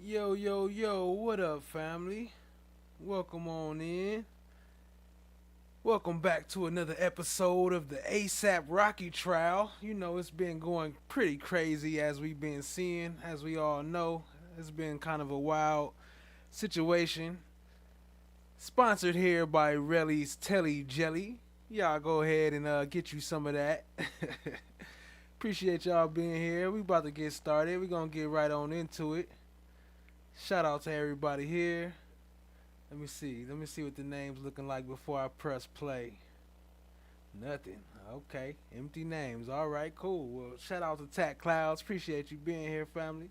Yo, yo, yo, what up, family? Welcome on in. Welcome back to another episode of the ASAP Rocky trial. You know, it's been going pretty crazy as we've been seeing, as we all know. It's been kind of a wild situation. Sponsored here by Relly's Telly Jelly. Y'all go ahead and get you some of that. Appreciate y'all being here. We about to get started. We gonna get right on into it. Shout out to everybody here. Let me see. Let me see what the name's looking like before I press play. Nothing. Okay. Empty names. All right, cool. Well, shout out to Tat Clouds. Appreciate you being here, family.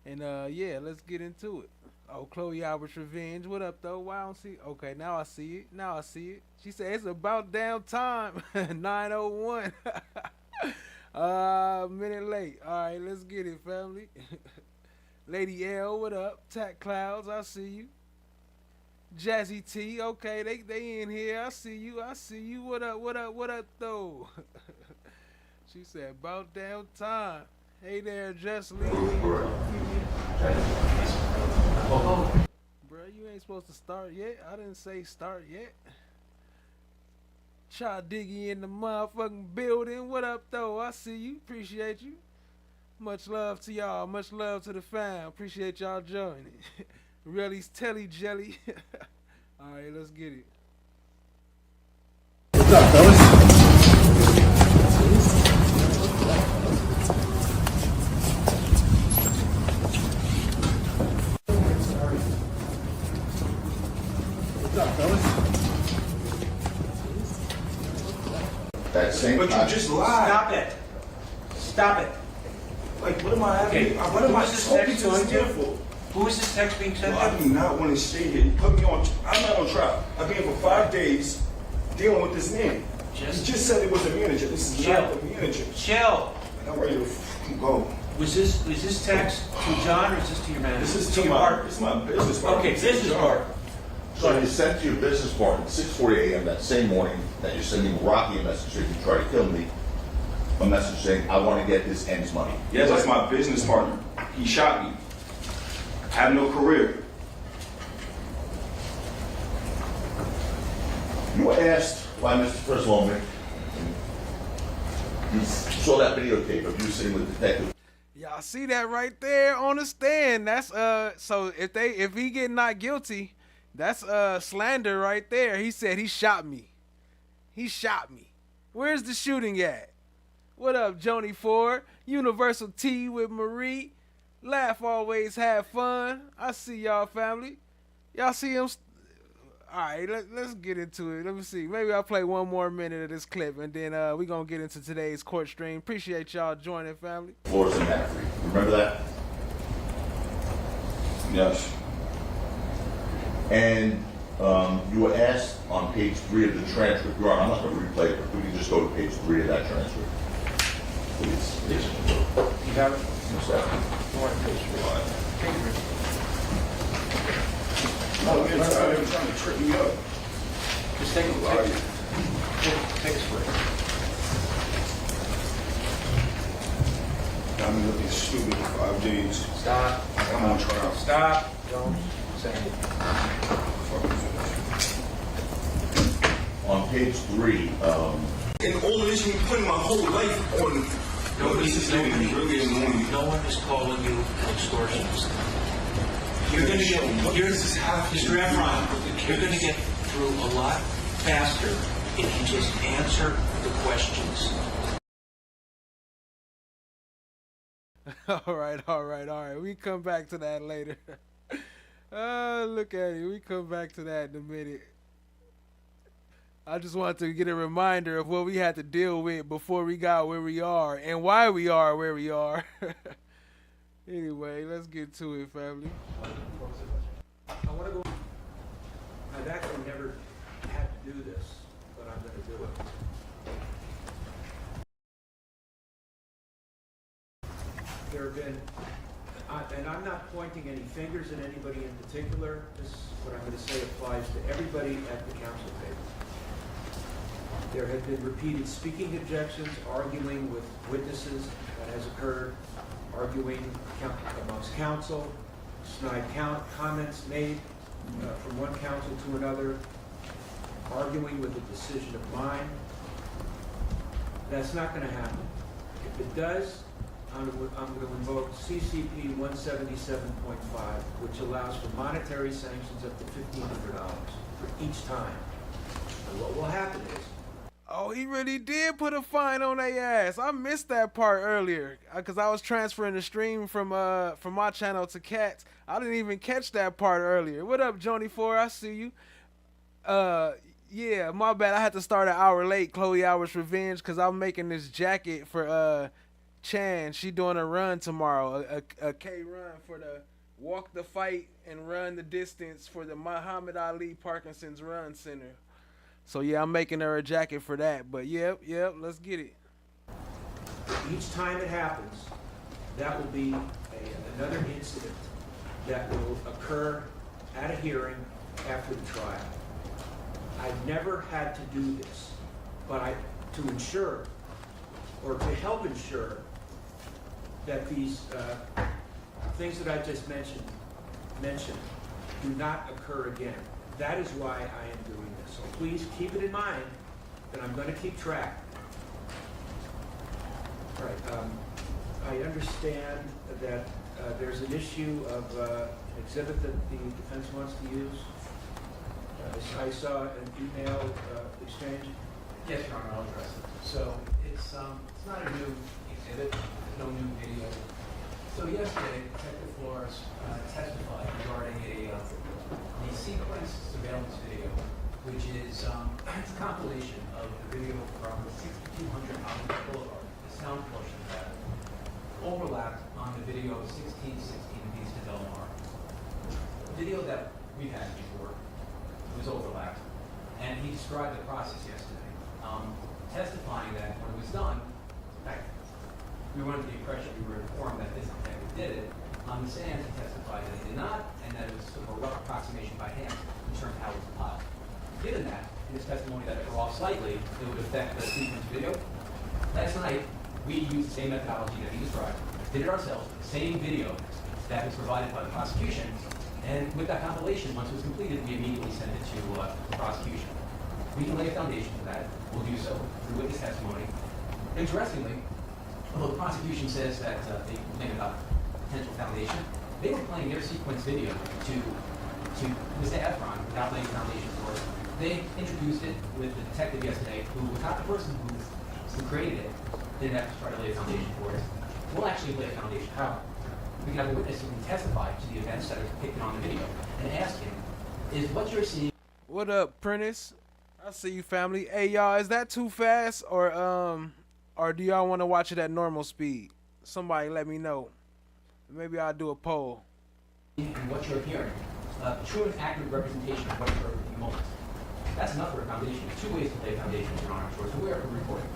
And yeah, let's get into it. Oh, Chloe Albert's Revenge. What up, though? Why I don't see? Okay, now I see it. Now I see it. She said it's about damn time. 9:01. A minute late. All right, let's get it, family. Lady L, what up? Tat Clouds, I see you. Jazzy T, okay, they in here. I see you. I see you. What up? What up? What up, though? She said about damn time. Hey there, Jesslyn. Bruh, you ain't supposed to start yet. I didn't say start yet. Try Diggy in the motherfucking building. What up, though? I see you. Appreciate you. Much love to y'all. Much love to the fam. Appreciate y'all joining. Relly's Telly Jelly. Alright, let's get it. What's up, fellas? What's up, fellas? That same But you just lied. Stop it. Stop it. Like, what am I having? Okay, What am I talking to him here for? Who is this text being sent Well, I to? do not want to stay here. You put me on. I'm not on trial. I've been here for 5 days dealing with this man. He just said it was a manager. This is not the manager. Chill. And I'm ready to fucking go. Was this text to John or is this to your manager? This is to to your my. partner? This is my business partner. Okay, business partner. So you sent to your business partner at 6:40 a.m. that same morning that you're sending Rocky a message saying you try to kill me. A message saying, I want to get this ends money. Yes, that's my business partner. He shot me. I have no career. You were asked by Mr. First Lawman, you saw that videotape of you sitting with the detective. Y'all see that right there on the stand. That's so if he get not guilty, that's slander right there. He said he shot me. He shot me. Where's the shooting at? What up, Joni Ford? Universal T with Marie. Laugh always, have fun. I see y'all, family. Y'all see him? Alright, let's get into it. Let me see. Maybe I'll play one more minute of this clip, and then we're going to get into today's court stream. Appreciate y'all joining, family. Flores and Macri. Remember that? Yes. And you were asked on page 3 of the transcript. Your Honor, I'm not going to replay it, but we can just go to page 3 of that transcript. Please. You have it? Yes, sir. You want to take it? Take it. No, you're trying to trip me up. Just take a look. Take a swig. Got me looking stupid for 5 days. Stop. I'm on trial. Stop. Don't say it. On page 3, And all of this, you putting my whole life on. Nobody, This is really annoying. no one is calling you an extortionist. You're going to get, Mr. Efron, you're going to get through a lot faster if you just answer the questions. All right. We come back to that later. Look at it. We come back to that in a minute. I just wanted to get a reminder of what we had to deal with before we got where we are and why we are where we are. Anyway, let's get to it, family. I want to go. I've actually never had to do this, but I'm going to do it. There have been, and I'm not pointing any fingers at anybody in particular. This, what I'm going to say, applies to everybody at the council table. There have been repeated speaking objections, arguing with witnesses that has occurred, arguing amongst counsel, snide comments made from one council to another, arguing with a decision of mine. That's not going to happen. If it does, I'm going to invoke CCP 177.5, which allows for monetary sanctions up to $1,500 for each time. And what will happen is, Oh, he really did put a fine on their ass. I missed that part earlier because I was transferring the stream from my channel to Cat's. I didn't even catch that part earlier. What up, Joni4? I see you. Yeah, my bad. I had to start an hour late, Chloe Hours Revenge, because I'm making this jacket for Chan. She doing a run tomorrow, a K run for the walk the fight and run the distance for the Muhammad Ali Parkinson's Run Center. So yeah, I'm making her a jacket for that. But yep, let's get it. each time it happens, that will be another incident that will occur at a hearing after the trial. I've never had to do this, but to ensure, or to help ensure, that these things that I just mentioned do not occur again. That is why I am doing this. So please keep it in mind that I'm going to keep track. All right. I understand that there's an issue of an exhibit that the defense wants to use. I saw an email exchange. Yes, Your Honor, I'll address it. So it's not a new exhibit, no new video. So yesterday, Detective Flores testified regarding a sequence surveillance video, which is it's a compilation of the video from 6200 Hollywood Boulevard, the sound portion of that, overlapped on the video of 1616 Vista Del Mar. The video that we've had before was overlapped, and he described the process yesterday, testifying that when it was done, in fact, we were under the impression, we were informed that this detective did it. On the stand, he testified that he did not, and that it was sort of a rough approximation by hand in terms of how it was applied. Given that, in his testimony that if we're off slightly, it would affect the sequence video. Last night, we used the same methodology that he described, did it ourselves, same video that was provided by the prosecution, and with that compilation, once it was completed, we immediately sent it to the prosecution. We can lay a foundation for that. We'll do so through witness testimony. Interestingly, although the prosecution says that they made a potential foundation, they were playing their sequence video to Mr. Efron without laying a foundation for it. They introduced it with the detective yesterday, who was not the person who created it, didn't have to try to lay a foundation for it. We'll actually lay a foundation. How? We can have a witness who can testify to the events that are depicted on the video and ask him, is what you're seeing... What up, Prentice? I see you, family. Hey, y'all, is that too fast, or do y'all want to watch it at normal speed? Somebody let me know. Maybe I'll do a poll. and what you're hearing. True and accurate representation of what you're heard in the moment. That's enough for a foundation. There's two ways to lay a foundation, Your Honor, towards the way of recording.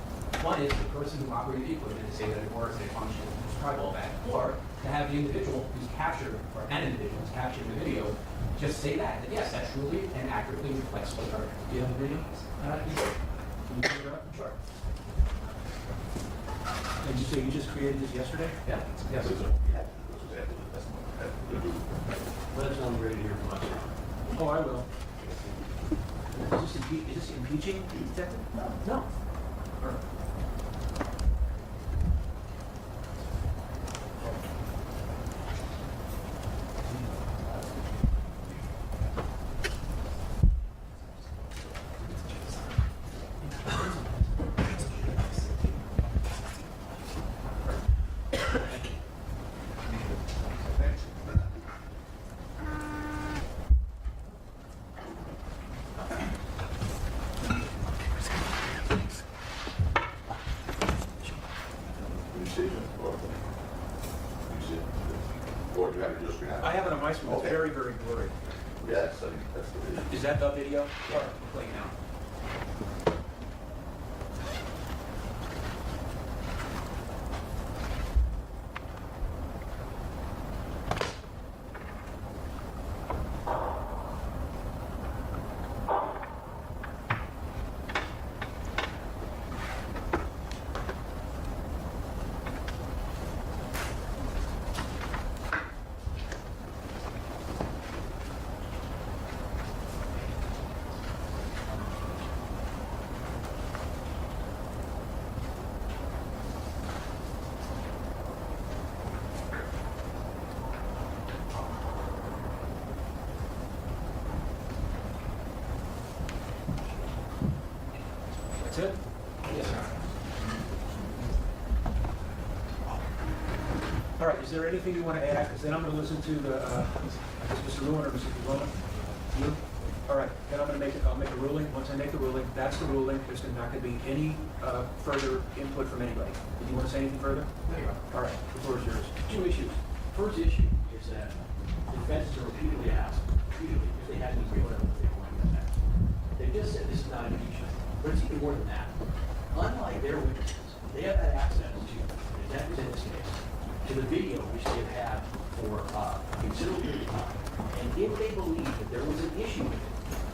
One is the person who operated the equipment to say that it works, that it functions, to describe all that. Or to have the individual who's captured, or an individual who's captured in the video, just say that yes, that truly and accurately reflects what you heard. Do you have a video? You do. Can you put it up? Sure. And you say you just created this yesterday? Yeah. Yes. Let us know when you're ready to hear from us. Oh, I will. Is this impeaching, detective? No. I have it on my screen. It's Okay. very, very blurry. Yes, I think that's the vision. Is that the video? Sure. We're playing now. All right, is there anything you want to add? Because then I'm going to listen to the, I guess Mr. Lewin or Mr. Lewin? You? All right, then I'll make a ruling. Once I make the ruling, that's the ruling. There's not going to be any further input from anybody. Did you want to say anything further? No, you're right. All right, the floor is yours. Two issues. First issue is that the defenses are repeatedly asked, repeatedly, if they had any real evidence they wanted to attack. They just said this is not impeachment, but it's even more than that. Unlike their witnesses, they have had access to the detectives in this case, to the video which they have had for a considerable period of time. And if they believe that there was an issue with it,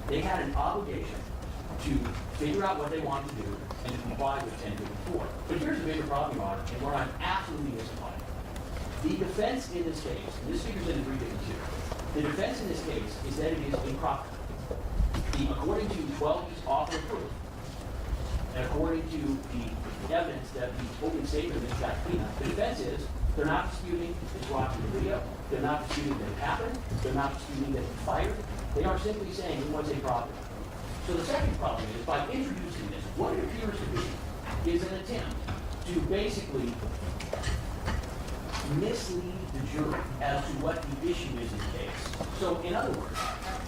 they had an obligation to figure out what they wanted to do and to comply with 1054. But here's the bigger problem, Your Honor, and where I'm absolutely disappointed. The defense in this case, and this figures in 352, the defense in this case is that it is improper. According to 12's offer of proof, and according to the evidence that the open statement of Ms. Jacquina, the defense is they're not disputing it's watching the video, they're not disputing that it happened, they're not disputing that it fired, they are simply saying it was a problem. So the second problem is, by introducing this, what it appears to be is an attempt to basically mislead the jury as to what the issue is in the case. So in other words,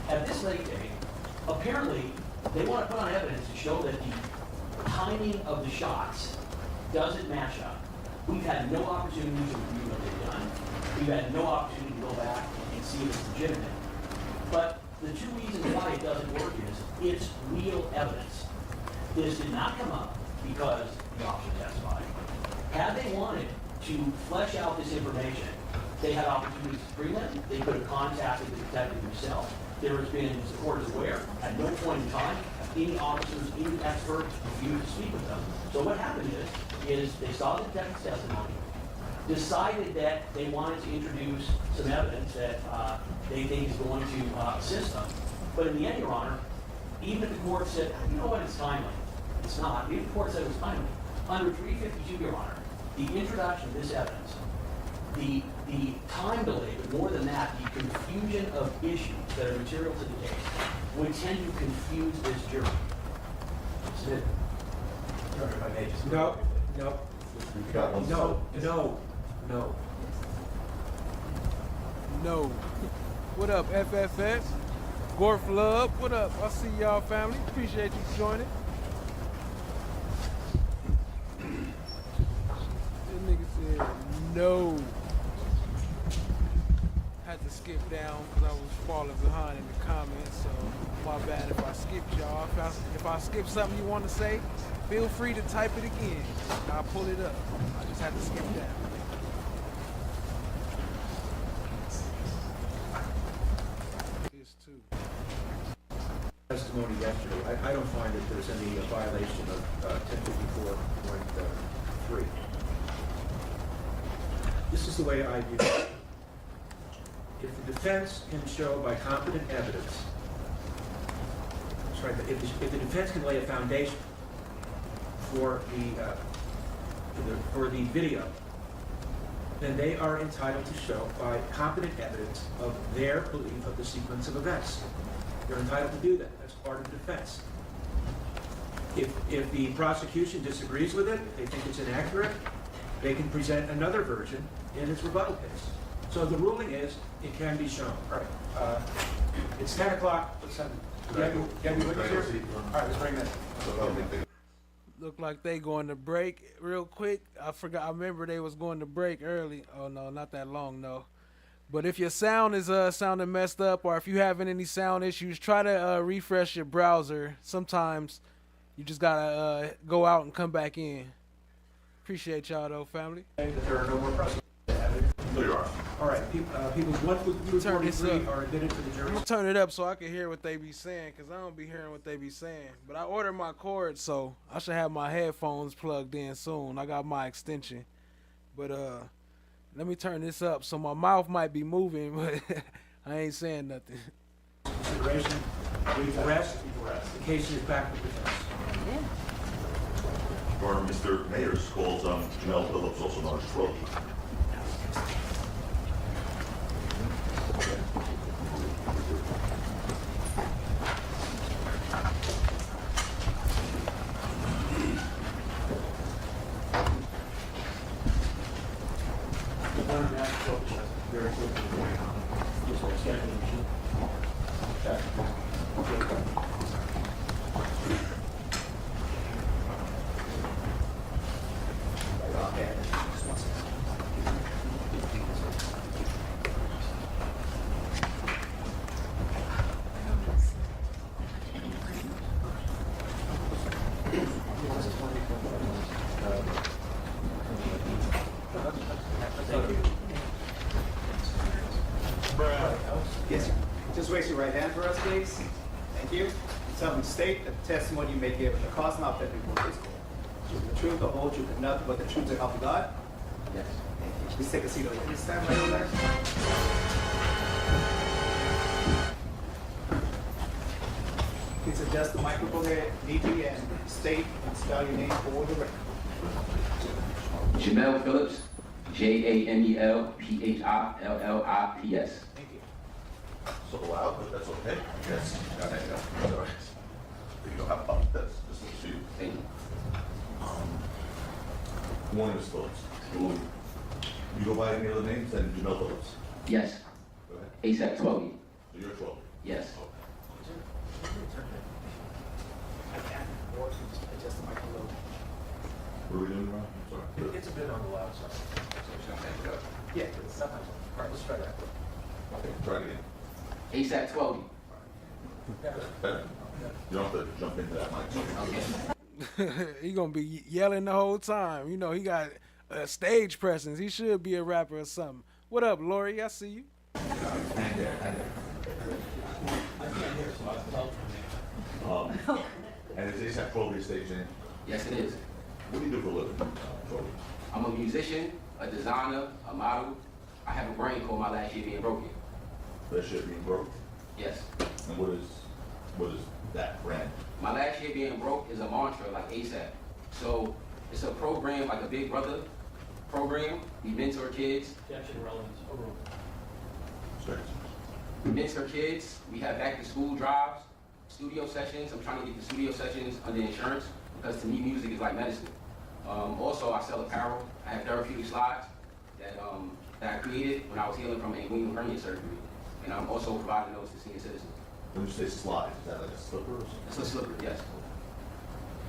at this late date, apparently they want to put on evidence to show that the timing of the shots doesn't match up. We've had no opportunity to review what they've done. We've had no opportunity to go back and see if it's legitimate. But the two reasons why it doesn't work is it's real evidence. This did not come up because the officer testified. Had they wanted to flesh out this information, they had opportunities to bring them. They could have contacted the detective himself. There has been, as the court is aware, at no point in time, any officers, any experts refused to speak with them. So what happened is they saw the detective's testimony, decided that they wanted to introduce some evidence that they think is going to assist them. But in the end, Your Honor, even if the court said, you know what, it's timely. It's not. Even if the court said it was timely. Under 352, Your Honor, the introduction of this evidence, the time delay, but more than that, the confusion of issues that are material to the case would tend to confuse this jury. That's it. Your Honor, if I may just. No, no, We've got one. no, no, no. No. What up, FFS? Gorf Love, what up? I see y'all, family. Appreciate you joining. This nigga said no. Had to skip down because I was falling behind in the comments, so my bad if I skipped y'all. If I skip something you want to say, feel free to type it again. I'll pull it up. I just had to skip down. This too. Testimony yesterday, I don't find that there's any violation of 1054.3. This is the way I view it. If the defense can show by competent evidence, that's right, if the defense can lay a foundation for the video, then they are entitled to show by competent evidence of their belief of the sequence of events. They're entitled to do that. That's part of the defense. If the prosecution disagrees with it, if they think it's inaccurate, they can present another version in its rebuttal case. So the ruling is, it can be shown. All right. It's 10 o'clock. Let's have you witness here? All right, let's bring that. Look like they going to break real quick. I forgot. I remember they was going to break early. Oh no, not that long, no. But if your sound is sounding messed up, or if you having any sound issues, try to refresh your browser. Sometimes you just gotta go out and come back in. Appreciate y'all though, family. That there are no more prosecutions. No, you are. All right, people's 1 through Turn this 43 up. are admitted to the I'm jury. gonna turn it up so I can hear what they be saying, cause I don't be hearing what they be saying. But I ordered my cord, so I should have my headphones plugged in soon. I got my extension, but let me turn this up. So my mouth might be moving, but I ain't saying nothing. Consideration, brief arrest. The case is back with defense. Or Mr. Mayers calls Janelle Phillips, also known as Frokie. Learn that focus very quickly. Just like scheduling machine. Yes, sir. Just raise your right hand for us, please. Thank you. Tell them to state that the testimony you may give in the cause not that before this court. The truth, the whole truth, and nothing but the truth to help you God. Yes. Thank you. Please take a seat over this stand right over there. Please adjust the microphone there neatly and state and spell your name for the record. Jamel Phillips, JAMELPHILLIPS. Thank you. So loud, but that's okay. Yes. Got it. All right. You don't have a problem. This is you. Thank you. Good morning, Mr. Phillips. Good morning. You go by any other names than Jamel Phillips? Yes, Go ahead. ASAP 12. So you're 12. Yes. I can't. Or adjust the microphone. What are we doing wrong? I'm sorry. It's a bit on the loud side. So it's gonna take it up. Yeah. Sometimes. All right, let's try that. Okay, try it again. ASAP 12. Better. You don't have to jump into that mic. Okay. He gonna be yelling the whole time. You know, he got a stage presence. He should be a rapper or something. What up, Lori? I see you. And it's ASAP 12 your stage name. Yes, it is. What do you do for a living, Joey? I'm a musician, a designer, a model. I have a brain called my last year being broken. That shit being broke. Yes. And what is that brand? My last year being broke is a mantra like ASAP. So it's a program like a Big Brother program. We mentor kids. Objection, relevance, overruled. Straight. We mentor kids. We have back to school drives, studio sessions. I'm trying to get the studio sessions under insurance because to me music is like medicine. Also, I sell apparel. I have therapeutic slides that I created when I was healing from inguinal hernia surgery. And I'm also providing those to senior citizens. When you say slides, is that like a slipper or something? It's a slipper, yes.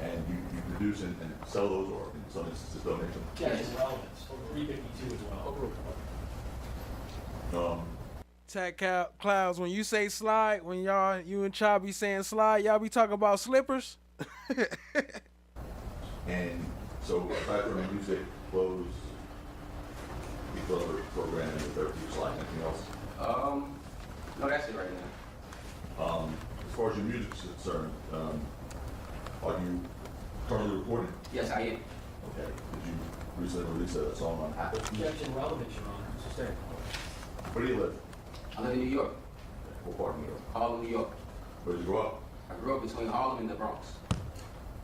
And you produce and sell those, or in some instances donate them? Objection, relevance, 352 as well. Overruled. Tech Clouds, when you say slide, when you and Cha be saying slide, y'all be talking about slippers? And so aside from music, clothes, the other program and the therapeutic slide, anything else? No, that's it right now. As far as your music is concerned, are you currently recording? Yes, I am. Okay. Did you recently release a song on Apple? Objection, relevance, Your Honor. Sustained. Where do you live? I live in New York, What part of New York? Harlem, New York. Where did you grow up? I grew up between Harlem and the Bronx.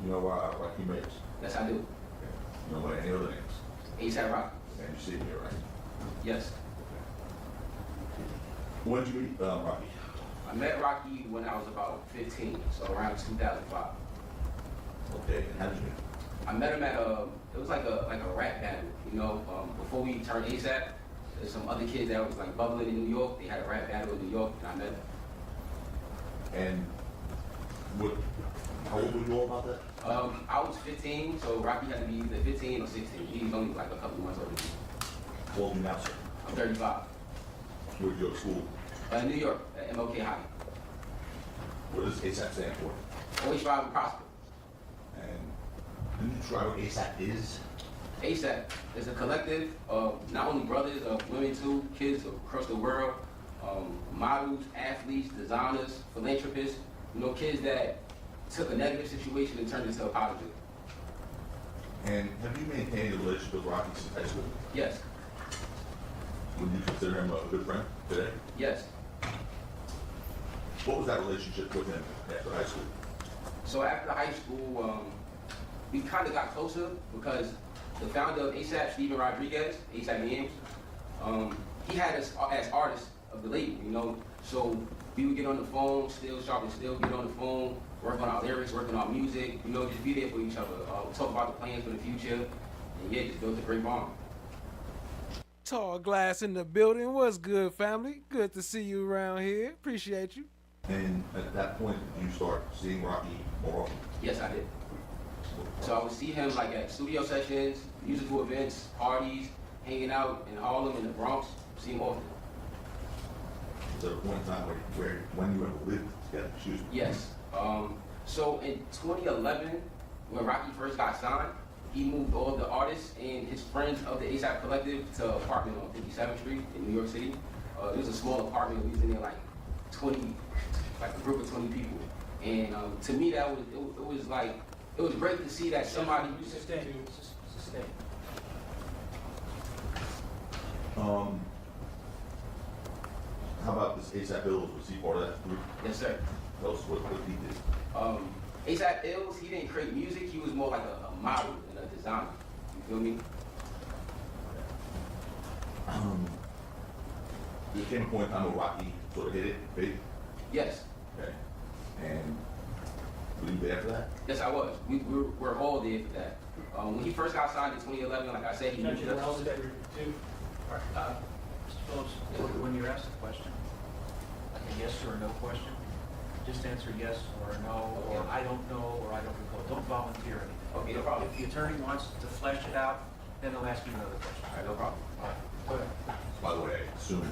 You know where Rocky makes? Yes, I do. You know what any other names? ASAP Rocky. And you see it here, right? Yes. When did you meet Rocky? I met Rocky when I was about 15, so around 2005. Okay, and how did you meet? I met him at it was like a rap battle, you know. Before we turned ASAP, there's some other kids that was like bubbling in New York. They had a rap battle in New York, and I met them. And how old were you all about that? I was 15, so Rocky had to be either 15 or 16. He was only like a couple months older than me. How old are you now, sir? I'm 35. Where did you go to school? New York, at MLK High. What does ASAP stand for? Always strive and prosper. And didn't you try what ASAP is? ASAP is a collective of not only brothers, of women too, kids across the world, models, athletes, designers, philanthropists, you know, kids that took a negative situation and turned it into a positive. And have you maintained a relationship with Rocky since high school? Yes, Would you consider him a good friend today? yes. What was that relationship with him after high school? So after high school, we kind of got closer because the founder of ASAP, Steven Rodriguez, ASAP Yams, he had us as artists of the label, you know. So we would get on the phone, still sharp and still get on the phone, work on our lyrics, work on our music, you know, just be there for each other, talk about the plans for the future, and yeah, just build a great bond. Tall Glass in the building. What's good, family? Good to see you around here. Appreciate you. And at that point, did you start seeing Rocky more often? Yes, I did. So I would see him like at studio sessions, musical events, parties, hanging out in Harlem, in the Bronx. See him often. Was there a point in time when you ever lived together? Excuse me. Yes. So in 2011, when Rocky first got signed, he moved all the artists and his friends of the ASAP Collective to an apartment on 57th Street in New York City. It was a small apartment. We was in there like 20, like a group of 20 people. And to me, that was it was great to see that somebody. Sustain. How about this ASAP Bills? Was he part of that group? Yes, sir. Tell us what he did. ASAP Ills, he didn't create music. He was more like a model and a designer. You feel me? There came a point in time where Rocky sort of hit it big. Yes. Okay. And were you there for that? Yes, I was. We're all there for that. When he first got signed in 2011, like I said, he moved us. Mr. Phillips, when you're asked a question, like a yes or a no question, just answer yes or no, or I don't know, or I don't recall. Don't volunteer anything. Okay, no problem. If the attorney wants to flesh it out, then he'll ask you another question. All right, no problem. All right, go ahead. By the way, I assume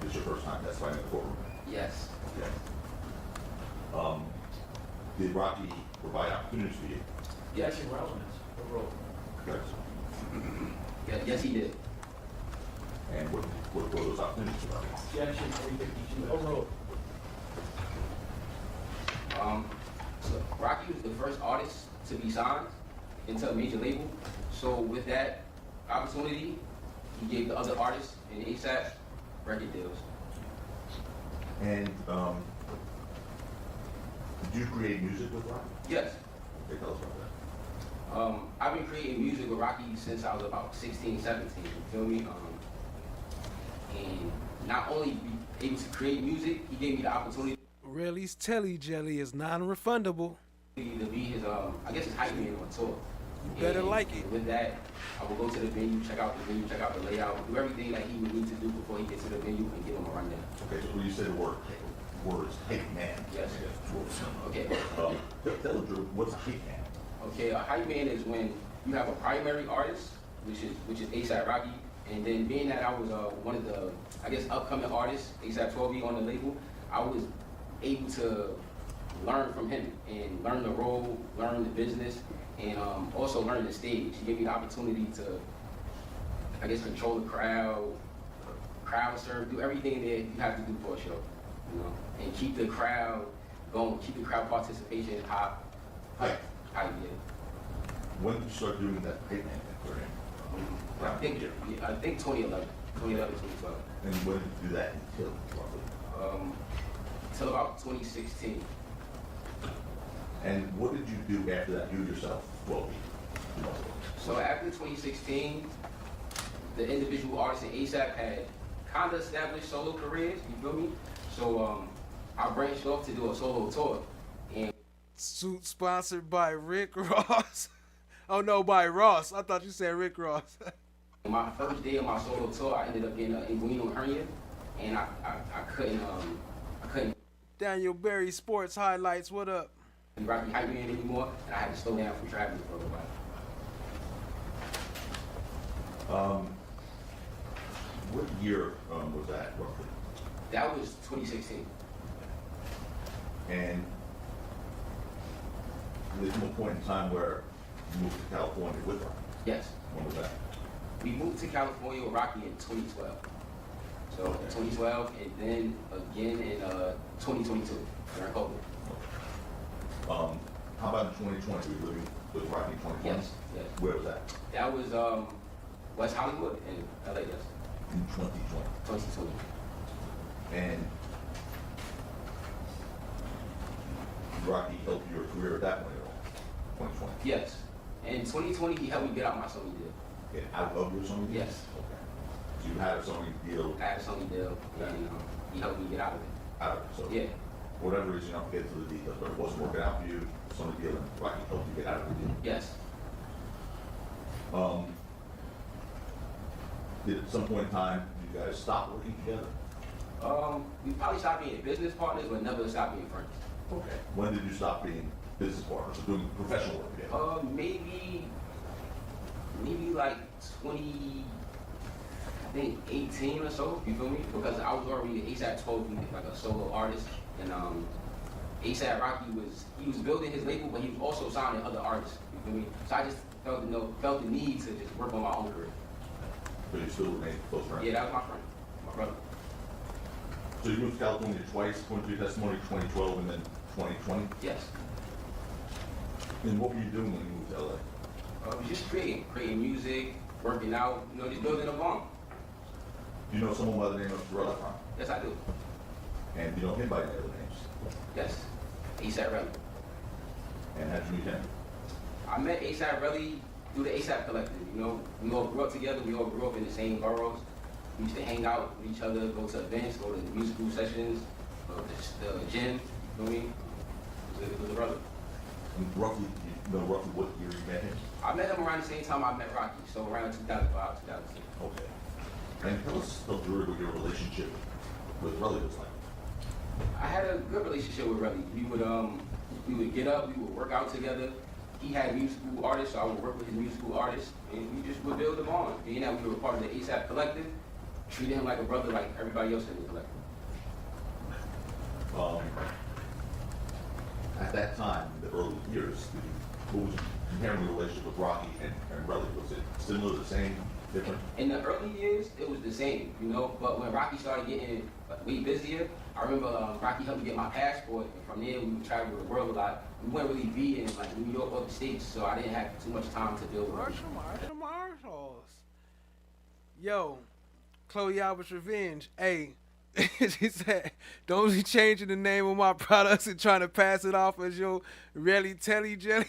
this is your first time testifying in the courtroom. Yes. Okay. Did Rocky provide opportunities for you? Yes. Okay. Yeah, yes, he did. And what were those opportunities for Rocky? Objection 352. Overruled. So Rocky was the first artist to be signed into a major label. So with that opportunity, he gave the other artists in ASAP record deals. And did you create music with Rocky? Yes. Okay, tell us about that. I've been creating music with Rocky since I was about 16, 17, you feel me? And not only be able to create music, he gave me the opportunity Really's Telly Jelly is non-refundable. to be his, I guess his hype man on tour. You better And like it. With that, I will go to the venue, check out the venue, check out the layout, do everything that he would need to do before he gets to the venue and give him a rundown. Okay, so when you said the words hype man. Yes. Okay. Tell the jury, what's a hype man? Okay, a hype man is when you have a primary artist, which is ASAP Rocky, and then being that I was one of the, I guess, upcoming artists, ASAP 12 on the label, I was able to learn from him and learn the role, learn the business, and also learn the stage. He gave me the opportunity to, I guess, control the crowd serve, do everything that you have to do for a show, you know, and keep the crowd going, keep the crowd participation high. Yeah. When did you start doing that hype man thing for him? I think 2011, 2012. And when did you do that until roughly? Until about 2016. And what did you do after that, you yourself? Well, So after 2016, the individual artists in ASAP had kind of established solo careers, you feel me? So I branched off to do a solo tour. And Suit sponsored by Rick Ross. Oh no, by Ross. I thought you said Rick Ross. my first day of my solo tour, I ended up getting an inguinal hernia, and I couldn't Daniel Berry Sports Highlights, what up? be Rocky hype man anymore, and I had to slow down from traveling for a little while. What year was that roughly? That was 2016. And there's no point in time where you moved to California with her. Yes. When was that? We moved to California with Rocky in 2012. So Okay. 2012, and then again in 2022 during COVID. How about in 2020? Were you living with Rocky in 2020? Yes, yes. Where was that? That was West Hollywood in LA, yes. In 2020. 2020. And Rocky helped your career at that point at all? 2020? Yes. In 2020, he helped me get out my Sony deal. Get out of your Sony deal? Yes. Okay. So you had a Sony deal I had a Sony deal, and he helped me get out of it. out of it. So Yeah. for whatever reason, I'll get to the details, but it wasn't working out for you, Sony deal, and Rocky helped you get out of the deal. Yes. Did did at some point in time, you guys stop working together? We probably stopped being business partners, but never stopped being friends. Okay. When did you stop being business partners or doing professional work together? Maybe like 20, I think 18 or so, you feel me? Because I was already ASAP told me like a solo artist, and ASAP Rocky was building his label, but he was also signing other artists, you feel me? So I just felt the need to just work on my own career. But you still remain close friends? Yeah, that was my friend, my brother. So you moved to California twice, according to your testimony, 2012 and then 2020? Yes. And what were you doing when you moved to LA? Just creating music, working out, just building a bond. Do you know someone by the name of Pharrell Akron? Yes, I do. And do you know him by any other names? Yes. ASAP Relly. And how'd you meet him? I met ASAP Relly through the ASAP Collective, We all grew up together, we all grew up in the same boroughs. We used to hang out with each other, go to events, go to the musical sessions, the gym, you know what I mean? It was a brother. And roughly, you know roughly what year you met him? I met him around the same time I met Rocky, so around 2005, 2006. Okay. And tell the jury what your relationship with Relly was like. I had a good relationship with Relly. We would get up, we would work out together. He had musical artists, so I would work with his musical artists, and we just would build a bond. Being that we were part of the ASAP Collective, treated him like a brother, like everybody else in the collective. At that time, in the early years, what was comparing your relationship with Rocky and Relly? Was it similar, the same, different? In the early years, it was the same, but when Rocky started getting way busier, I remember Rocky helped me get my passport, and from there we would travel the world a lot. We weren't really be in like New York or the States, so I didn't have too much time to deal with him. Marshall. Yo, Chloe Albert's Revenge. Hey, she said, don't be changing the name of my products and trying to pass it off as your Relly Telly Jelly.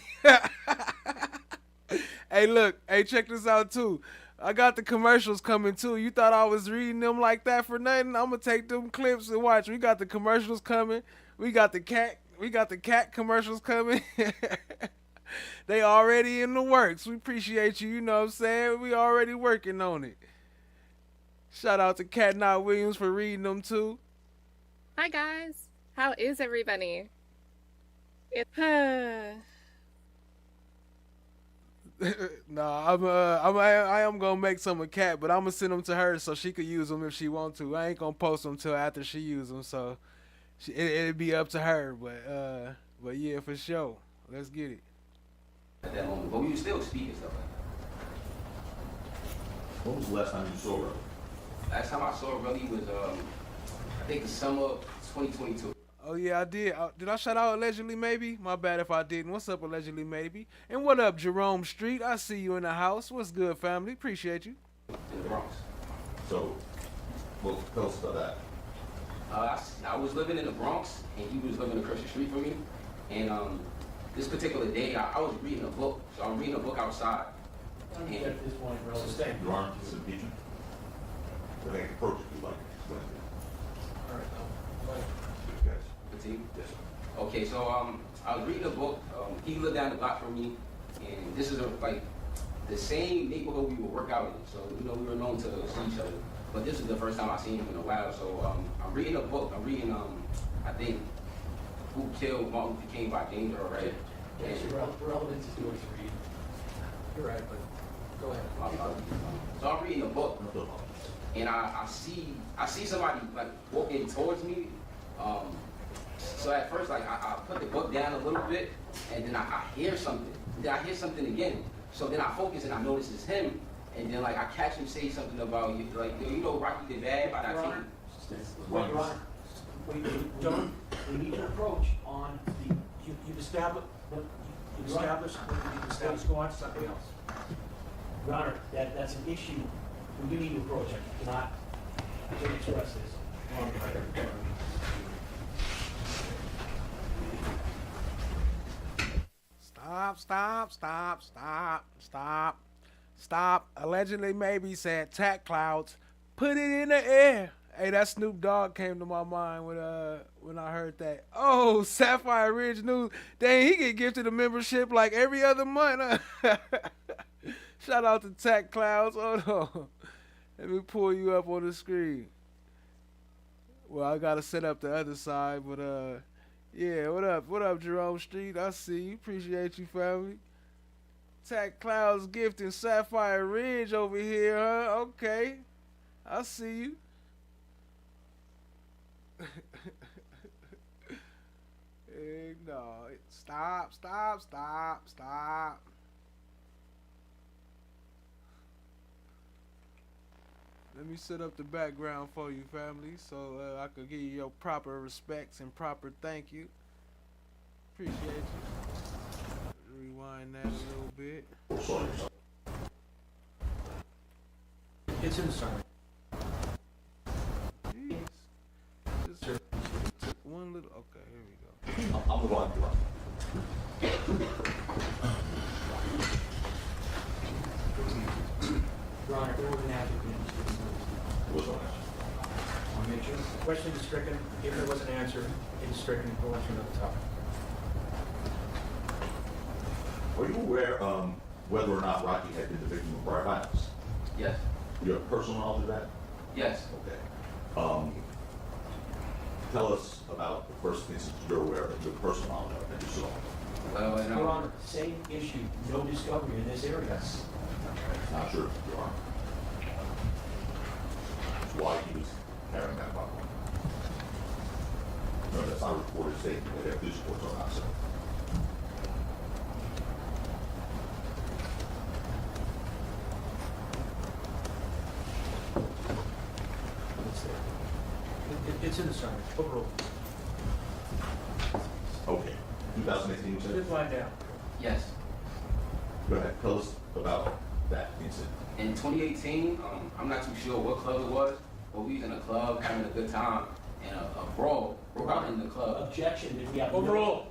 Hey, look. Hey, check this out, too. I got the commercials coming, too. You thought I was reading them like that for nothing? I'm going to take them clips and watch. We got the commercials coming. We got the cat commercials coming. They already in the works. We appreciate you, you know what I'm saying? We already working on it. Shout out to Cat Not Williams for reading them too. Hi guys, how is everybody? I am gonna make some of Cat, but I'm gonna send them to her so she could use them if she want to. I ain't gonna post them till after she use them, so it'd be up to her. But yeah, for sure. Let's get it. At that moment, but we would still speak and stuff like that. When was the last time you saw Relly? Last time I saw Relly was, I think the summer of 2022. Oh yeah, I did. Did I shout out Allegedly Maybe? My bad if I didn't. What's up, Allegedly Maybe? And what up, Jerome Street? I see you in the house. What's good, family? Appreciate you. In the Bronx. So, well, tell us about that. I was living in the Bronx, and he was living across the street from me. And this particular day, I was reading a book. So I'm reading a book outside. And At this point, relative. Your arm is impeachment. I think approach if you like. Explain it. All right, Good guys. the team. Yes, sir. Okay, so I was reading a book. He lived down the block from me, and this is like the same neighborhood we would work out in. So we were known to see each other. But this is the first time I've seen him in a while. So I'm reading a book. I'm reading I think Who Killed Martin Luther King by James Earl Ray. Yes, you're relevant to do it for you. You're right, but go ahead. So I'm reading a book, and I see somebody like walking towards me. So at first, like I put the book down a little bit, and then I hear something. Then I hear something again. So then I focus and I notice it's him. And then like I catch him say something about Rocky the Bad by that team. Your Honor, we need your approach on you've established what you've established, go on to something else. Your Honor, that's an issue. We do need to approach it. I cannot express this on the record. Stop. Allegedly Maybe said Tack Clouds. Put it in the air. Hey, that Snoop Dogg came to my mind when I heard that. Oh, Sapphire Ridge News. Dang, he get gifted a membership like every other month. Shout out to Tack Clouds. Hold on. Let me pull you up on the screen. Well, I gotta set up the other side, but yeah. What up? What up, Jerome Street? I see you. Appreciate you, family. Tack Clouds Gift and Sapphire Ridge over here, huh? Okay, I see you. No, stop, stop, stop, stop. Let me set up the background for you, family, so I could give you your proper respects and proper thank you. Appreciate you. Rewind that a little bit. It's in the summary. Jeez. Just took one little. Okay, here we go. I'm the one. Your Honor, there was an applicant. What's on I want to make sure. The question is stricken. If there was an answer, it is stricken. Go on to another topic. Are you aware whether or not Rocky had been the victim of prior violence? Yes. You have personal knowledge of that? Yes. Okay. Tell us about the first instance you're aware of, your personal knowledge of that you saw. Well, and, Your Honor, same issue, no discovery in this area. Not sure, Your Honor. That's why he was carrying that weapon. No, that's not a reported statement. They have police reports on that, so. It's there. It's in the summary. Overall. Okay. 2018, you said? Just line down. yes. Go ahead, tell us about that incident. In 2018, I'm not too sure what club it was, but we was in a club having a good time, and a brawl broke out in the club. Objection, did we have? Overall.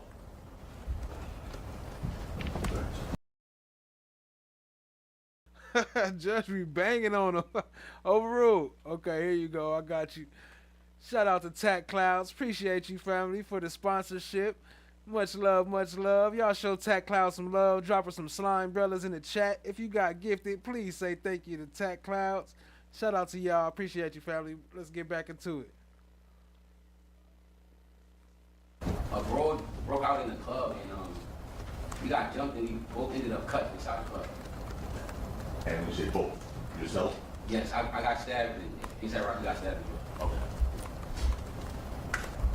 Judge be banging on him. Overruled. Okay, here you go. I got you. Shout out to Tack Clouds. Appreciate you, family, for the sponsorship. Much love, much love. Y'all show Tack Clouds some love. Drop her some slime brothers in the chat. If you got gifted, please say thank you to Tack Clouds. Shout out to y'all. Appreciate you, family. Let's get back into it. A brawl broke out in the club, and we got jumped, and we both ended up cut inside the club. And you say both, yourself? Yes, I got stabbed, and he said Rocky got stabbed as well. Okay.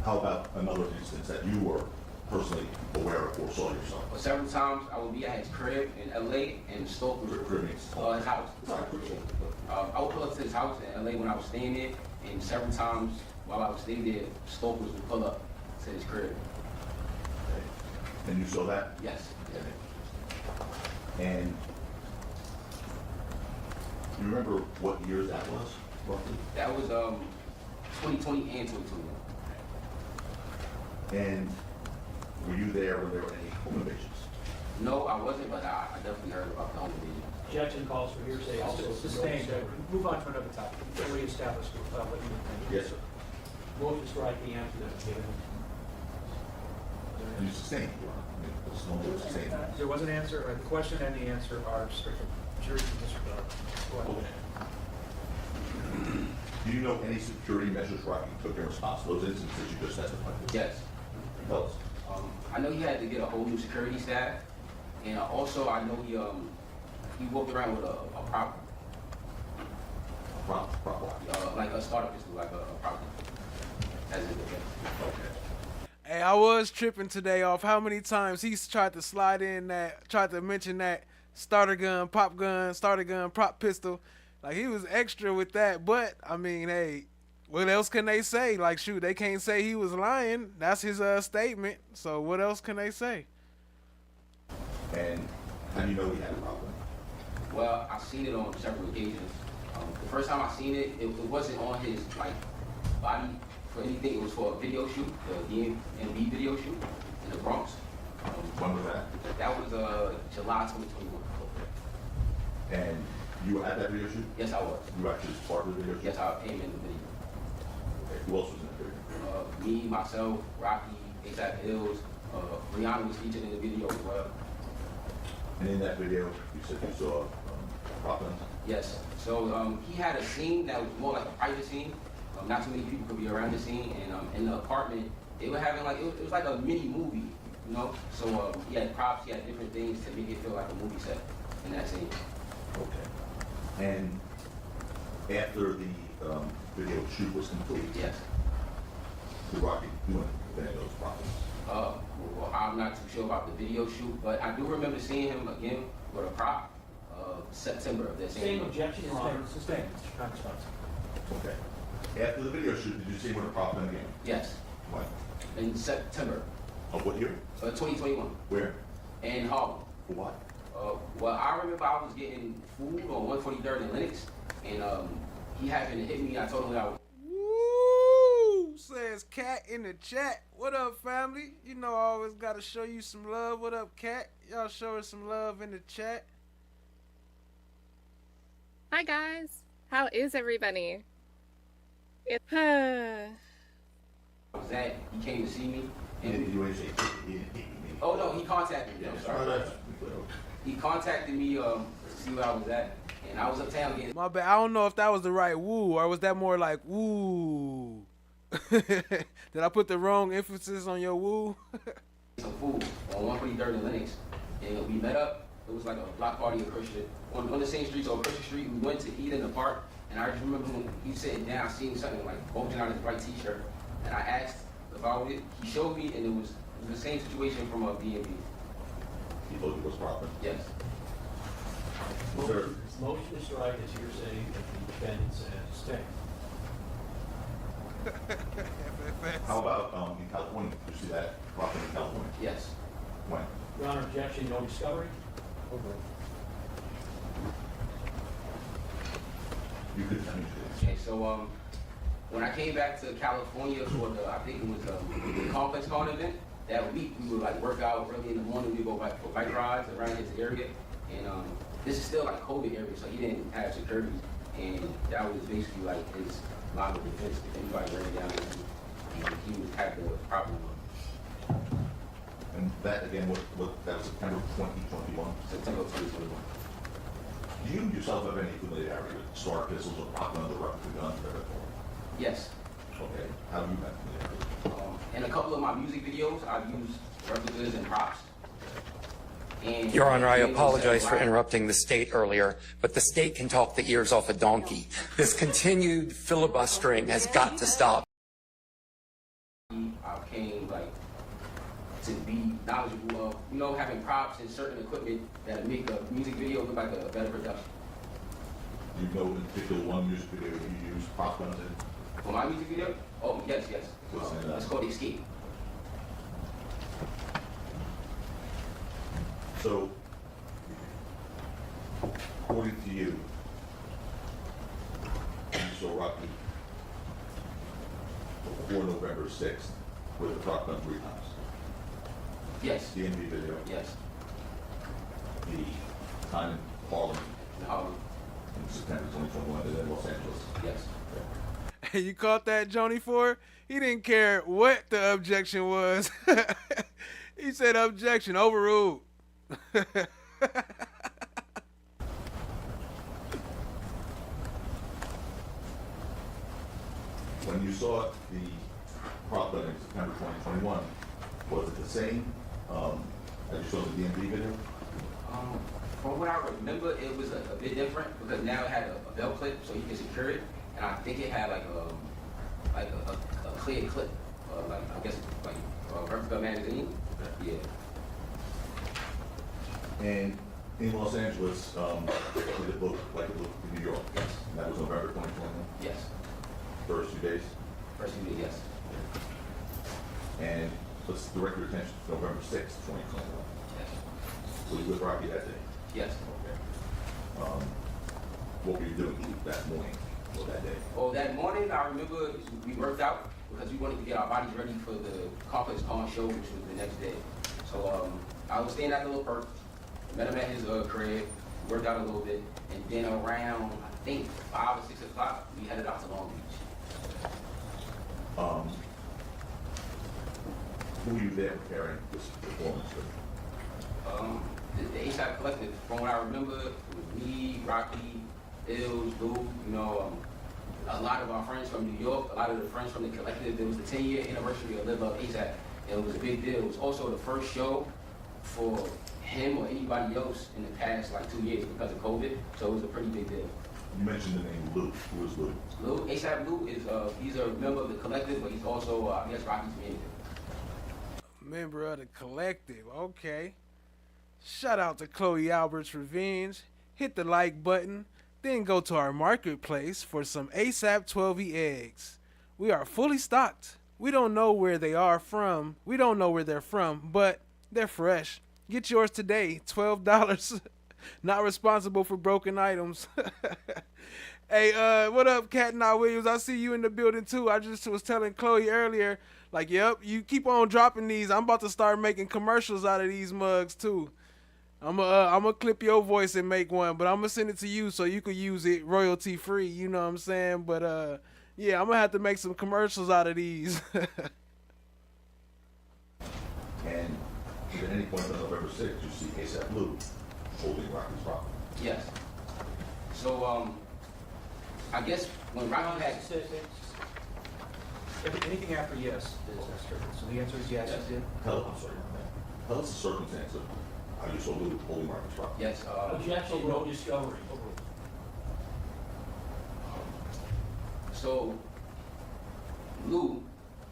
How about another instance that you were personally aware of or saw yourself? But several times I would be at his crib in LA and stalk his house. I would pull up to his house in LA when I was staying there, and several times while I was staying there, stalkers would pull up to his crib. Okay. And you saw that? Yes. Okay. And you remember what years that was, roughly? That was 2020 and 2021. And were you there when there were any home invasions? No, I wasn't, but I definitely heard about the home invasion. Objection calls for hearsay also. Sustained. Move on to another topic. We've already established what you intend. Yes, sir. Move to strike the answer that was given. And you sustained, Your Honor. I mean, it's normally sustained. There was an answer, the question and the answer are stricken. Jury can disregard. Go ahead. Do you know any security measures Rocky took in response to those instances you just testified to? Yes. Tell us. I know he had to get a whole new security staff, and also I know he walked around with a prop, like a starter pistol, like a prop. That's it. Okay. Hey, I was tripping today off how many times he's tried to slide in that, tried to mention that starter gun, prop pistol. Like, he was extra with that. But, I mean, hey, what else can they say? Like, shoot, they can't say he was lying. That's his statement. So what else can they say? And how do you know he had a problem? Well, I've seen it on several occasions. The first time I seen it, it wasn't on his body for anything. It was for a video shoot, the DMV video shoot in the Bronx. When was that? That was July 2021. And you were at that video shoot? Yes, I was. You were actually part of the video shoot? Yes, I came in the video. Okay. Who else was in the video? Me, myself, Rocky, ASAP Hills, Rihanna was featured in the video as well. And in that video, you said you saw prop guns? Yes. So he had a scene that was more like a private scene. Not too many people could be around the scene, and in the apartment they were having like it was like a mini movie, you know. So he had props, he had different things to make it feel like a movie set in that scene. Okay. And after the video shoot was complete, Yes. did Rocky do any of those props? Well, I'm not too sure about the video shoot, but I do remember seeing him again with a prop September of that same Same year. objection, Your Honor. Sustained, Mr. Constance. Okay. After the video shoot, did you see him with a prop in again? Yes. When? In September Of what year? 2021 Where? in Harlem. For what? Well, I remember I was getting food on 143rd and Lenox, and he happened to hit me. I told him that I was. Woo! Says Cat in the chat. What up, family? You know I always gotta show you some love. What up, Cat? Y'all show her some love in the chat. Hi guys, how is everybody? Was that he came to see me? He And didn't do anything. He didn't hit me. oh no, he contacted me. Yeah, I'm sorry. sorry. That's He contacted me to see where I was at, and I was uptown getting My bad. I don't know if that was the right woo or was that more like woo. Did I put the wrong emphasis on your woo? some food on 143rd and Lenox, and we met up. It was like a block party in Christian on the same street, so Christian Street. We went to eat in the park, and I just remember when he sitting down, seeing something like bulging out his white T-shirt, and I asked about it. He showed me, and it was the same situation from a B&B. He told you it was proper. Yes. Sir, Motion is right, as you're saying, that the defendant says. Stay. how about in California? Did you see that prop in California? Yes. When? Your Honor, objection, no discovery? You could tell me Okay, so when I came back to California for I think it was the Complex Con event, that week we would like work out early in the morning, we go back for bike rides around his area, and this is still like COVID area, so he didn't have security, and that was basically like his line of defense. If anybody ran down, he would have the property on And that again, that was September 2021. September 2021. Do you yourself have any familiarity with star pistols or propaganda replica guns that are called? Yes. Okay. How do you have familiarity? In a couple of my music videos, I've used replicas and props. And Your Honor, I they will apologize sell for live. interrupting the state earlier, but the state can talk the ears off a donkey. This continued filibustering has got to stop. I came like to be knowledgeable of, you know, having props and certain equipment that make a music video look like a better production. Do you know in particular one music video you use prop guns in? For my music video, oh yes, yes. What's the name of that? It's called Escape. So, according to you saw Rocky before November 6th with a prop gun 3 times. Yes, The NB video, yes. the time in Harlem in September 2021, and then Los Angeles. Yes. Hey, you caught that, Joni Ford? He didn't care what the objection was. He said objection, overruled. When you saw the prop gun in September 2021, was it the same as you saw the DMV video? From what I remember, it was a bit different because now it had a belt clip so you can secure it, and I think it had like a clear clip, like I guess like a replica magazine. Yeah. And in Los Angeles, did it look like it looked in New York? Yes. And that was November 2021, Yes. first 2 days? First you did, yes. And let's direct your attention to November 6th, 2021. Yes. Were you with Rocky that day? Yes. Okay. What were you doing that morning or that day? Well, that morning, I remember we worked out because we wanted to get our bodies ready for the Complex Con show, which was the next day. So I was staying at the little perk, met him at his crib, worked out a little bit, and then around, I think, 5 or 6 o'clock, we headed out to Long Beach. Who were you there preparing this performance with? The ASAP Collective, from what I remember, it was me, Rocky, Ills, Lou, a lot of our friends from New York, a lot of the friends from the collective. It was the 10-year anniversary of Live Love ASAP, and it was a big deal. It was also the first show for him or anybody else in the past 2 years because of COVID, so it was a pretty big deal. You mentioned the name Lou. Who is Lou? Lou, ASAP Lou is he's a member of the collective, but he's also I guess Rocky's manager. Member of the collective, okay. Shout out to Chloe Albert's Revenge. Hit the like button, then go to our marketplace for some ASAP 12E eggs. We are fully stocked. We don't know where they are from. We don't know where they're from, but they're fresh. Get yours today, $12. Not responsible for broken items. Hey, what up, Cat Not Williams? I see you in the building too. I just was telling Chloe earlier, yep, you keep on dropping these. I'm about to start making commercials out of these mugs too. I'm gonna clip your voice and make one, but I'm gonna send it to you so you can use it royalty free. You know what I'm saying? But yeah, I'm gonna have to make some commercials out of these. And at any point on November 6th, you see ASAP Lou holding Rocky's property. Yes. So I guess when Rocky had Anything after yes is true. So the answer is yes, Yes. you did. Tell us the circumstance of how you saw Lou holding Rocky's property. yes. Objection, no discovery. So Lou,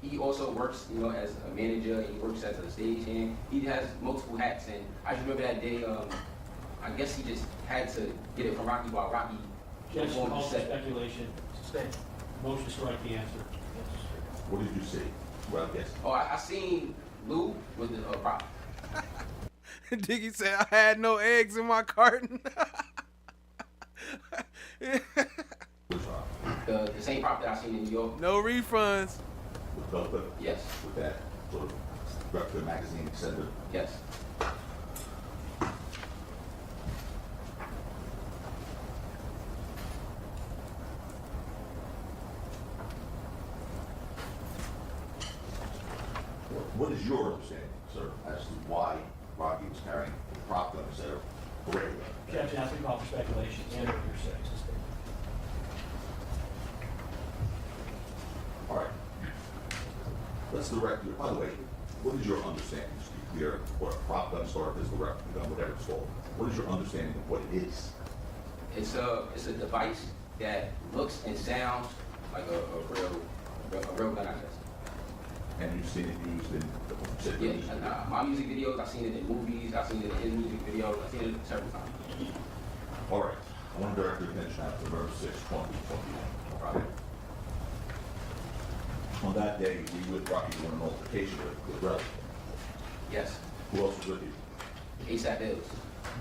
he also works, as a manager. He works as a stagehand. He has multiple hats, and I just remember that day. I guess he just had to get it from Rocky while Rocky Objection, performed the call for set. speculation. Sustained. Motion to strike the answer. What did you see? Well, yes. Oh, I seen Lou with the Rocky. Diggy said I had no eggs in my carton. Which The same prop that I seen in New York. No refunds. with Velvet, Yes, with that sort of replica magazine extender. yes. What is your understanding, sir, as to why Rocky was carrying a prop gun instead of a regular gun? Objection, that's been called for speculation and or hearsay. All right. Let's direct you. By the way, what is your understanding? Just to be clear, what a prop gun, sort of, is the replica gun, whatever it's called. What is your understanding of what it is? It's a device that looks and sounds like a real gun, I guess. And you've seen it used in Yeah, and, my music videos, I've seen it in movies, I've seen it in his music videos, I've seen it several times. All right. I want to direct your attention now to November 6, 2021. Right. On that day, we with Rocky were in an altercation with Relly. Yes, Who else was with you? ASAP Bills.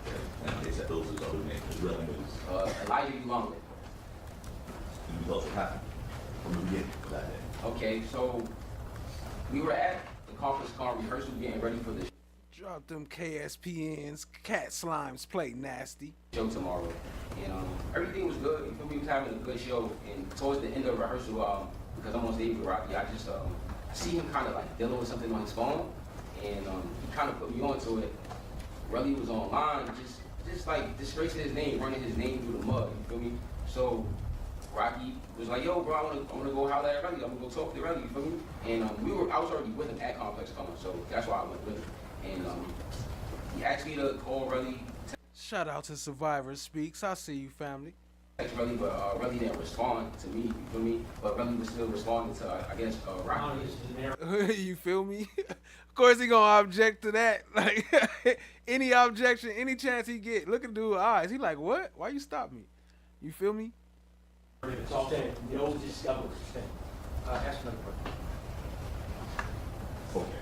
Okay. And they said those his other name. His real name is. Elijah U. Longman. Can you tell us what happened from the beginning of that day? Okay, so we were at the conference call rehearsal getting ready for the Drop them KSPNs. Cat Slimes play nasty. show tomorrow. And everything was good. You feel me? We was having a good show. And towards the end of rehearsal, because I'm on stage with Rocky, I just I see him kind of dealing with something on his phone. And he kind of put me onto it. Relly was online, just disgracing his name, running his name through the mud. You feel me? So Rocky was like, "Yo, bro, I wanna go holler at Relly. I'm gonna go talk to Relly." You feel me? And I was already with him at Complex Con, so that's why I went with him. And he asked me to call Relly, Shout out to Survivor Speaks. I see you, family. text Relly, but Relly didn't respond to me. You feel me? But Relly was still responding to, I guess, Rocky. This is an error. You feel me? Of course he gonna object to that. Like any objection, any chance he get. Look at dude's eyes. He like, what? Why you stop me? You feel me? It's all dead. No discovery. Ask another question. Okay.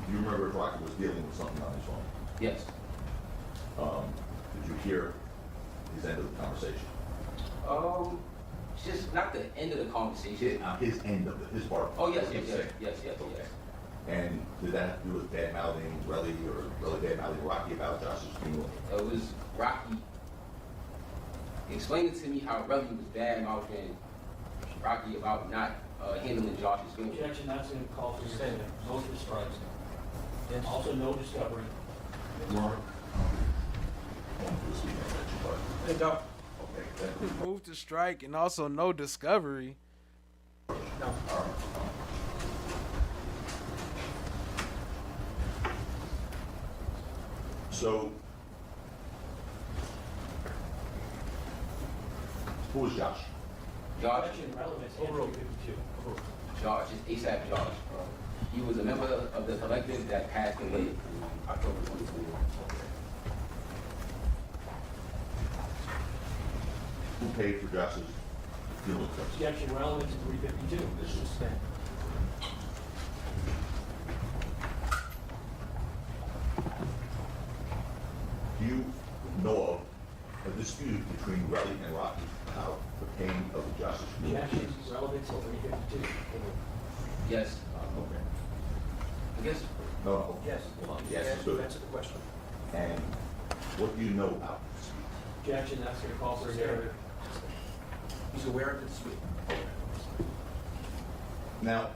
Do you remember if Rocky was dealing with something on his phone? Yes. Did you hear his end of the conversation? It's just not the end of the conversation. His end of his part. Oh, yes. Okay. And did that have to do with bad mouthing Relly or Relly bad mouthing Rocky about Josh's funeral? It was Rocky explaining to me how Relly was bad mouthing Rocky about not handling Josh's funeral. Objection, that's been called for hearsay. Motion to strike. Also, no discovery. Mark? going to this weekend that you like? They don't. Okay, thank you. Move to strike and also no discovery. No. So, who is Josh? Josh, Objection, relevance, and 352. Josh is ASAP Josh. He was a member of the collective that passed away October 24th. Who paid for Josh's funeral expenses? Objection, relevance, and 352. This is suspended. Do you know of a dispute between Relly and Rocky about the paying of Josh's funeral? Objection, relevance, and 352. Yes, Okay. I guess No, no. Yes. Yes, it's good. Answer the question. And what do you know about the dispute? Objection, that's going to call for a narrative. He's aware of the dispute. Now,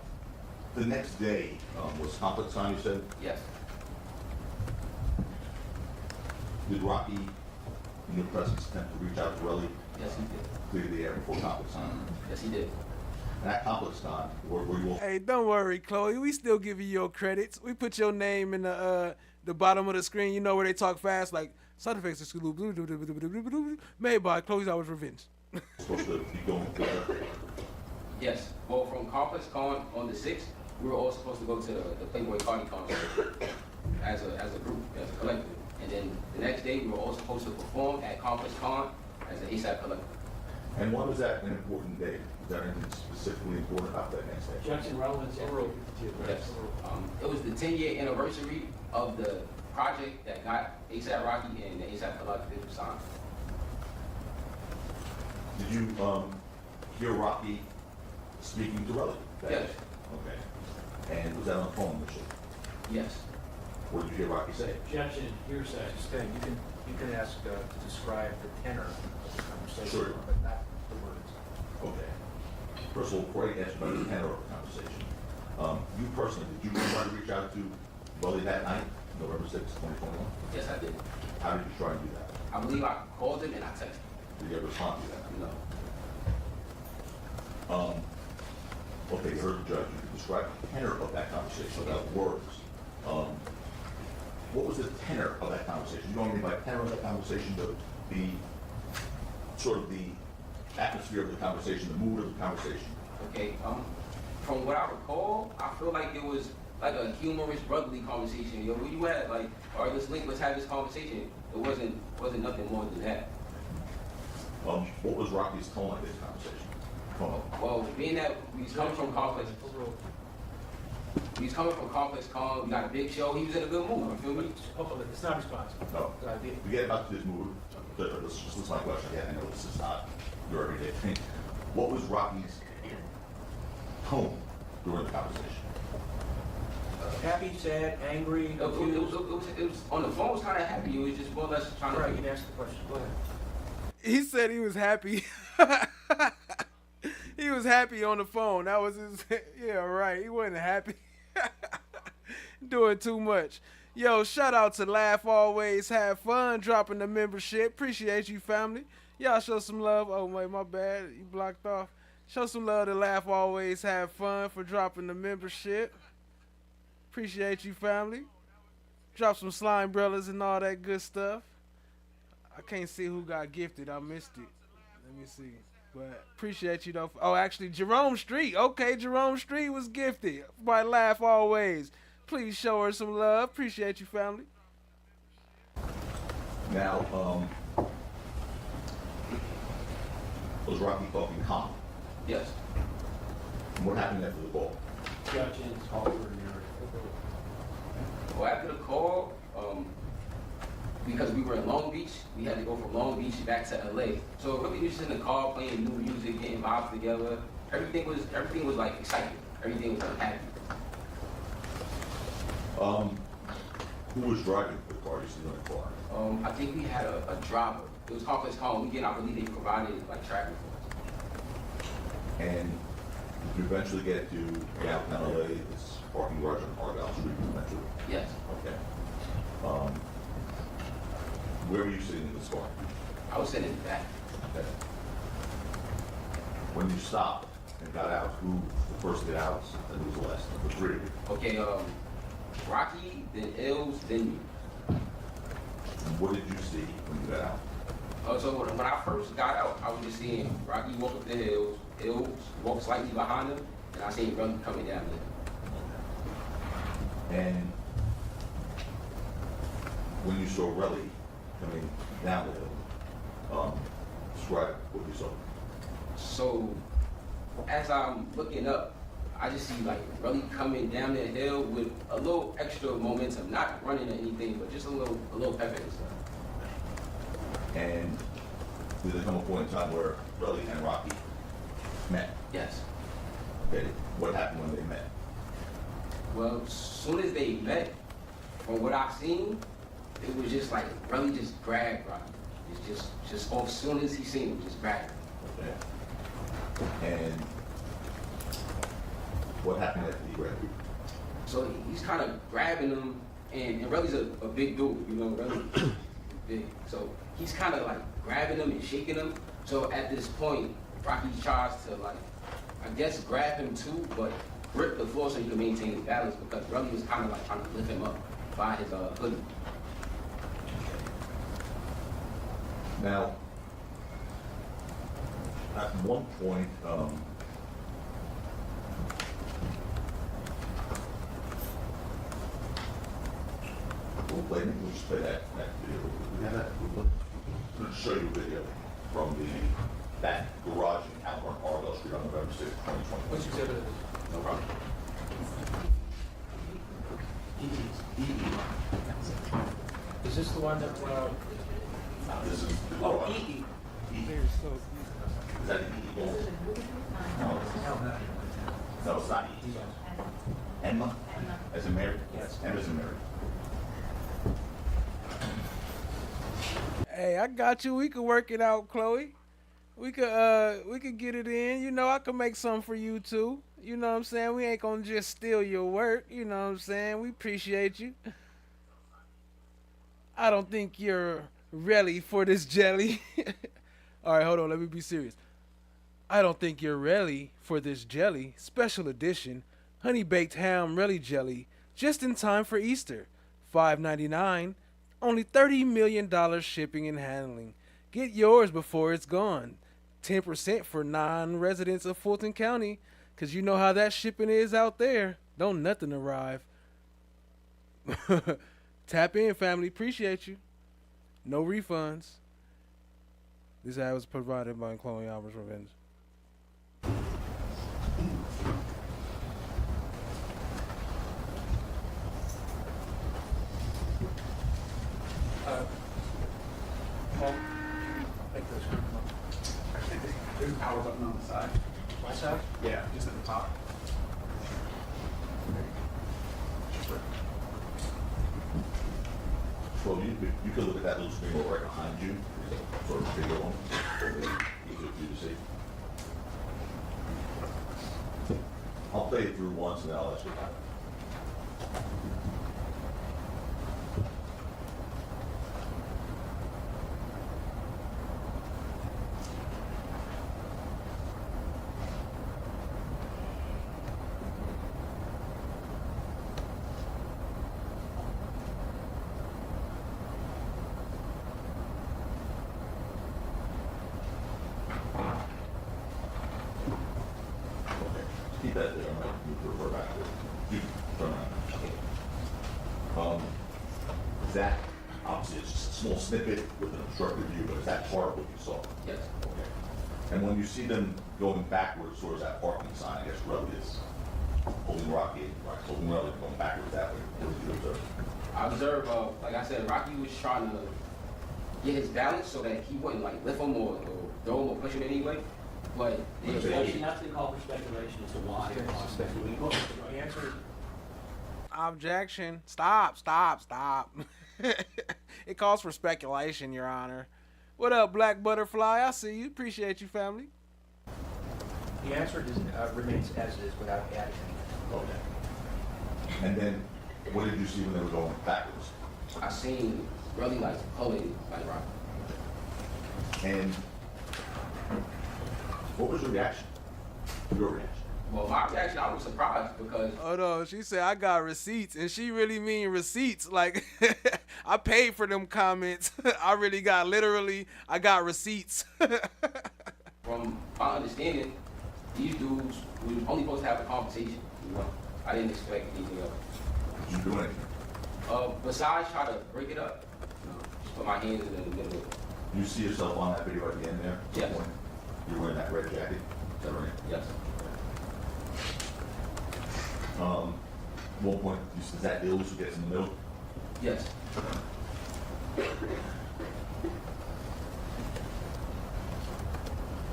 the next day was complex time, you said? yes, Did Rocky, in your presence, attempt to reach out to Relly, yes he did. clear the air before complex time? Yes he did. And at complex time, were you all? Hey, don't worry, Chloe. We still give you your credits. We put your name in the bottom of the screen. You know where they talk fast, like side effects exclude made by Chloe's Hours Revenge. Supposed to be going there? Yes. Well, from Complex Con on the 6th, we were all supposed to go to the Playboy Cardi concert as a group, as a collective. And then the next day, we were all supposed to perform at Complex Con as an ASAP collective. And why was that an important day? Was there anything specifically important about that next day? Objection, relevance, and 352. Yes. It was the 10-year anniversary of the project that got ASAP Rocky and the ASAP collective signed. Did you hear Rocky speaking to Relly? Yes. Okay. And was that on the phone initially? Yes. What did you hear Rocky say? Objection, hearsay. Stan, you can ask to describe the tenor of the conversation, Sure. but not the words. Okay. First of all, before I ask about the tenor of the conversation, you personally, did you try to reach out to Relly that night, November 6, 2021? Yes, I did. How did you try and do that? I believe I called him and I texted him. Did you ever respond to that? No. Okay, you heard the judge. You could describe the tenor of that conversation without words. What was the tenor of that conversation? You know what I mean by tenor of that conversation? The sort of the atmosphere of the conversation, the mood of the conversation. Okay. From what I recall, I feel like it was like a humorous, brotherly conversation. Yo, where you at? Like, all right, let's have this conversation. It wasn't nothing more than that. What was Rocky's tone of this conversation? Well, being that we was coming from Complex Con, we got a big show. He was in a good mood. You feel me? Hopefully, it's not responsive. No. Good idea. We get back to this mood. Let's just listen to my question again. I know this is not your everyday thing. What was Rocky's tone during the conversation? Happy, sad, angry, It was on the phone. Was kind of happy. It was just more or less trying All right, to. you can ask the question. Go ahead. He said he was happy. He was happy on the phone. That was his. Yeah, right. He wasn't happy. Doing too much. Yo, shout out to Laugh Always Have Fun dropping the membership. Appreciate you, family. Y'all show some love. Oh, wait, my bad. You blocked off. Show some love to Laugh Always Have Fun for dropping the membership. Appreciate you, family. Drop some slime brothers and all that good stuff. I can't see who got gifted. I missed it. Let me see. But appreciate you, though. Oh, actually, Jerome Street. Okay, Jerome Street was gifted by Laugh Always. Please show her some love. Appreciate you, family. Now, was Rocky talking calm? Yes. And what happened after the call? Objection, call for a narrative. Well, after the call, because we were in Long Beach, we had to go from Long Beach back to LA. So really, we was just in the car playing new music, getting vibes together. Everything was like exciting. Everything was like happy. Who was driving the car? You see in the car? I think we had a driver. It was Complex Con weekend. I believe they provided like traffic for us. And did you eventually get to downtown LA, this parking garage on Argyle Street eventually? Yes. Okay. Where were you sitting in this car? I was sitting in the back. Okay. When you stopped and got out, who was the first to get out and who was the last? The three of you. Okay, Rocky, then Ills, then me. And what did you see when you got out? So when I first got out, I was just seeing Rocky walk up the hills, Ills walk slightly behind him, and I seen Relly coming down there. And when you saw Relly coming down the hill, describe what you saw. So as I'm looking up, I just see like Relly coming down the hill with a little extra momentum, not running or anything, but just a little pep in his step. And did there come a point in time where Relly and Rocky met? Yes. Okay. What happened when they met? Well, as soon as they met, from what I've seen, it was just like Relly just grabbed Rocky. It's just as soon as he seen him, just grabbed him. Okay. And what happened after he grabbed you? So he's kind of grabbing him, and Relly's a big dude, you know, Relly big. So he's kind of like grabbing him and shaking him. So at this point, Rocky tries to like, I guess grab him too, but grip the floor so he can maintain his balance because Relly was kind of like trying to lift him up by his hoodie. Now, at one point, we'll just play that video. We have that. We'll show you a video from that garage in Calvert, Argyle Street on November 6, 2020. What's exhibit? No problem. Is this the one that, This is the garage. E. Is that the E? No. No, it's not E. Emma? As in Mary? Yes. Emma's in Mary. Hey, I got you. We could work it out, Chloe. We could get it in. You know, I could make some for you too. You know what I'm saying? We ain't gonna just steal your work. You know what I'm saying? We appreciate you. I don't think you're ready for this jelly. All right, hold on. Let me be serious. I don't think you're ready for this jelly. Special edition, honey baked ham relly jelly, just in time for Easter. $5.99. Only $30 million shipping and handling. Get yours before it's gone. 10% for non-residents of Fulton County, because you know how that shipping is out there. Don't nothing arrive. Tap in, family. Appreciate you. No refunds. This ad was provided by Chloe Albert's Revenge. There's a power button on the side. my side? Yeah, just at the top. Well, you could look at that little screen right behind you, sort of video one, easier for you to see. I'll play it through once and then I'll ask you about it. Keep that there, I might need to refer back to it. You turn around. That, obviously, it's just a small snippet with an obstructed view, but is that part of what you saw? Yes. Okay. And when you see them going backwards towards that parking sign, I guess Relly is holding Rocky, right, holding Relly going backwards that way, what did you observe? I observed, like I said, Rocky was trying to get his balance so that he wouldn't like lift him or throw him or push him anyway. But What is it? Actually, that's been called for speculation as to why. The answer, Objection. Stop. It calls for speculation, Your Honor. What up, Black Butterfly? I see you. Appreciate you, family. the answer remains as is without adding anything. Okay. And then, what did you see when they were going backwards? I seen really like correlated like Rocky. And what was your reaction? Your reaction? Well, my reaction, I was surprised because Oh no, she said I got receipts, and she really mean receipts. Like I paid for them comments. I really got I got receipts. from my understanding, these dudes were only supposed to have a conversation. You know, I didn't expect anything else. Did you do anything? Besides try to break it up, you know, just put my hands in the middle of it. You see yourself on that video at the end there? Yes. You're wearing that red jacket? Is that right? Yes. One point, is that Ills who gets in the middle? Yes.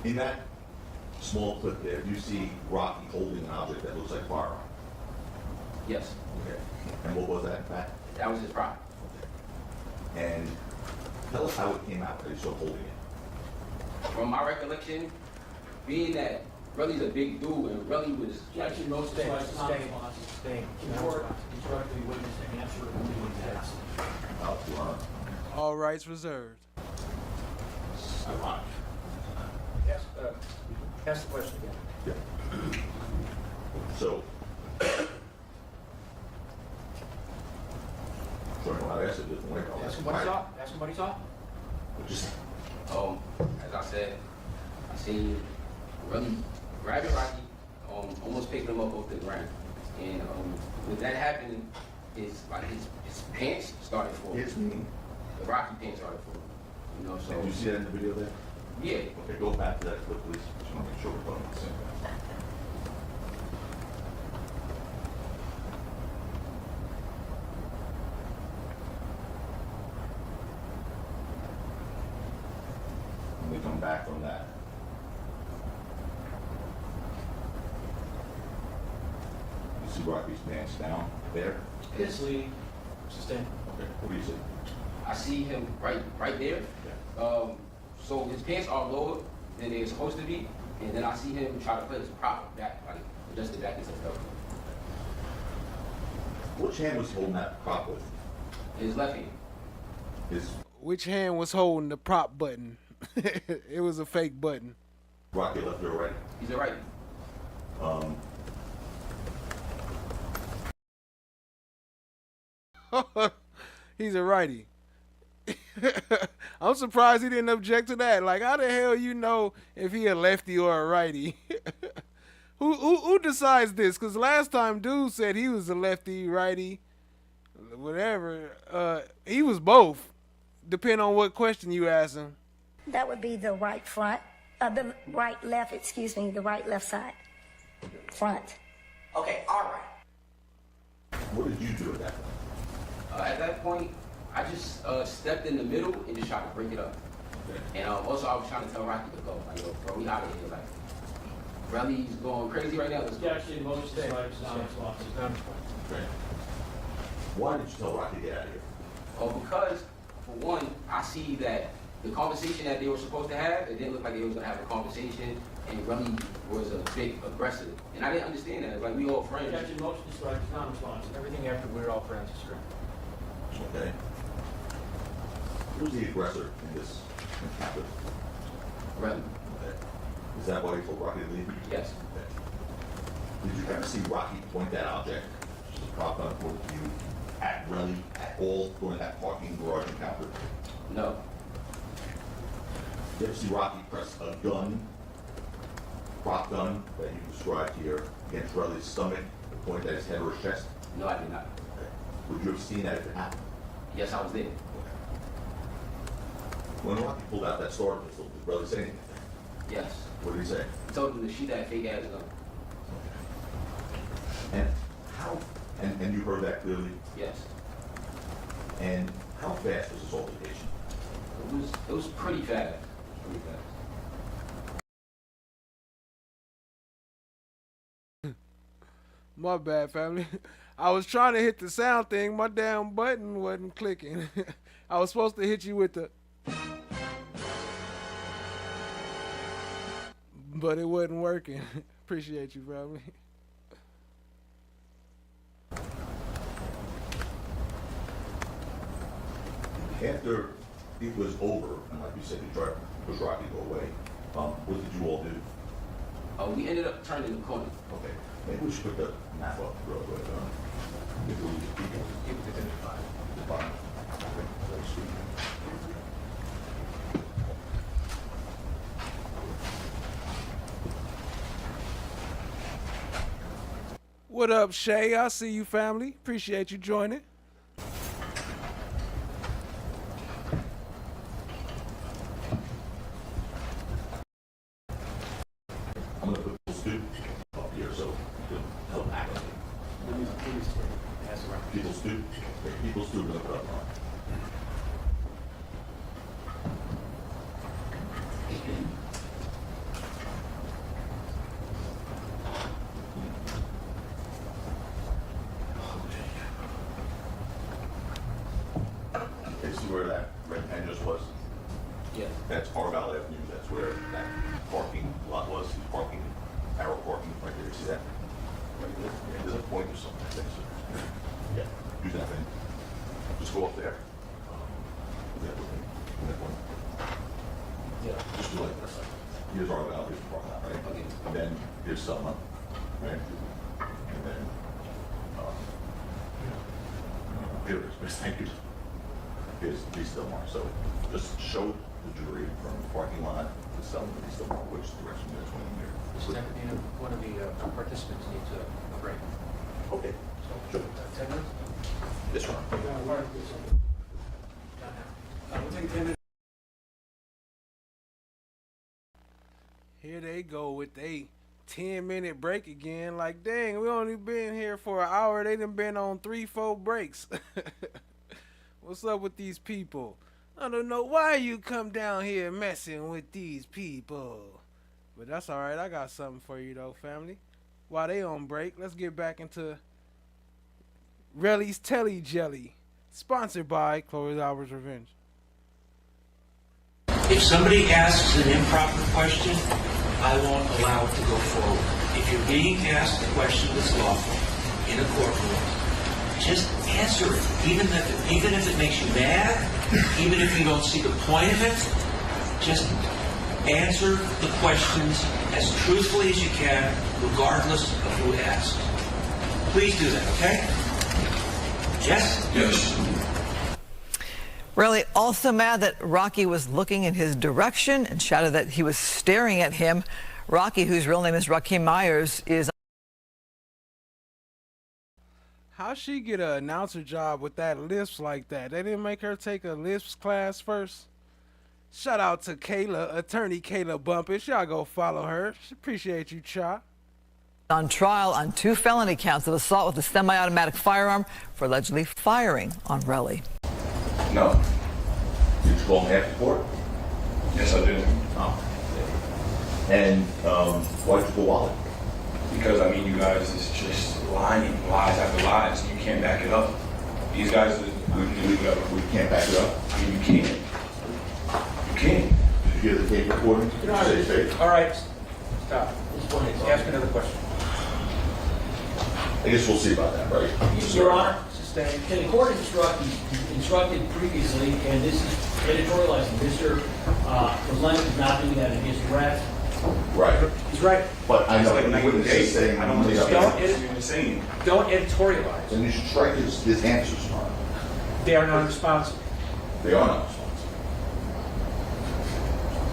In that small clip there, you see Rocky holding an object that looks like a firearm. Yes. Okay. And what was that in fact? That was his pride. And tell us how it came out that he's still holding it. From my recollection, being that Relly's a big dude and Relly was Objection, motion Stay, strikes, stay, non-responsive. stay. The court instructed the witness to answer immediately next. Your Honor. All rights reserved. Ironic. Ask the question again. Yeah. So, sorry, when I asked it this morning, I'll Ask ask him you. what he saw. Ask him what he saw. Just, as I said, I seen Relly grabbing Rocky, almost picking him up off the ground. And with that happening, his pants started falling. it's me. The Rocky pants started falling. You know, so Did you see that in the video there? yeah. Okay, go back to that clip, please. Just want to make sure we're talking about the same thing. When we come back from that. You see Rocky's pants down there? His lead, sustained. Okay, what do you see? I see him right there. So his pants are lower than they're supposed to be, and then I see him try to put his prop back, like adjust it back into the belt. Which hand was he holding that prop with? His left hand. His Which hand was holding the prop button? It was a fake button. Rocky left or right? He's a righty. He's a righty. I'm surprised he didn't object to that. Like, how the hell you know if he a lefty or a righty? Who decides this? Because last time dude said he was a lefty, righty, whatever. He was both, depending on what question you ask him. That would be the right front, the right left, excuse me, the right left side. Front. Okay, all right. What did you do at that point? At that point, I just stepped in the middle and just tried to break it up. And also, I was trying to tell Rocky to go. Like, yo, bro, we out of here. Like, Relly's going crazy right now. Let's go. Objection, motion strikes, non-responsive. Okay. Why did you tell Rocky to get out of here? Because, for one, I see that the conversation that they were supposed to have, it didn't look like they was going to have a conversation, and Relly was a big aggressor. And I didn't understand that. Like, we all friends. Objection, motion strikes, non-responsive. Everything after we're all friends is correct. Okay. Who's the aggressor in this encounter? Relly. Okay. Is that why you told Rocky to leave? Yes. Okay. Did you ever see Rocky point that object, just a prop gun towards you, at Relly at all during that parking garage encounter? No. Did you ever see Rocky press a gun, prop gun that you described here, against Relly's stomach, point at his head or his chest? No, I did not. Okay. Would you have seen that if it happened? Yes, I was there. When Rocky pulled out that sword pistol, did Relly say anything? Yes. What did he say? I told him to shoot that fake ass gun. And how, and you heard that clearly? Yes. And how fast was this altercation? It was pretty fast. Pretty fast. My bad, family. I was trying to hit the sound thing. My damn button wasn't clicking. I was supposed to hit you with the... But it wasn't working. Appreciate you, family. After it was over, and like you said, you tried to push Rocky to go away, what did you all do? We ended up turning the corner. Okay, maybe we should put the map up real quick. If we lose people. People within the five. The bottom. Okay, let's see. What up, Shay? I see you, family. Appreciate you joining. I'm gonna put the students up here so you can help act. People's student, people's student up front. Okay, see where that red pen just was? Yeah. That's Argyle Avenue, that's where that parking lot was, the parking, arrow parking, right there, see that? Right there, yeah, there's a point or something, I think so. Yeah, use that thing. Just go up there. That one. Yeah. Just do like this. Here's Argyle, here's the parking lot, right? Okay. And then here's Selma, right? And then, here it is, thank you. Here's East Delmar, so just show the jury from the parking lot to Selma to East Delmar, which direction they're going here. Mr. Deputy, one of the participants needs a break. Okay, So, sure. 10 minutes? This one. We'll take 10 minutes. Here they go with a 10-minute break again. Like, dang, we only been here for an hour. They done been on 3-4 breaks. What's up with these people? I don't know why you come down here messing with these people. But that's alright. I got something for you, though, family. While they on break, let's get back into Relly's Telly Jelly. Sponsored by Chloe Albert's Revenge. If somebody asks an improper question, I won't allow it to go forward. If you're being asked a question that's lawful in a courtroom, just answer it. Even if it makes you mad, even if you don't see the point of it, just answer the questions as truthfully as you can, regardless of who asks. Please do that, okay? Yes? Yes. Relly also mad that Rocky was looking in his direction and shouted that he was staring at him. Rocky, whose real name is Rakeem Myers, is... How'd she get an announcer job with that lisp like that? They didn't make her take a lisp class first? Shout out to Kayla, attorney Kayla Bumpus. Y'all go follow her. She appreciate you, Cha. On trial on 2 felony counts of assault with a semi-automatic firearm for allegedly firing on Relly. No. Did you call him after court? Yes, I did. Oh. And why did you go wallet? Because, I mean, you guys is just lying, lies after lies. You can't back it up. These guys, We can't back it up. I mean, you can't. You can't. Did you hear the tape recording? Did you say fake? All right, stop. Ask another question. I guess we'll see about that, right? Your Honor, Sustain. can the court instructed previously, and this is editorializing, Mr. Kozlenick is not doing that in his arrest. Right. He's right. But I know, It's like you wouldn't just say, I don't understand what you're saying. Don't editorialize. Then you should strike his answers, Your Honor. They are non-responsive. They are not responsible.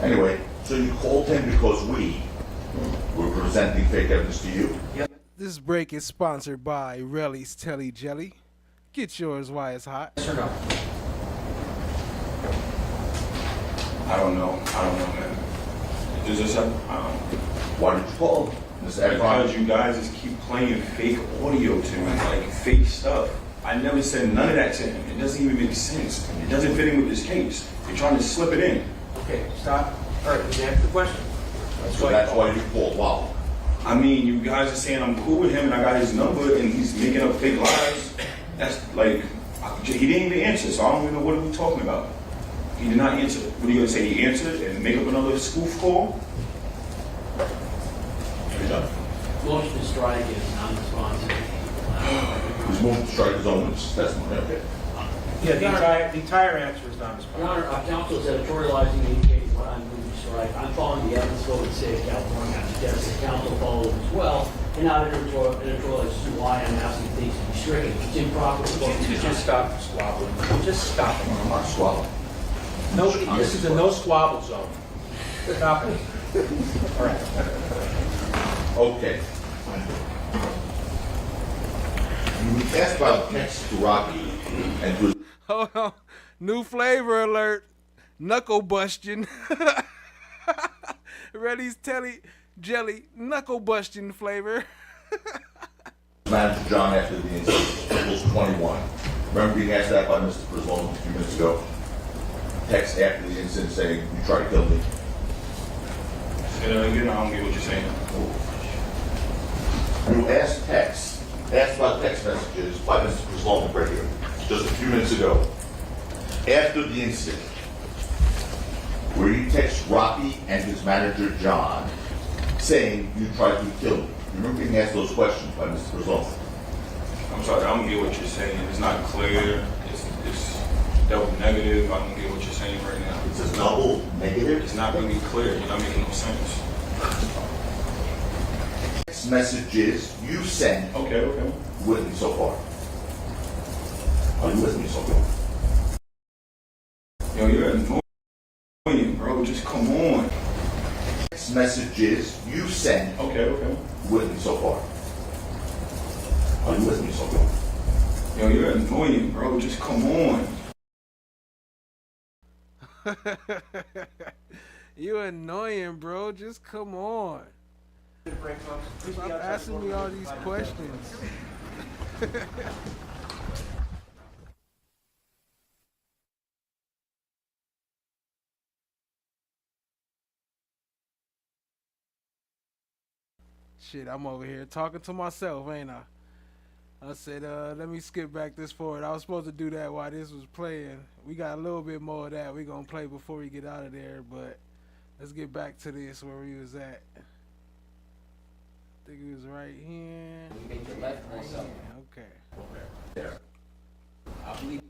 Anyway, so you called him because we were presenting fake evidence to you. Yep. This break is sponsored by Relly's Telly Jelly. Get yours while it's hot. Yes or no? I don't know, man. Does this happen? I don't know. Why did you call him? Mr. Because Efron? you guys just keep playing fake audio to me, like fake stuff. I never said none of that to him. It doesn't even make sense. It doesn't fit in with this case. You're trying to slip it in. Okay, stop. All right, just answer the question. So that's why you called Wow. I mean, you guys are saying I'm cool with him and I got his number and he's making up fake lies. That's like, he didn't even answer, so I don't even know what are we talking about. He did not answer. What are you going to say? He answered and make up another spoof call? Are you done? Motion to strike is non-responsive. He's moving to strike his own testimony. Okay. Yeah, the entire answer is not Your responsive. Honor, counsel is editorializing indicating what I'm going to strike. I'm following the evidence flow of the state of California. I suggest that counsel follow it as well, and not editorialize as to why I'm asking things to be stricken. It's improper. You could just stop squabbling. Just stop it. I'm not squabbling. Nobody, this is a no squabble zone. Stop it. All right. Okay. You asked about text to Rocky and to Hold on. New flavor alert. Knuckle busting. Reddy's Telly Jelly. Knuckle busting flavor. Manager John after the incident. It was 21. Remember being asked that by Mr. Preslone a few minutes ago? Text after the incident saying, you tried to kill me. Say that again, I don't get what you're saying. You asked about text messages by Mr. Preslone right here, just a few minutes ago. After the incident, where you text Rocky and his manager John saying you tried to kill me. You remember being asked those questions by Mr. Preslone? I'm sorry, I don't get what you're saying. It's not clear. It's double negative. I don't get what you're saying right now. It's a double negative. It's not really clear. You're not making no sense. Text messages you sent Okay. with me so far. Are you with me so far? Yo, you're annoying, bro. Just come on. Text messages you sent Okay. with me so far. Are you with me so far? Yo, you're annoying, bro. Just come on. You annoying, bro. Just come on. Stop asking me all these questions. Shit, I'm over here talking to myself, ain't I? I said, let me skip back this forward. I was supposed to do that while this was playing. We got a little bit more of that we gonna play before we get out of there, but let's get back to this where we was at. I think it was right here. We made the left on something. Okay. There. I believe.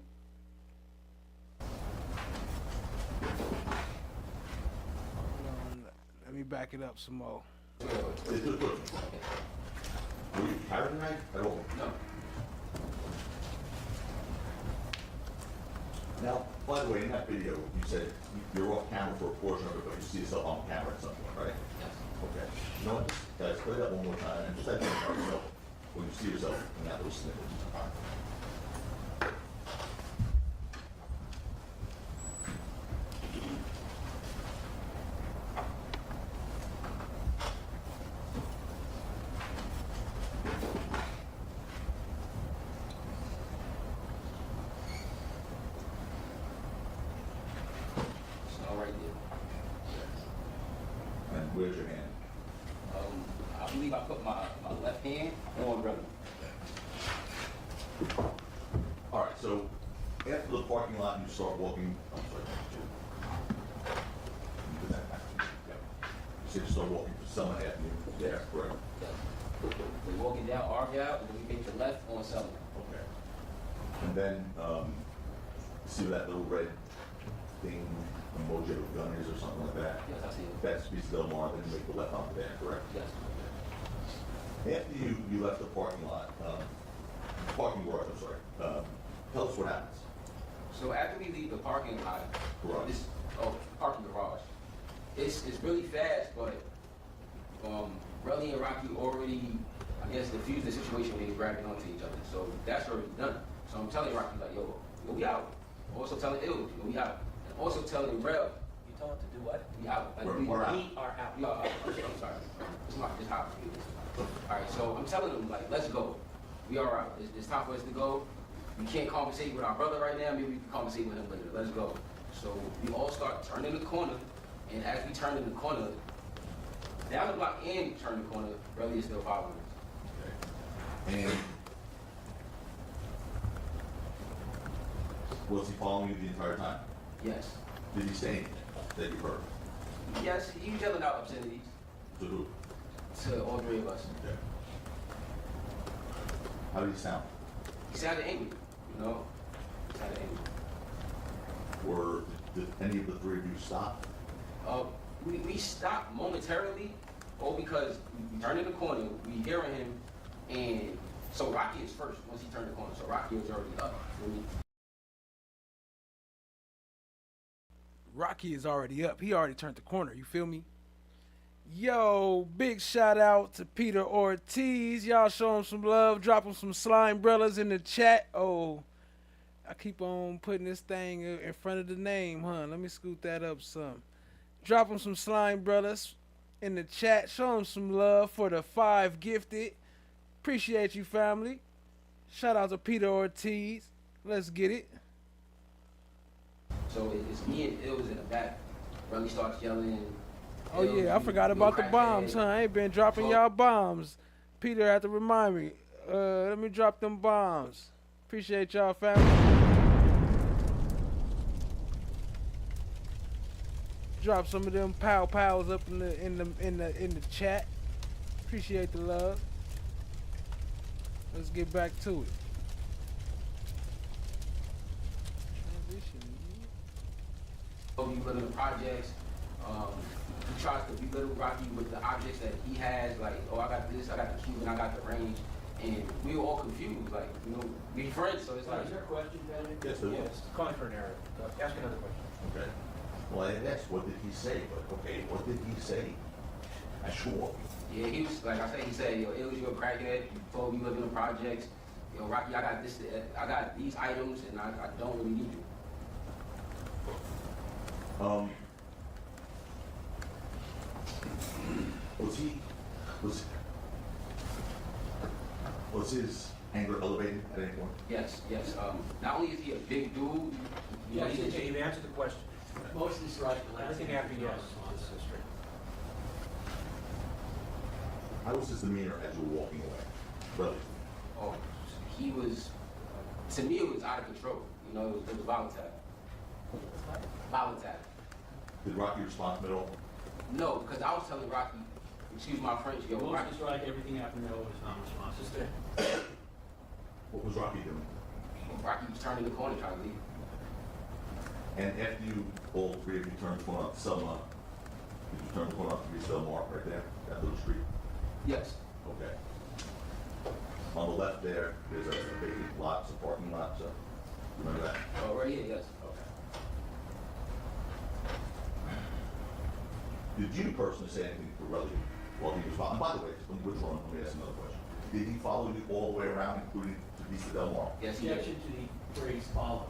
Hold on. Let me back it up some more. Were you tired tonight at all? No. Now, by the way, in that video, you said you're off camera for a portion of it, but you see yourself on camera at some point, right? Yes. Okay. You know what? Guys, play that one more time and just identify yourself when you see yourself in that little snippet. It's all right there. And where's your hand? I believe I put my left hand on brother. All right, so after the parking lot, you start walking. I'm sorry. You put that back. Yeah. You said you start walking to Summit Avenue. There, correct. We're walking down Argyle, and then we make the left on Sullivan. Okay. And then, see where that little red thing, emoji of a gun is or something like that? Yes, I see it. That's Beast Del Mar, then you make the left onto there, correct? Yes. After you left the parking lot, parking garage, I'm sorry, tell us what happens. So after we leave the parking lot, Garage. Parking garage, it's really fast, but Relly and Rocky already, I guess, diffused the situation when they were grabbing onto each other. So that's already done. So I'm telling Rocky, like, yo, we out. Also telling Ill, we out. And also telling Rel, You told him to do what? we out. Like, We're out. We are out. We are out. I'm sorry. It's hot. All right, so I'm telling them, like, let's go. We are out. It's time for us to go. We can't conversate with our brother right now. Maybe we can conversate with him later. Let's go. So we all start turning the corner, and as we turn in the corner, down the block and turn the corner, Relly is still following us. And was he following you the entire time? Yes. Did he say anything that you heard? Yes, he was yelling out obscenities To who? to all three of us. Okay. How did he sound? He sounded angry, you know. had an injury. Or did any of the three of you stop? We stopped momentarily, all because we turned in the corner, we hearing him, and so Rocky is first once he turned the corner. So Rocky was already up. Rocky is already up. He already turned the corner. You feel me? Yo, big shout out to Peter Ortiz. Y'all show him some love. Drop him some slime brothers in the chat. Oh, I keep on putting this thing in front of the name, huh? Let me scoot that up some. Drop him some slime brothers in the chat. Show him some love for the 5 gifted. Appreciate you, family. Shout out to Peter Ortiz. Let's get it. So it's me and Ills in the back. Relly starts yelling. Oh yeah, I forgot about the bombs, huh? I ain't been dropping y'all bombs. Peter had to remind me. Let me drop them bombs. Appreciate y'all, family. Drop some of them pow-pows up in the chat. Appreciate the love. Let's get back to it. Transition. We live in the projects. He tries to belittle Rocky with the objects that he has, like, oh, I got this, I got the cube, and I got the range. And we were all confused, like, you know, we friends, so it's like. Is there a question, Benny? Yes, there was. Yes, calling for an error. Ask another question. Okay. Well, I asked, what did he say? But okay, what did he say? I sure. Yeah, he was, like I said, he said, yo, Ills, you a crackhead, you told me you live in the projects. Yo, Rocky, I got this, I got these items, and I don't really need you. Was his anger elevated at any point? Yes. Not only is he a big dude, you know, Yes, he's a you've answered the question. Most of this right, the last Everything thing after yes. response. This is straight. How was his demeanor as you were walking away? Really? Oh, he was, to me, it was out of control. You know, it was volatile. Volatile. Did Rocky respond to him at all? No, because I was telling Rocky, excuse my French, yo, Most Rocky. is right, everything after no is non-responsive. What was Rocky doing? Rocky was turning the corner trying to leave. And after you, all three of you turned the corner up Selma, did you turn the corner up to East Mark right there, that little street? Yes. Okay. On the left there, there's a vacant lot, it's a parking lot, so, remember that? Oh, right here, yes. Okay. Did you personally say anything to Relly while he was following? By the way, just let me ask another question. Did he follow you all the way around, including to Vista Del Mar? Yes, he did. Objection to the phrase follow.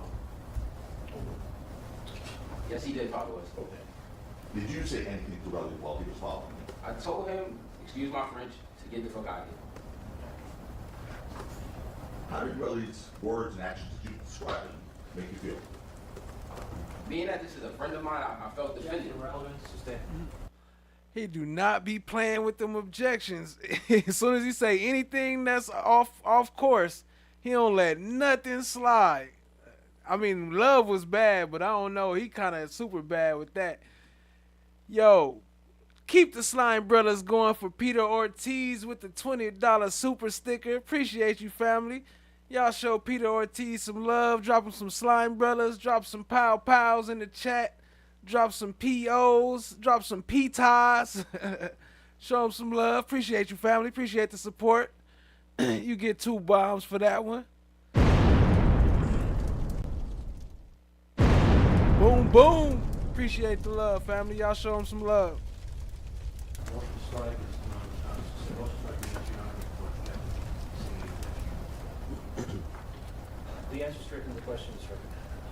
Yes, he did follow us. Okay. Did you say anything to Relly while he was following you? I told him, excuse my French, to get the fuck out of here. How did Relly's words and actions that you described make you feel? Being that this is a friend of mine, I felt defended. Objection, relevance, sustain. He do not be playing with them objections. As soon as he say anything that's off course, he don't let nothing slide. I mean, Love was bad, but I don't know. He kind of super bad with that. Yo, keep the Slime Brothers going for Peter Ortiz with the $20 super sticker. Appreciate you, family. Y'all show Peter Ortiz some love. Drop him some Slime Brothers. Drop some pow-pows in the chat. Drop some POs. Drop some P-ties. Show him some love. Appreciate you, family. Appreciate the support. You get 2 bombs for that one. Boom, boom. Appreciate the love, family. Y'all show him some love. Most is right, is non-responsive. Most is right, means you're not. The answer straight to the question is certain.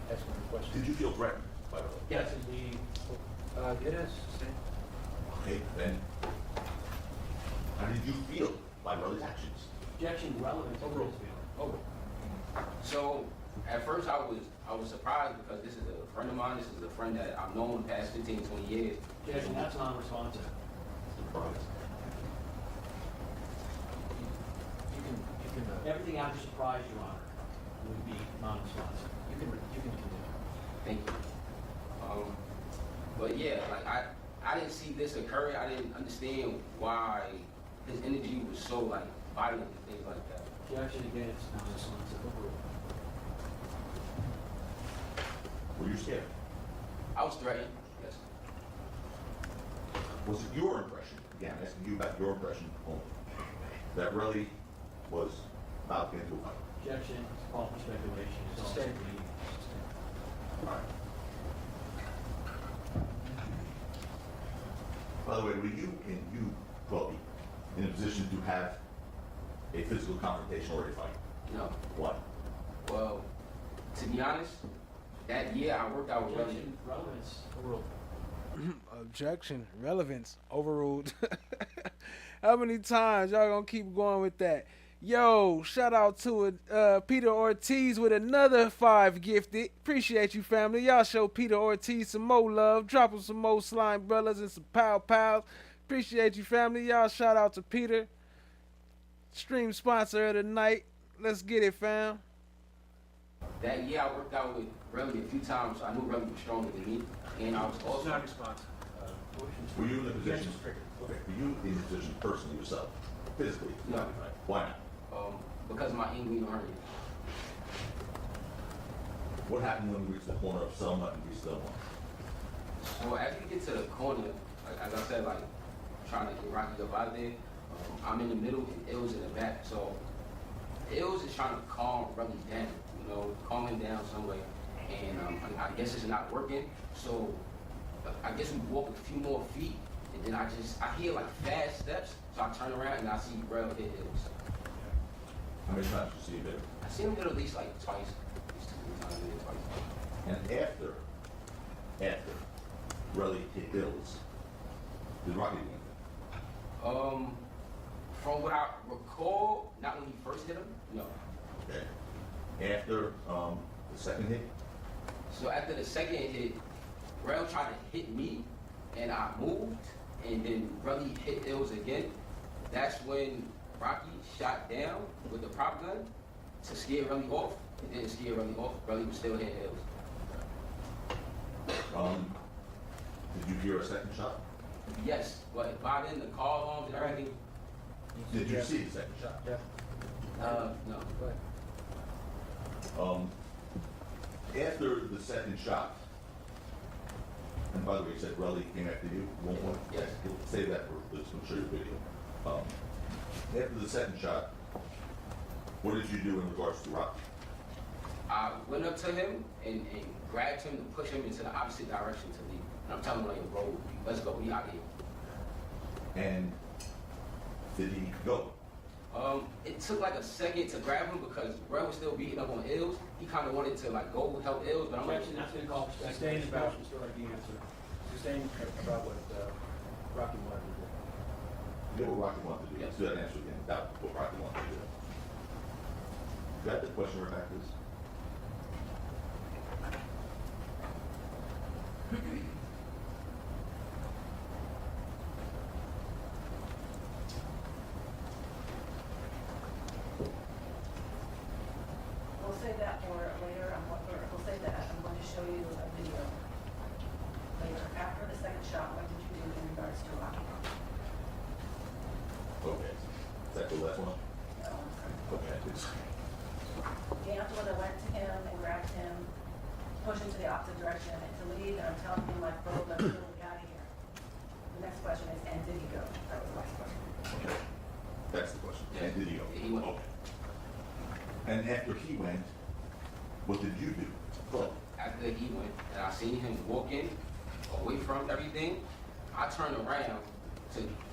Excellent question. Did you feel threatened by Relly? Yes, indeed. It is. Sustain. Okay, then, how did you feel by Relly's actions? Objection, relevance, overruled. Over. So at first I was surprised because this is a friend of mine. This is a friend that I've known the past 15, 20 years. Objection, that's non-responsive. You can, everything after surprise, Your Honor, would be non-responsive. You can continue. Thank you. But yeah, like I didn't see this occurring. I didn't understand why his energy was so like violent and things like that. Objection, again, it's non-responsive. Overruled. Were you scared? I was threatened, yes. Was it your impression, again, I'm asking you about your impression only, that really was about to get into a fight? Objection, false speculation. Sustained. All right. By the way, were you, Kobe, in a position to have a physical confrontation or a fight? No. Why? Well, to be honest, that year I worked out with Relly. Objection, relevance, overruled. Objection, relevance, overruled. How many times y'all gonna keep going with that? Yo, shout out to Peter Ortiz with another 5 gifted. Appreciate you, family. Y'all show Peter Ortiz some more love. Drop him some more slime brothers and some pow pows. Appreciate you, family. Y'all shout out to Peter. Stream sponsor of the night. Let's get it, fam. That year I worked out with Relly a few times, so I knew Relly was stronger than me. And I was It's also... not responsive. Were you in a position, Objection triggered. okay, were you in a position personally yourself, physically? No. Why not? Because of my inguinal hernia. What happened when we reached the corner of Selma and East Selma? So as we get to the corner, like, as I said, like, trying to get Rocky up out there, I'm in the middle and Ills in the back. So Ills is trying to calm Relly down, you know, calm him down some way. And I guess it's not working. So I guess we walk a few more feet, and then I hear like fast steps. So I turn around and I see Rel hit Ills. How many times did you see him I seen him hit at least like twice. At least 2 times, maybe twice. there? And after Relly hit Bills, did Rocky do anything? From what I recall, not when he first hit him, no. Okay. After the second hit? So after the second hit, Rel tried to hit me, and I moved, and then Relly hit Ills again. That's when Rocky shot down with the prop gun to scare Relly off. It didn't scare Relly off. Relly was still hitting Ills. Did you hear a second shot? Yes, but by then the car alarms and everything. Did you see the second shot? Yeah. No. Go ahead. After the second shot, and by the way, you said Relly came after you. Won't want Yes. say that for this. I'm sure your video. After the second shot, what did you do in regards to Rocky? I went up to him and grabbed him to push him into the opposite direction to leave. And I'm telling him, like, bro, let's go, we out here. And did he go? It took like a second to grab him because Rel was still beating up on Ills. He kind of wanted to like go help Ills, but I'm like, Objection, that's been called for Sustained about, speculation. Still like the answer. sustained about what Rocky wanted to do. You know what Rocky wanted to do? Yes. Do that answer again. That's what Rocky wanted to do. Got the question right back, please? We'll save that for later. We'll save that. I'm going to show you a video later. After the second shot, what did you do in regards to Rocky? Okay. Is that the last one? No, I'm sorry. Okay, please. D'Angelo went to him and grabbed him, pushed him to the opposite direction and to leave, and I'm telling him, like, bro, let's get out of here. The next question is, and did he go? That was the last question. Okay. That's the question. Yeah. And did he go? He went. Okay. And after he went, what did you do? Go. After he went, and I seen him walking away from everything, I turned around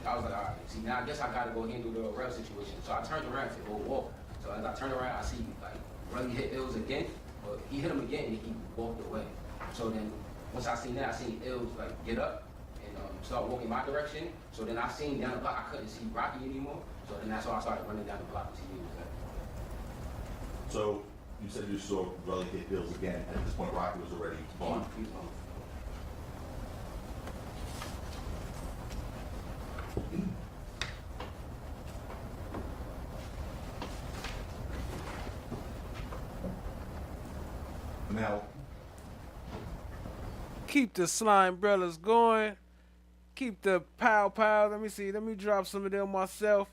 I was like, all right, see, now I guess I gotta go handle the Rel situation. So I turned around to go walk. So as I turned around, I see, like, Relly hit Ills again, but he hit him again and he walked away. So then, once I seen that, I seen Ills, like, get up and start walking my direction. So then I seen down the block, I couldn't see Rocky anymore. So then that's why I started running down the block to see he was there. So you said you saw Relly hit Bills again. At this point, Rocky was already gone. He was gone. Now, Keep the slime brothers going. Keep the pow pow. Let me see. Let me drop some of them myself.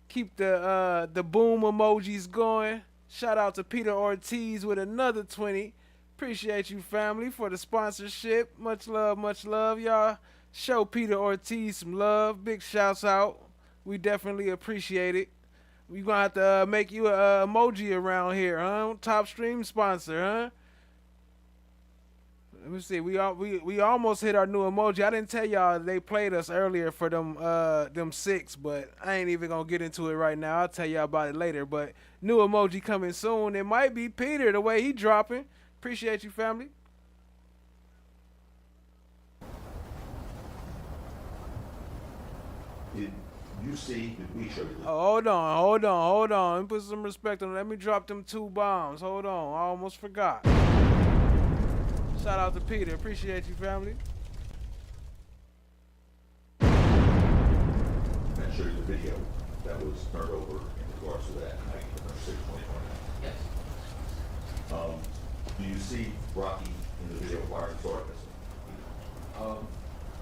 Keep the boom emojis going. Shout out to Peter Ortiz with another 20. Appreciate you, family, for the sponsorship. Much love, y'all. Show Peter Ortiz some love. Big shouts out. We definitely appreciate it. We gonna have to make you a emoji around here, huh? Top stream sponsor, huh? Let me see. We almost hit our new emoji. I didn't tell y'all they played us earlier for them 6, but I ain't even gonna get into it right now. I'll tell y'all about it later. But new emoji coming soon. It might be Peter the way he dropping. Appreciate you, family. Did you see, did we show you this? Oh, hold on. Let me put some respect on it. Let me drop them 2 bombs. Hold on. I almost forgot. Shout out to Peter. Appreciate you, family. And show you the video that was turned over in regards to that night, November 6, 2020. Yes. Do you see Rocky in the video firing sword pistol?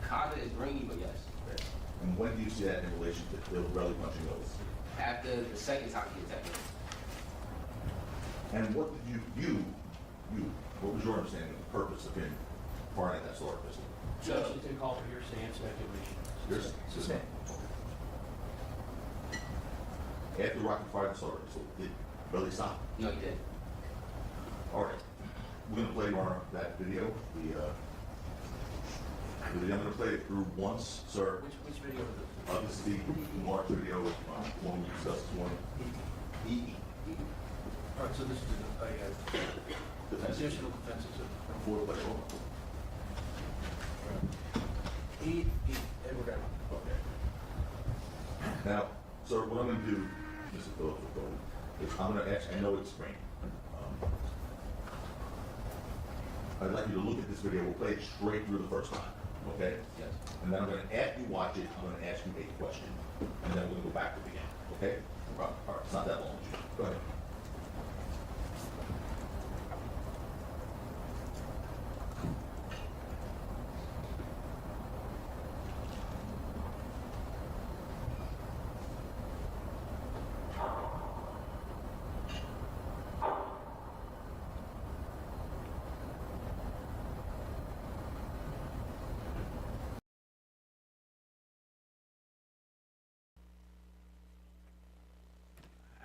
Kinda is ringy, but yes. Okay. And when do you see that in relation to Bill belly punching those? After the second time he attacked me. And what did what was your understanding of the purpose of him firing that sword pistol? Judge, it's a call for hearsay and speculation. Hearsay. After Rocky fired the sword pistol, did Billy stop? No, he did. All right. We're gonna play that video. I'm gonna play it through once, sir. Which video is it? This is the March video, one we discussed this morning. All right, so this is additional defenses of For the player. and we're done. Okay. Now, sir, what I'm gonna do, Mr. Phillips, is I'm gonna ask, I know it's screen. I'd like you to look at this video. We'll play it straight through the first time, okay? Yes. And then I'm gonna, after you watch it, I'm gonna ask you a question. And then we're gonna go back to the beginning, okay? All right, it's not that long. Go ahead.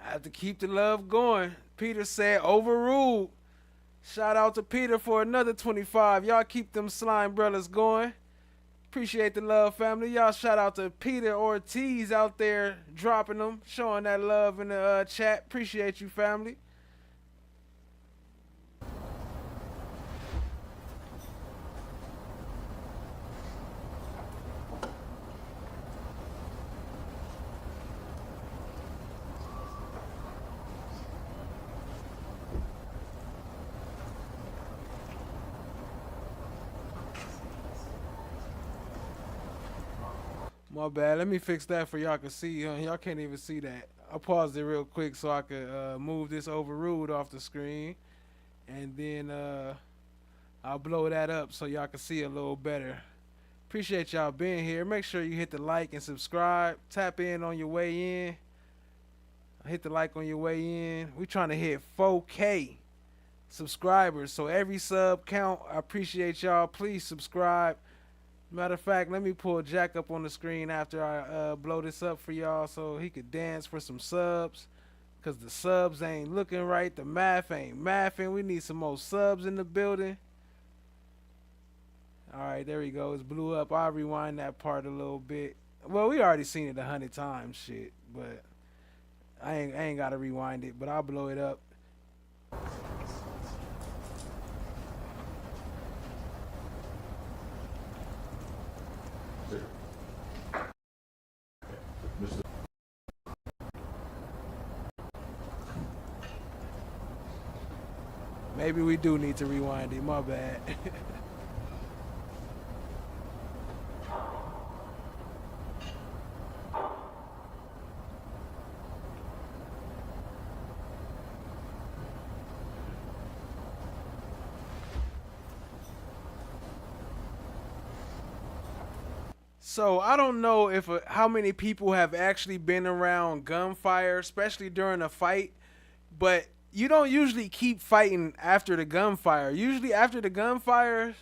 I have to keep the love going. Peter said overruled. Shout out to Peter for another 25. Y'all keep them slime brothers going. Appreciate the love, family. Y'all shout out to Peter Ortiz out there dropping them, showing that love in the chat. Appreciate you, family. My bad. Let me fix that for y'all can see. Y'all can't even see that. I paused it real quick so I could move this overruled off the screen. And then I'll blow that up so y'all can see a little better. Appreciate y'all being here. Make sure you hit the like and subscribe. Tap in on your way in. Hit the like on your way in. We trying to hit 4K subscribers. So every sub count. I appreciate y'all. Please subscribe. Matter of fact, let me pull Jack up on the screen after I blow this up for y'all so he could dance for some subs. Because the subs ain't looking right. The math ain't mathing. We need some more subs in the building. Alright, there we go. It's blew up. I'll rewind that part a little bit. Well, we already seen it 100 times, shit. But I ain't got to rewind it. But I'll blow it up. Maybe we do need to rewind it. My bad. So I don't know if how many people have actually been around gunfire, especially during a fight, but you don't usually keep fighting after the gunfire. Usually after the gunfire,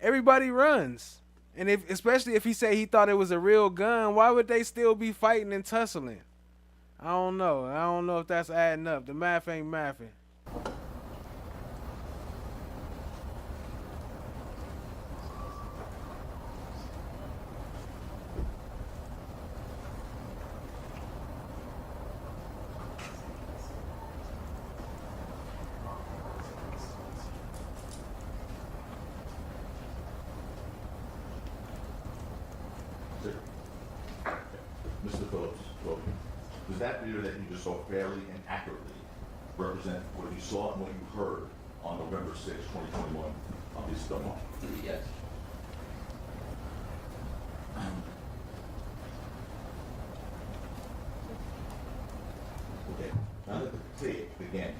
everybody runs. And if especially if he said he thought it was a real gun, why would they still be fighting and tussling? I don't know. I don't know if that's adding up. The math ain't mathing. Sir. Mr. Phillips, well, does that video that you just saw fairly and accurately represent what you saw and what you heard on November 6, 2021 on this film? Yes. Okay, now that the tape began,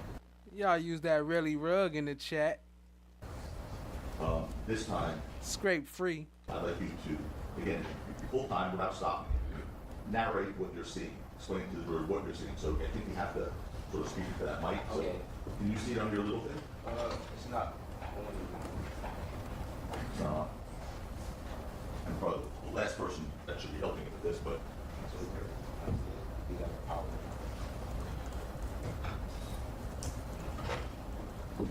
Y'all use that really rug in the chat. this time, Scrape free. I'd like you to, again, full time without stopping, narrate what you're seeing, explain to the jury what you're seeing. So I think you have to sort of speak to that mic. So Okay. can you see it on your little thing? It's not. It's not on. I'm probably the last person that should be helping you with this, but it's okay. You got the power. No,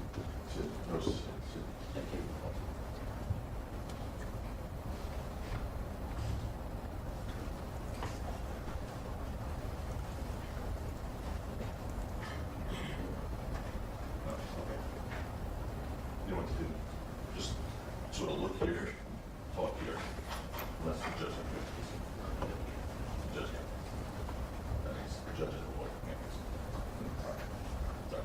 sit. You know what to do. Just sort of look here, talk here. Unless the judge judge. That means the judge is the lawyer. Sorry.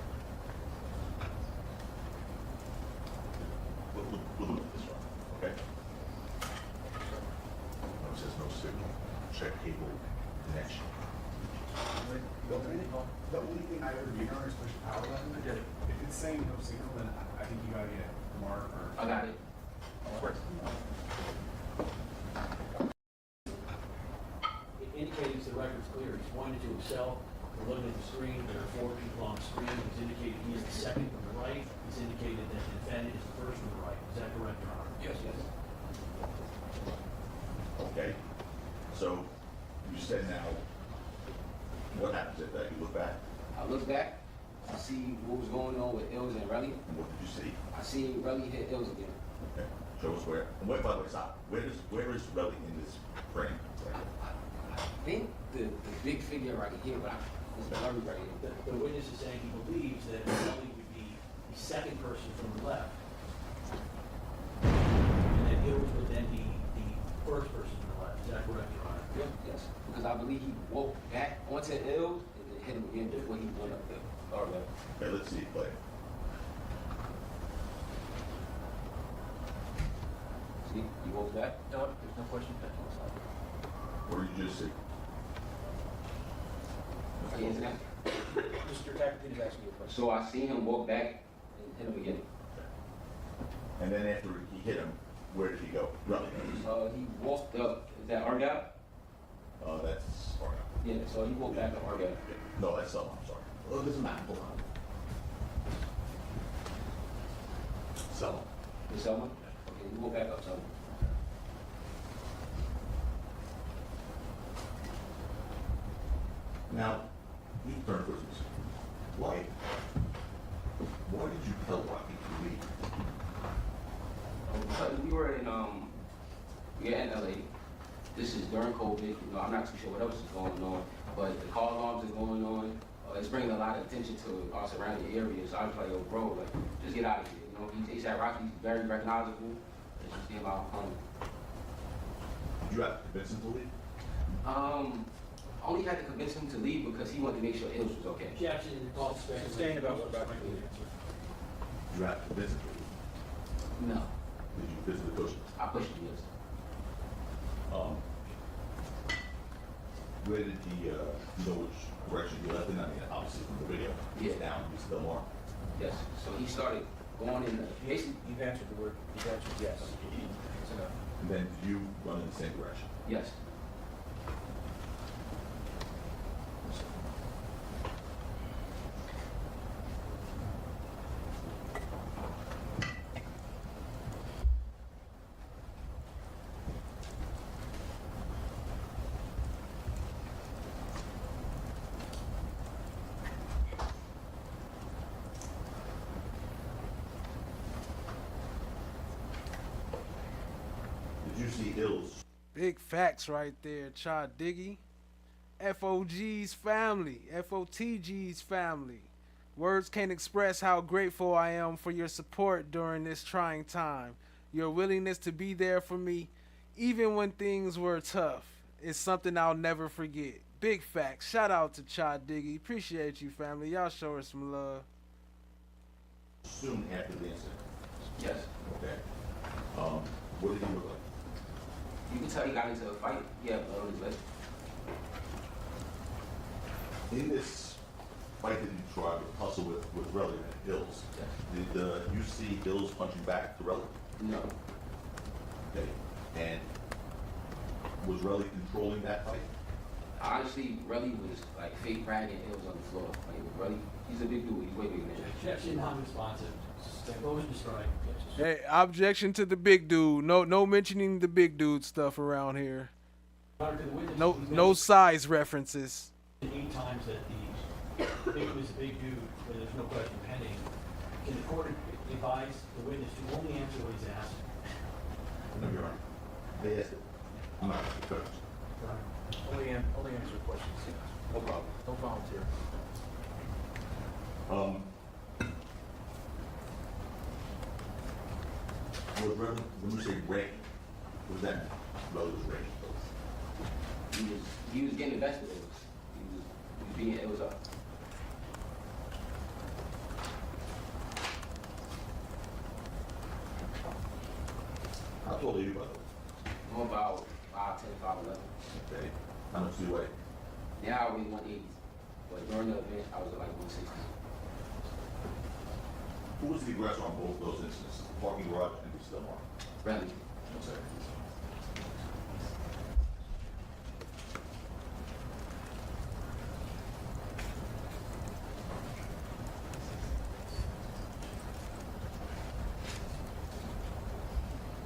We'll look at this one, okay? No, it says no signal. Check cable connection. The only thing I heard you on is push the power button. If it's saying no signal, then I think you gotta get Mark or. I got it. Works. It indicates the record's clear. He's pointed to himself. We're looking at the screen. There are 4 people on the screen. He's indicated he is the second from the right. He's indicated that the defendant is the first from the right. Is that correct, Your Honor? Yes, yes. Okay, so you said now, what happens if that? You look back, I looked back. I see what was going on with Ills and Relly. and what did you see? I see Relly hit Ills again. Okay, show us where. And wait, by the way, stop. Where is Relly in this frame? I think the big figure right here, but it's blurry right here. The witness is saying he believes that Relly would be the second person from the left. And that Ills would then be the first person from the left. Is that correct, Your Honor? Yep, yes. Because I believe he woke back onto Ills and then hit him again before he went up the far left. Okay, let's see it play. See, he woke back. No, there's no question back on the side. What did you just see? Okay, isn't that? Mr. Captain is asking you a question. So I seen him walk back and hit him again. And then after he hit him, where did he go? Relly. He walked up. Is that our guy? That's far out. Yeah, so he walked back to our guy. No, that's Selma, I'm sorry. Oh, this is Matt, hold on. Selma. The Selma? Okay, he walked back up Selma. Now, you turn towards me. Why did you tell Rocky to leave? Because we were in LA. This is during COVID. You know, I'm not too sure what else is going on, but the car alarms are going on. It's bringing a lot of attention to our surrounding areas. So I was like, yo, bro, like, just get out of here. You know, he's ASAP Rocky. He's very recognizable. Let's just get him out home. Did you have to convince him to leave? Only had to convince him to leave because he wanted to make sure Ills was okay. Objection, call sustained about what Dr. Did you have to convince him to leave? No, Did you physically push him? I pushed him, yes. Where did he, you know which direction he left in? I mean, obviously from the video, he's down, he's still more. Yes, so he started going in, basically, You've answered the word, you've answered yes. That's enough. And then did you run in the same direction? yes. see Ills. Big facts right there, Cha Diggy. FOG's family, FOTG's family. Words can't express how grateful I am for your support during this trying time. Your willingness to be there for me, even when things were tough, is something I'll never forget. Big facts. Shout out to Cha Diggy. Appreciate you, family. Y'all show her some love. Soon after the incident. Yes. Okay. What did he look like? You can tell he got into a fight. He had blood on his leg. In this fight that you tried to tussle with Relly and Ills, did you see Ills punching back to Relly? No. Okay. And was Relly controlling that fight? Honestly, Relly was like fake bragging. It was on the floor. Like Relly, he's a big dude. He's way bigger than him. Objection non-responsive. What was destroyed? Hey, objection to the big dude. No mentioning the big dude stuff around here. No size references. 8 times that the big was a big dude, where there's no question pending. Can the court advise the witness to only answer what he's asked? No, Your Honor. They asked it. I'm not correct. Only answer questions. No problem. No volunteer. When you say Ray, what does that mean? Relly was Ray. He was getting invested. He was being, it was up. How tall are you, by the way? I'm about 5'10", 5'11". Okay. How much do you weigh? Now I weigh 180. But during the event, I was at like 160. Who was the aggressor on both those incidents? The parking garage and the Stillmore? Relly. Okay.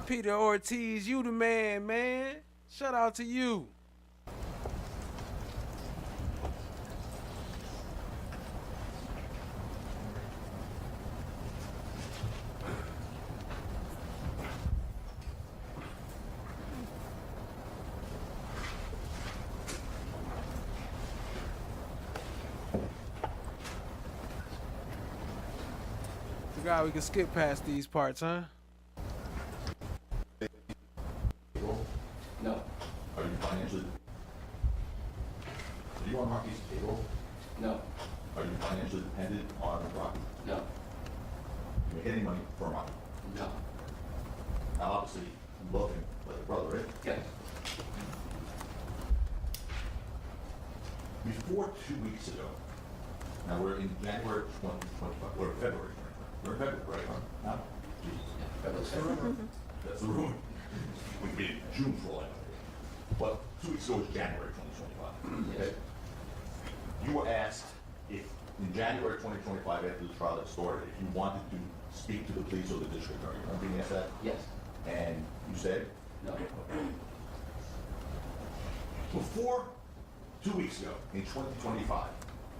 Peter Ortiz, you the man. Shout out to you. Forgot we can skip past these parts, huh? No. Are you financially? Are you on Rocky's payroll? No. Are you financially dependent on Rocky? No. You make any money from Rocky? No. Now, obviously, you love him like a brother, right? Yes. Before 2 weeks ago, now we're in January 2025, or February 2025. We're in February, right? Huh? No. Jesus. That's the rumor. We could be in June for all I know. But 2 weeks ago was January 2025. Okay? You were asked if in January 2025, after the trial had started, if you wanted to speak to the police or the district attorney. Remember being asked that? Yes. And you said? No. Before 2 weeks ago, in 2025,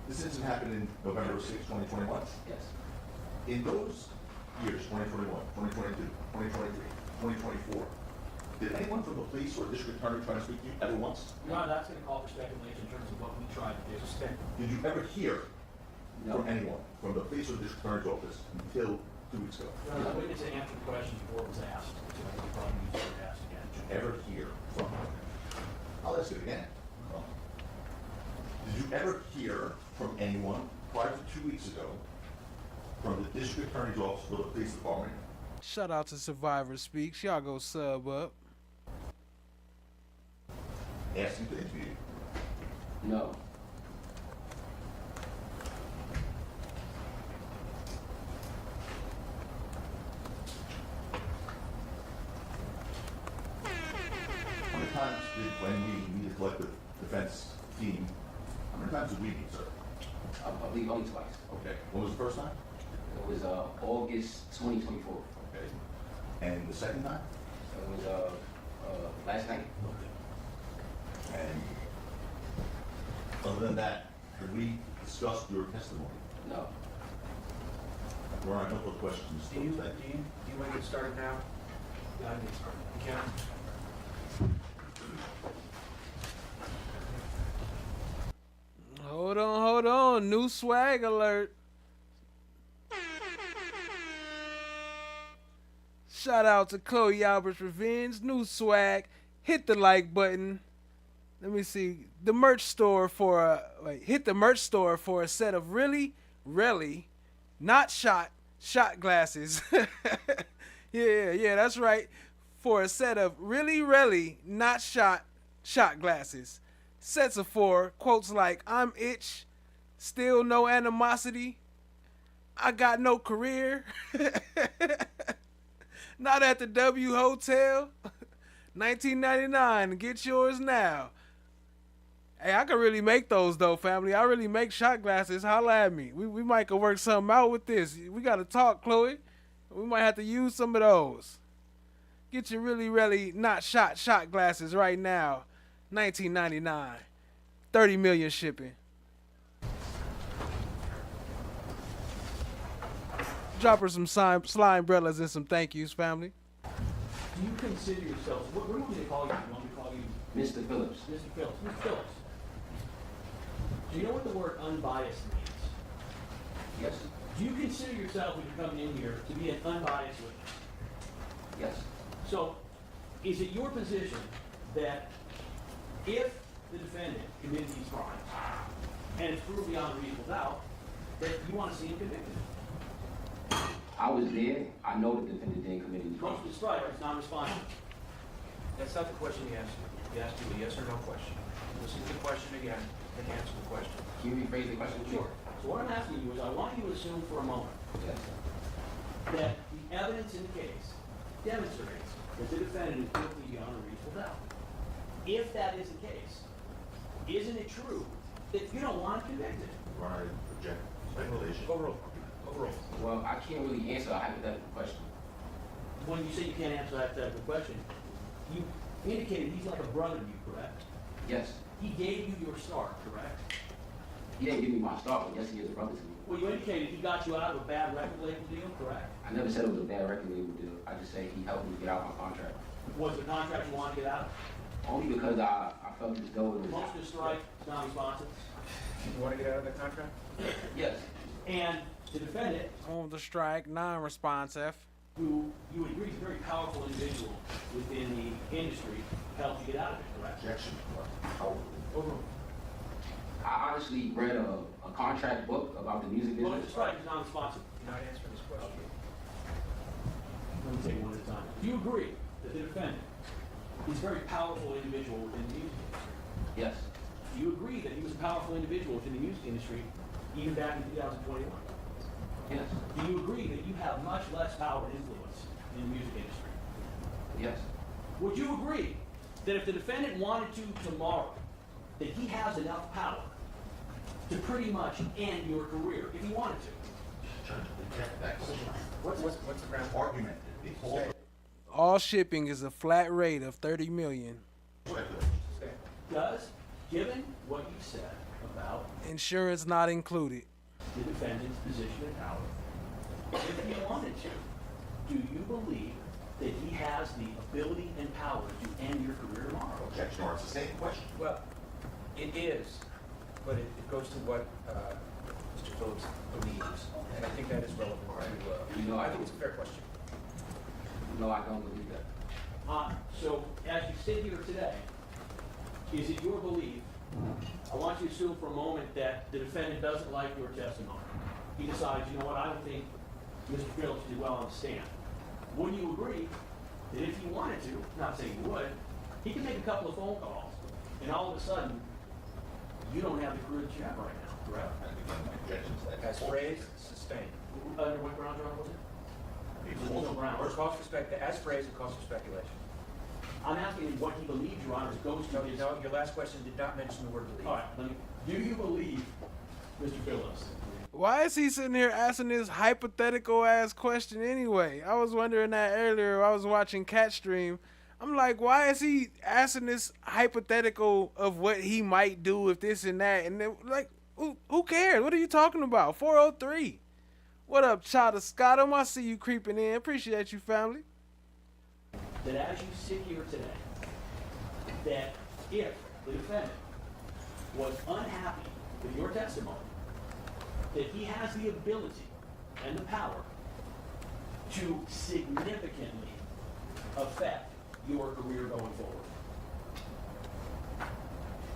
this incident happened in November 6, 2021. Yes. In those years, 2021, 2022, 2023, 2024, did anyone from the police or district attorney try to speak to you ever once? No, that's going to call for speculation in terms of what we tried to do. Did you ever hear from anyone from the police or district attorney's office until 2 weeks ago? The witness answered the question before it was asked. So I think probably needs to be asked again. Did you ever hear from them? I'll ask it again. Did you ever hear from anyone prior to 2 weeks ago from the district attorney's office or the police department? Shout out to Survivor Speaks. Y'all go sub up. Asking to interview you? No. How many times did, when we meet a collective defense team, how many times did we meet, sir? I believe only twice. Okay. When was the first time? It was August 2024. Okay. And the second time? It was last night. And other than that, have we discussed your testimony? No. There are no further questions. Do you want to get started now? Yeah, I get started. Karen? Hold on. New swag alert. Shout out to Chloe Albert's Revenge. New swag. Hit the like button. Let me see. The merch store for hit the merch store for a set of really not shot glasses. yeah, that's right. For a set of really not shot glasses. Sets of 4. Quotes like, I'm itch, still no animosity, I got no career, not at the W Hotel, 1999, get yours now. Hey, I can really make those though, family. I really make shot glasses. Holla at me. We might could work something out with this. We gotta talk, Chloe. We might have to use some of those. Get your really not shot glasses right now. 1999. 30 million shipping. Drop her some slime umbrellas and some thank yous, family. Do you consider yourself, what do you want me to call you? You want me to call you Mr. Phillips. Mr. Phillips? Mr. Phillips. Do you know what the word unbiased means? Yes. Do you consider yourself, when you're coming in here, to be an unbiased witness? Yes. So, is it your position that if the defendant committed these crimes, and it's proved beyond a reasonable doubt, that you want to see him convicted? I was there. I know the defendant didn't commit any crimes. Most described is non-responsive. That's not the question he asked you. He asked you a yes or no question. Listen to the question again and answer the question. Can you rephrase the question? Sure. So what I'm asking you is, I want you to assume for a moment Yes. that the evidence in the case demonstrates that the defendant is guilty beyond a reasonable doubt. If that is the case, isn't it true that you don't want him convicted? Right, project speculation. Overruled. Well, I can't really answer a hypothetical question. When you say you can't answer that hypothetical question, you indicated he's like a brother to you, correct? Yes. He gave you your start, correct? He didn't give me my start, but yes, he is a brother to me. Well, you indicated he got you out of a bad record label deal, correct? I never said it was a bad record label deal. I just say he helped me get out my contract. Was the contract you wanted to get out of? Only because I felt as though it was... Motion to strike, non-responsive. You want to get out of that contract? Yes. And the defendant, On the strike, non-responsive. who you would agree is a very powerful individual within the industry, helped you get out of it, correct? Objection. Overruled. I honestly read a contract book about the music Motion to business. strike is non-responsive. You're not answering this question. Let me take it one at a time. Do you agree that the defendant is a very powerful individual within the music industry? Yes. Do you agree that he was a powerful individual within the music industry even back in 2021? Yes. Do you agree that you have much less power and influence in the music industry? Yes. Would you agree that if the defendant wanted to tomorrow, that he has enough power to pretty much end your career if he wanted to? What's the ground Argument. All shipping is a flat rate of 30 million. Does, given what you said about Insurance not included. the defendant's position and power, if he wanted to, do you believe that he has the ability and power to end your career tomorrow? Objection, or it's the same question. Well, it is, but it goes to what Mr. Phillips believes, and I think that is relevant to, I think it's a fair question. No, I don't believe that. So, as you sit here today, is it your belief, I want you to assume for a moment that the defendant doesn't like your testimony. He decides, you know what, I don't think Mr. Phillips did well on the stand. Would you agree that if he wanted to, not saying he would, he could make a couple of phone calls, and all of a sudden, you don't have the career that you have right now, correct? As phrased, sustained. Under what ground, Your Honor, was it? There's no ground. Or calls for as phrased, it calls for speculation. I'm asking you what he believes, Your Honor, goes to his... No, your last question did not mention the word believe. All right, do you believe, Mr. Phillips? Why is he sitting here asking this hypothetical ass question anyway? I was wondering that earlier. I was watching Cat Stream. I'm like, why is he asking this hypothetical of what he might do if this and that? And then, like, who cares? What are you talking about? 403. What up, Chada Scottum? I see you creeping in. Appreciate you, family. That as you sit here today, that if the defendant was unhappy with your testimony, that he has the ability and the power to significantly affect your career going forward?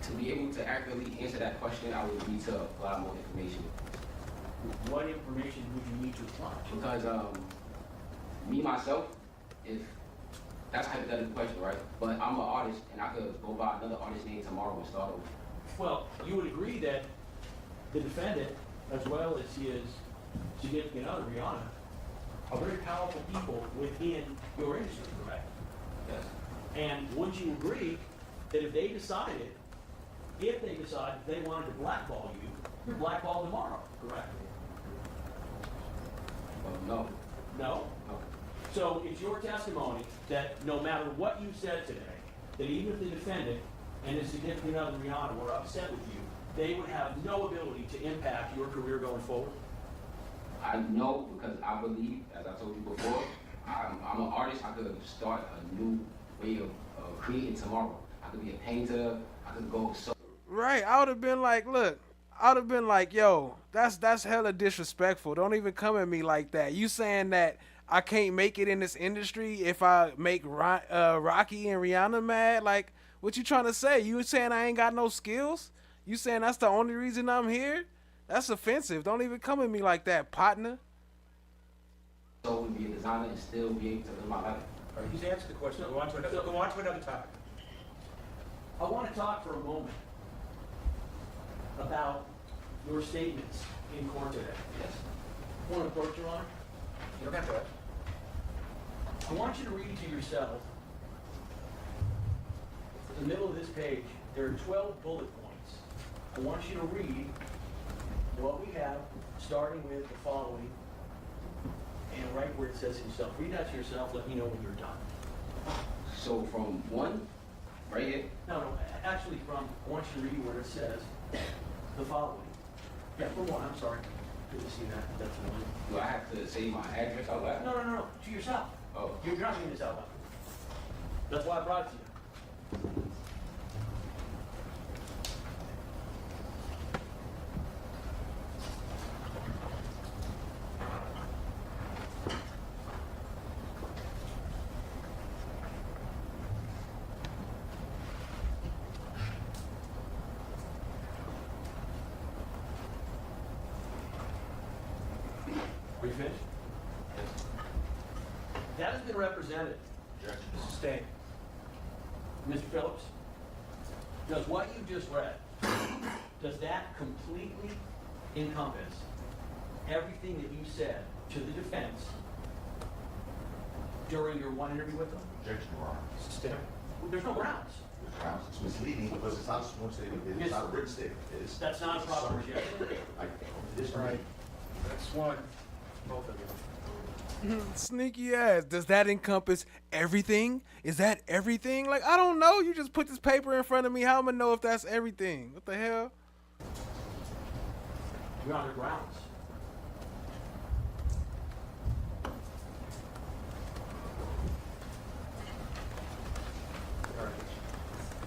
To be able to accurately answer that question, I would need to apply more information. What information would you need to apply? Because me, myself, if that's a hypothetical question, right? But I'm an artist, and I could go by another artist name tomorrow and start over. Well, you would agree that the defendant, as well as his significant other, Rihanna, are very powerful people within your industry, correct? Yes. And would you agree that if they decide they wanted to blackball you, you're blackballed tomorrow, correct? No. No? No. So it's your testimony that no matter what you said today, that even if the defendant and his significant other, Rihanna, were upset with you, they would have no ability to impact your career going forward? I know because I believe, as I told you before, I'm an artist. I could start a new way of creating tomorrow. I could be a painter. I could go so. Right, I would have been like, look, I would have been like, yo, that's hella disrespectful. Don't even come at me like that. You saying that I can't make it in this industry if I make Rocky and Rihanna mad? Like, what you trying to say? You saying I ain't got no skills? You saying that's the only reason I'm here? That's offensive. Don't even come at me like that, partner. So be a designer and still be able to live my life. All right, he's answered the question. Go on to another topic. I want to talk for a moment about your statements in court today. Yes. Want to approach, Your Honor? You don't have to. I want you to read to yourself, in the middle of this page, there are 12 bullet points. I want you to read what we have, starting with the following, and right where it says himself. Read that to yourself, let me know when you're done. So from one, right here. No, actually I want you to read where it says the following. Yeah, for one, I'm sorry. Didn't see that, that's the one. Do I have to say my address out loud? No, to yourself. Oh. You're not reading this out loud. That's why I brought it to you. Are you finished? That has been represented. Sustained. Mr. Phillips, does what you just read, does that completely encompass everything that you said to the defense during your one interview with them? Objection, Your Honor. Sustained. There's no grounds. There's grounds. It's misleading because it's not a sworn statement. It's not a written statement. It is. That's not a proper objection. It is All right. right. That's one. Both of you. Sneaky ass. Does that encompass everything? Is that everything? Like, I don't know. You just put this paper in front of me. How am I know if that's everything? What the hell? You're on the grounds. All right.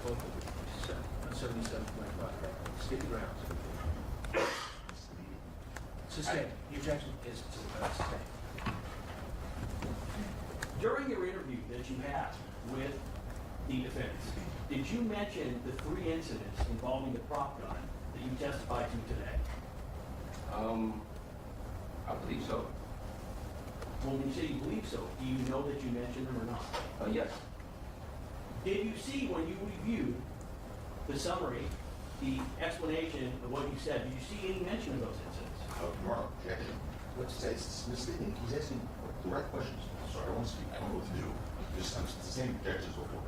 Both of you. 77.5. Stick the grounds. Sustained. The objection is sustained. During your interview that you had with the defense, did you mention the 3 incidents involving the prop gun that you testified to today? I believe so. Well, when you say you believe so, do you know that you mentioned them or not? Yes. Did you see when you reviewed the summary, the explanation of what you said, did you see any mention of those incidents? Your Honor, objection. Let's say it's misleading. He's asking direct questions. Sorry, I don't want to speak. I don't know what to do. Just, it's the same objections before.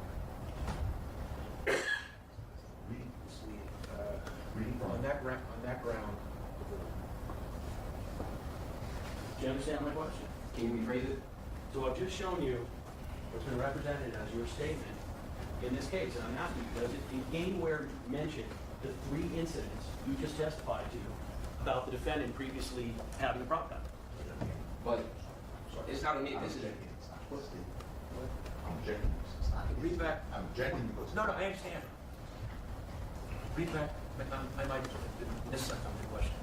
Reading from On that ground. Do you understand my question? Can you rephrase it? So I've just shown you what's been represented as your statement in this case, and I'm asking you, does it anywhere mention the 3 incidents you just testified to about the defendant previously having a prop gun? But it's not a me. This is. I'm objecting. I'm objecting. It's not Read back. I'm objecting because. No, I understand. Read back. I might miss some of the question.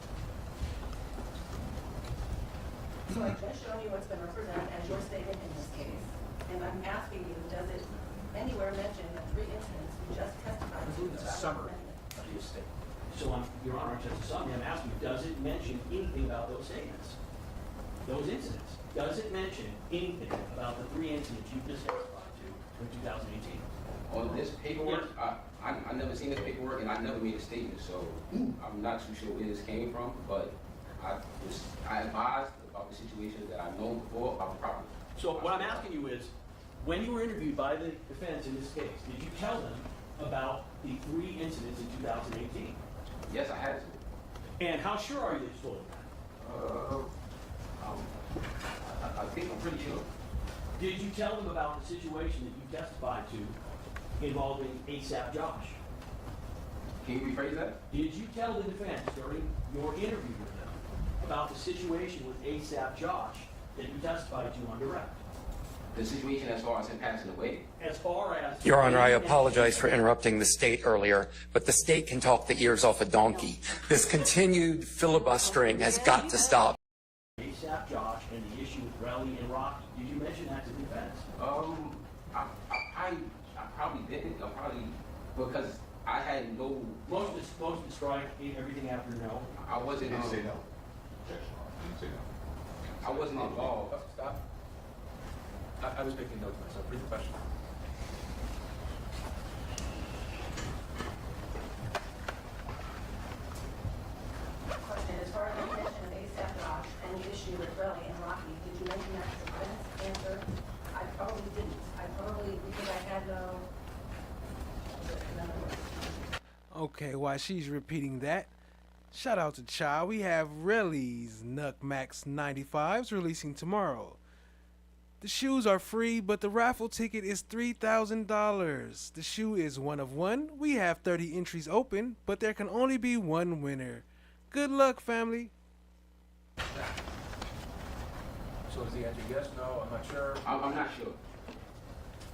So I've just shown you what's been represented as your statement in this case, and I'm asking you, does it anywhere mention the 3 incidents you just testified I to? believe it's a summary of the estate. So, Your Honor, just a summary, I'm asking you, does it mention anything about those statements? Those incidents? Does it mention anything about the 3 incidents you just testified to in 2018? On this paperwork, I never seen this paperwork and I never made a statement, so I'm not too sure where this came from, but I advised about the situations that I've known before about the property. So what I'm asking you is, when you were interviewed by the defense in this case, did you tell them about the 3 incidents in 2018? Yes, I had to. And how sure are you that you told them that? I think I'm pretty sure. Did you tell them about the situation that you testified to involving ASAP Josh? Can you rephrase that? Did you tell the defense during your interview with them about the situation with ASAP Josh that you testified to on direct? The situation as far as him passing away. As far as... Your Honor, I apologize for interrupting the state earlier, but the state can talk the ears off a donkey. This continued filibustering has got to stop. ASAP Josh and the issue with Relly and Rocky, did you mention that to the defense? I probably didn't. I probably, because I had no... Motion to strike, everything after no. I wasn't... Didn't say no. Objection. Didn't say no. I wasn't involved. Stop. I was making notes myself. Read the question. Question, as far as the mention of ASAP Josh and the issue with Relly and Rocky, did you mention that to the defense? Answer, I probably didn't. I probably, because I had no... In other words. Okay, while she's repeating that, shout out to Cha. We have Relly's Nuck Max 95s releasing tomorrow. The shoes are free, but the raffle ticket is $3,000. The shoe is one of one. We have 30 entries open, but there can only be one winner. Good luck, family. So is the answer yes, no? I'm not sure. I'm not sure.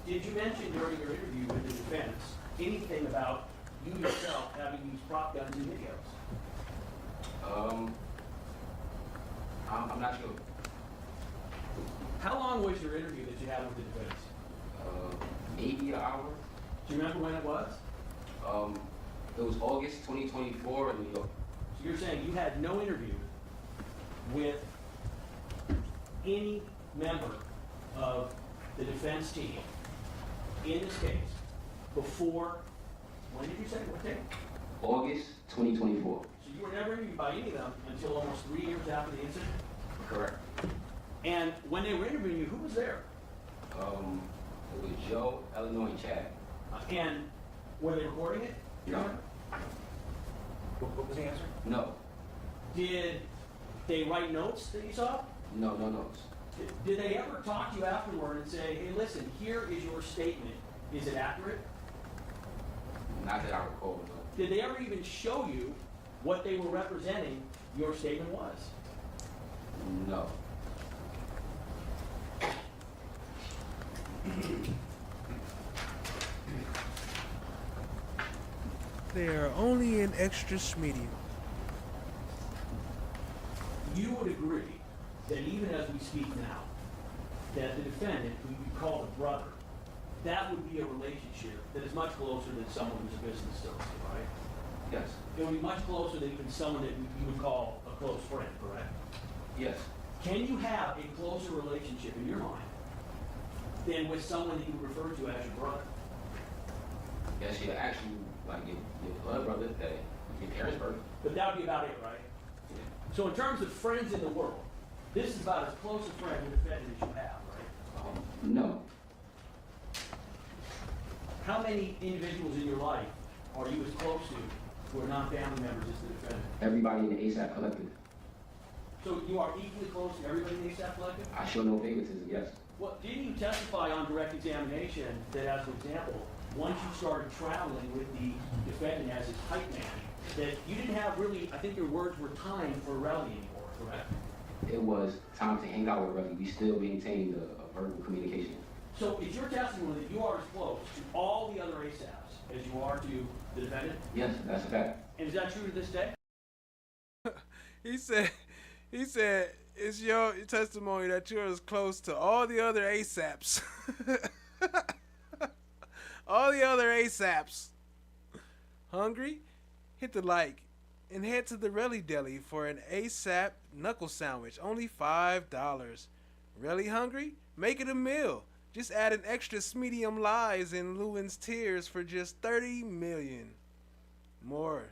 Did you mention during your interview with the defense anything about you yourself having used prop guns in videos? I'm not sure. How long was your interview that you had with the defense? Maybe an hour. Do you remember when it was? It was August 2024 in New York. So you're saying you had no interview with any member of the defense team in this case before, when did you say? What day? August 2024. So you were never interviewed by any of them until almost 3 years after the incident? Correct. And when they were interviewing you, who was there? It was Joe, Eleanor, and Chad. And were they recording it? No. What was the answer? No. Did they write notes that you saw? No notes. Did they ever talk to you afterward and say, hey, listen, here is your statement. Is it accurate? Not that I recall, no. Did they ever even show you what they were representing your statement was? No. They are only an extra medium. You would agree that even as we speak now, that the defendant, who you call a brother, that would be a relationship that is much closer than someone who's a business associate, right? Yes. It would be much closer than even someone that you would call a close friend, correct? Yes. Can you have a closer relationship in your mind than with someone that you would refer to as your brother? Yes, you're actually like your blood brother that your parents birth. But that would be about it, right? Yeah. So in terms of friends in the world, this is about as close a friend to the defendant as you have, right? No. How many individuals in your life are you as close to who are not family members as the defendant? Everybody in the ASAP collective. So you are equally close to everybody in the ASAP collective? I show no favoritism, yes. Well, didn't you testify on direct examination that, as an example, once you started traveling with the defendant as his hype man, that you didn't have really, I think your words were time for rally anymore, correct? It was time to hang out with Relly. We still maintained a verbal communication. So is your testimony that you are as close to all the other ASAPs as you are to the defendant? Yes, that's a fact. And is that true to this day? He said, it's your testimony that you're as close to all the other ASAPs. All the other ASAPs. Hungry? Hit the like and head to the Relly Deli for an ASAP knuckle sandwich. Only $5. Really hungry? Make it a meal. Just add an extra medium lies in Lewin's tears for just $30 million. More.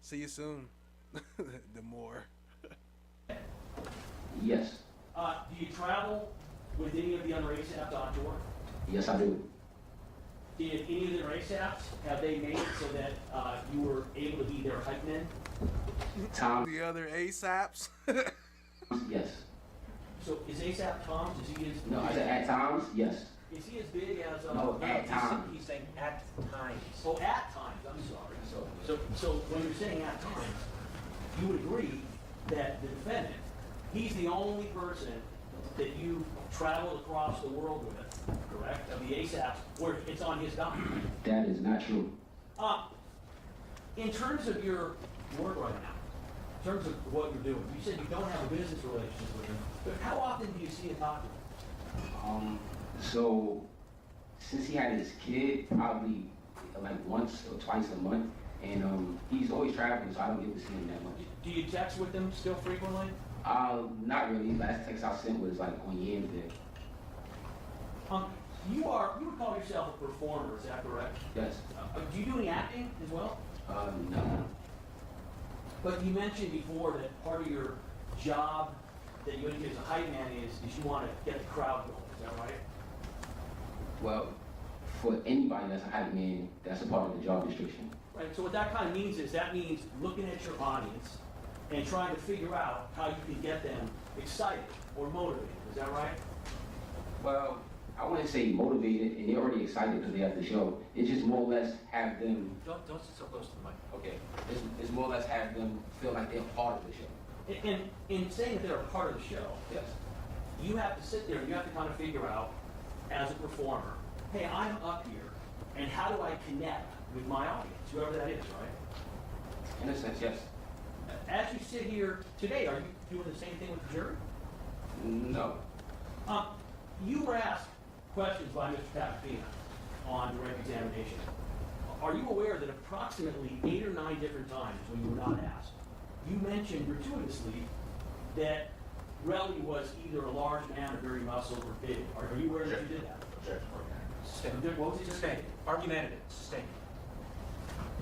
See you soon. The more. Yes. Do you travel with any of the other ASAPs on tour? Yes, I do. Did any of the other ASAPs, have they made it so that you were able to be their hype men? Tom. The other ASAPs? Yes. So is ASAP Tom's? Is he as No, I said at times, yes. Is he as big as No, at times. He's saying at times. Oh, at times. I'm sorry. So when you're saying at times, you would agree that the defendant, he's the only person that you traveled across the world with, correct? Of the ASAPs, where it's on his dime. That is not true. In terms of your work right now, in terms of what you're doing, you said you don't have a business relationship with him, but how often do you see and talk to him? So since he had his kid, probably like once or twice a month, and he's always traveling, so I don't get to see him that much. Do you text with him still frequently? Not really. Last text I sent was like on Yams Day. You would call yourself a performer, is that correct? Yes. Do you do any acting as well? No. But you mentioned before that part of your job that you indicate as a hype man is you want to get the crowd going, is that right? Well, for anybody that's a hype man, that's a part of the job description. Right, so what that kind of means is that means looking at your audience and trying to figure out how you can get them excited or motivated, is that right? Well, I wouldn't say motivated, and they're already excited because they have the show. It's just more or less have them. Don't sit so close to the mic. Okay. It's more or less have them feel like they're part of the show. And in saying that they're a part of the show, Yes. you have to sit there and you have to kind of figure out, as a performer, hey, I'm up here, and how do I connect with my audience, whoever that is, right? In a sense, yes. As you sit here today, are you doing the same thing with the jury? No. You were asked questions by Mr. Papafina on direct examination. Are you aware that approximately 8 or 9 different times when you were not asked, you mentioned gratuitously that Relly was either a large man or very muscled or big? Are you aware that you did that? Sustain. What was he Sustain. saying? Argumentative. Sustain.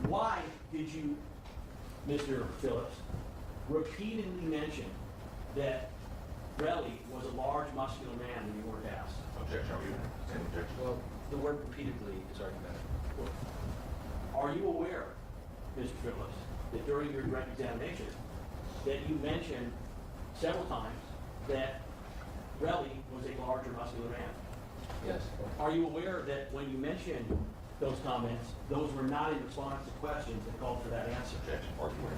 Why did you, Mr. Phillips, repeatedly mention that Relly was a large, muscular man when you weren't asked? Objection, are you? Same objection. Well, the word repeatedly is argumentative. Are you aware, Mr. Phillips, that during your direct examination, that you mentioned several times that Relly was a larger, muscular man? Yes. Are you aware that when you mentioned those comments, those were not in response to questions that called for that answer? Objection, argument.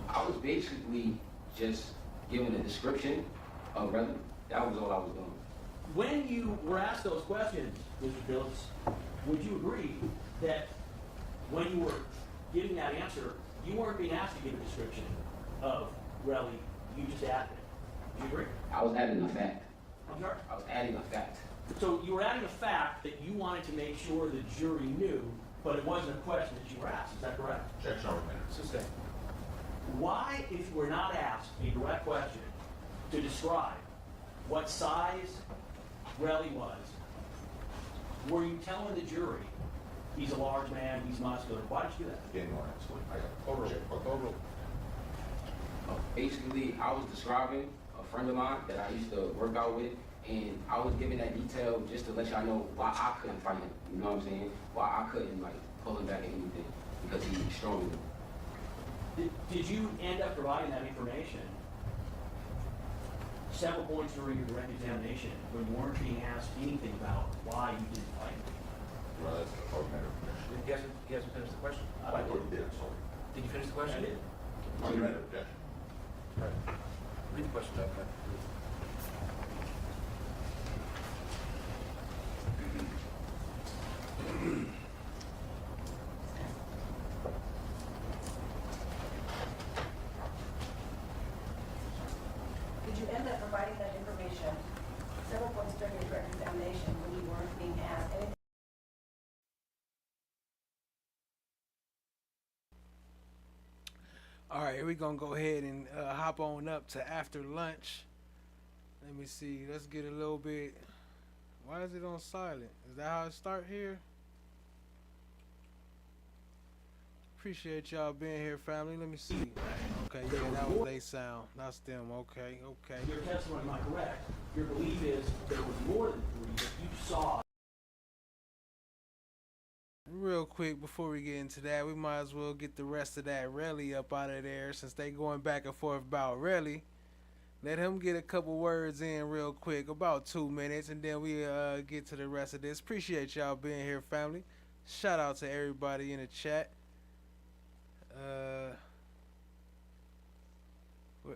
I was basically just giving a description of Relly. That was all I was doing. When you were asked those questions, Mr. Phillips, would you agree that when you were giving that answer, you weren't being asked to give a description of Relly, you just added it? Do you agree? I was adding a fact. I'm sorry? I was adding a fact. So you were adding a fact that you wanted to make sure the jury knew, but it wasn't a question that you were asked. Is that correct? Objection, argument. Sustain. Why, if you were not asked a direct question to describe what size Relly was, were you telling the jury he's a large man, he's muscular? Why did you do that? Again, no answer. I object. Overruled. Basically, I was describing a friend of mine that I used to work out with, and I was giving that detail just to let y'all know why I couldn't fight him. You know what I'm saying? Why I couldn't like pull him back at anything because he's stronger. Did you end up providing that information several points during your direct examination when you weren't being asked anything about why you didn't fight him? Well, that's argumentative objection. He hasn't finished the question. I already did, I'm sorry. Did you finish the question? I did. Argumentative objection. Right. Read the question back. All right, we're gonna go ahead and hop on up to after lunch. Let me see. Let's get a little bit. Why is it on silent? Is that how it start here? Appreciate y'all being here, family. Let me see. Okay, yeah, that was they sound. That's them. Okay, okay. Your testimony, am I correct? Your belief is there was more than 3 that you saw. Real quick before we get into that, we might as well get the rest of that rally up out of there since they going back and forth about rally. Let him get a couple words in real quick, about 2 minutes, and then we get to the rest of this. Appreciate y'all being here, family. Shout out to everybody in the chat.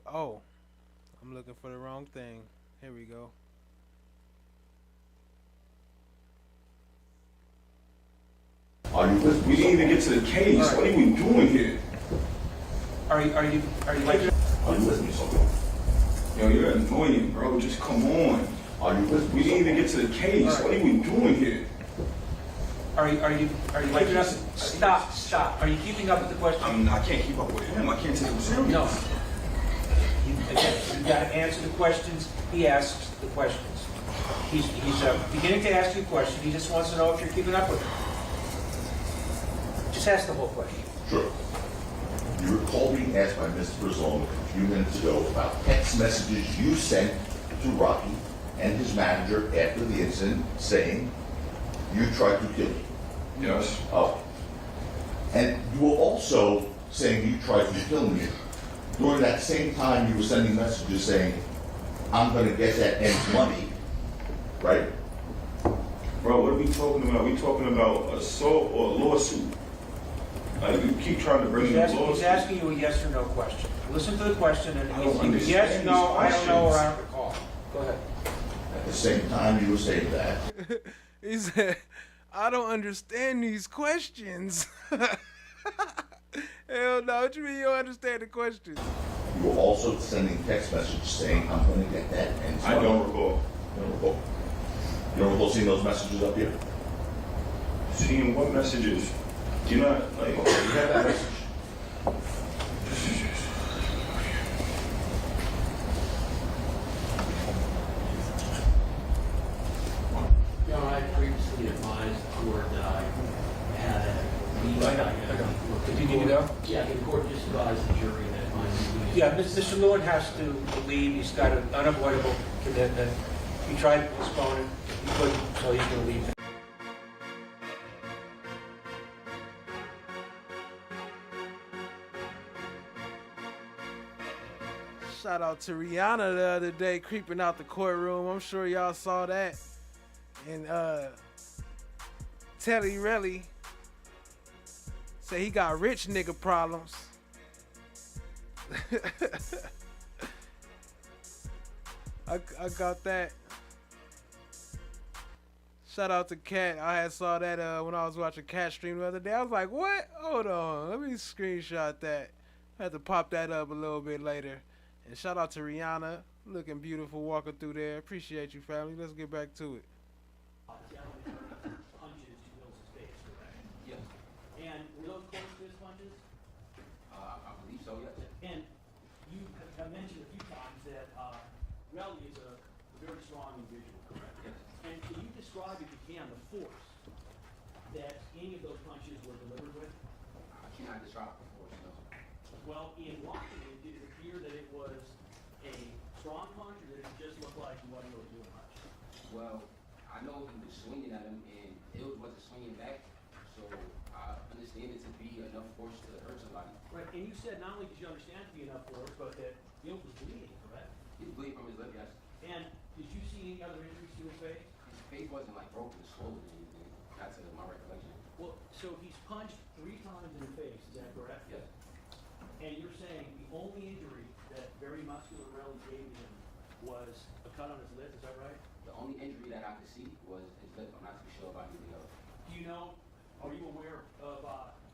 Oh, I'm looking for the wrong thing. Here we go. We didn't even get to the case. Right. What are we doing here? Are you like? Are you with me, something? Yo, you're annoying, bro. Just come on. Are you with me? We didn't even get to the case. Right. What are we doing here? Are you keeping up? Stop. Are you keeping up with the question? I can't keep up with him. I can't take him serious. No. You got to answer the questions he asks the questions. He's beginning to ask you a question. He just wants to know if you're keeping up with him. Just ask the whole question. Sure. You recall being asked by Mr. Brazone a few minutes ago about text messages you sent to Rocky and his manager after the incident saying you tried to kill me. Yes. Oh. And you were also saying you tried to kill me. During that same time, you were sending messages saying, I'm going to get that N's money, right? Bro, what are we talking about? Are we talking about assault or lawsuit? Like, you keep trying to bring in lawsuit. He's asking you a yes or no question. Listen to the question, and I don't if understand yes, no, I don't know, or I questions. don't recall. Go ahead. At the same time, you were saying that. He said, I don't understand these questions. Hell no, what you mean you don't understand the questions? You were also sending text messages saying, I'm going to get that N's money. I don't recall. You don't recall? You don't recall seeing those messages up here? Seeing what messages? Do you not, like... Okay, you have that message. You know, I previously advised the court that I had a meeting. Did you need to go? Yeah, the court just advised the jury that my meeting. Yeah, Mr. Lewin has to leave. He's got an unavoidable commitment. He tried to postpone it. He couldn't, so he's going to leave. Shout out to Rihanna the other day creeping out the courtroom. I'm sure y'all saw that. And Telly Relly said he got rich nigga problems. I got that. Shout out to Cat. I had saw that when I was watching Cat stream the other day. I was like, what? Hold on. Let me screenshot that. I had to pop that up a little bit later. And shout out to Rihanna. Looking beautiful walking through there. Appreciate you, family. Let's get back to it. Punches to Bill's face, correct? Yes. And were those close fist punches? I believe so, yes. And you have mentioned a few times that Relly is a very strong individual, correct? Yes. And can you describe, if you can, the force that any of those punches were delivered with? I cannot describe the force, no. Well, in watching it, did it appear that it was a strong punch, or did it just look like he wasn't really doing much? Well, I know he was swinging at him, and Ills wasn't swinging back, so I understand it to be enough force to hurt somebody. Right, and you said not only did you understand it to be enough force, but that Ills was bleeding, correct? He was bleeding from his lip, yes. And did you see any other injuries to his face? His face wasn't like broken or swollen or anything, not to my recollection. Well, so he's punched 3 times in the face, is that correct? Yes. And you're saying the only injury that very muscular Relly gave him was a cut on his lip, is that right? The only injury that I could see was his lip. I'm not too sure about anything else. Do you know, are you aware of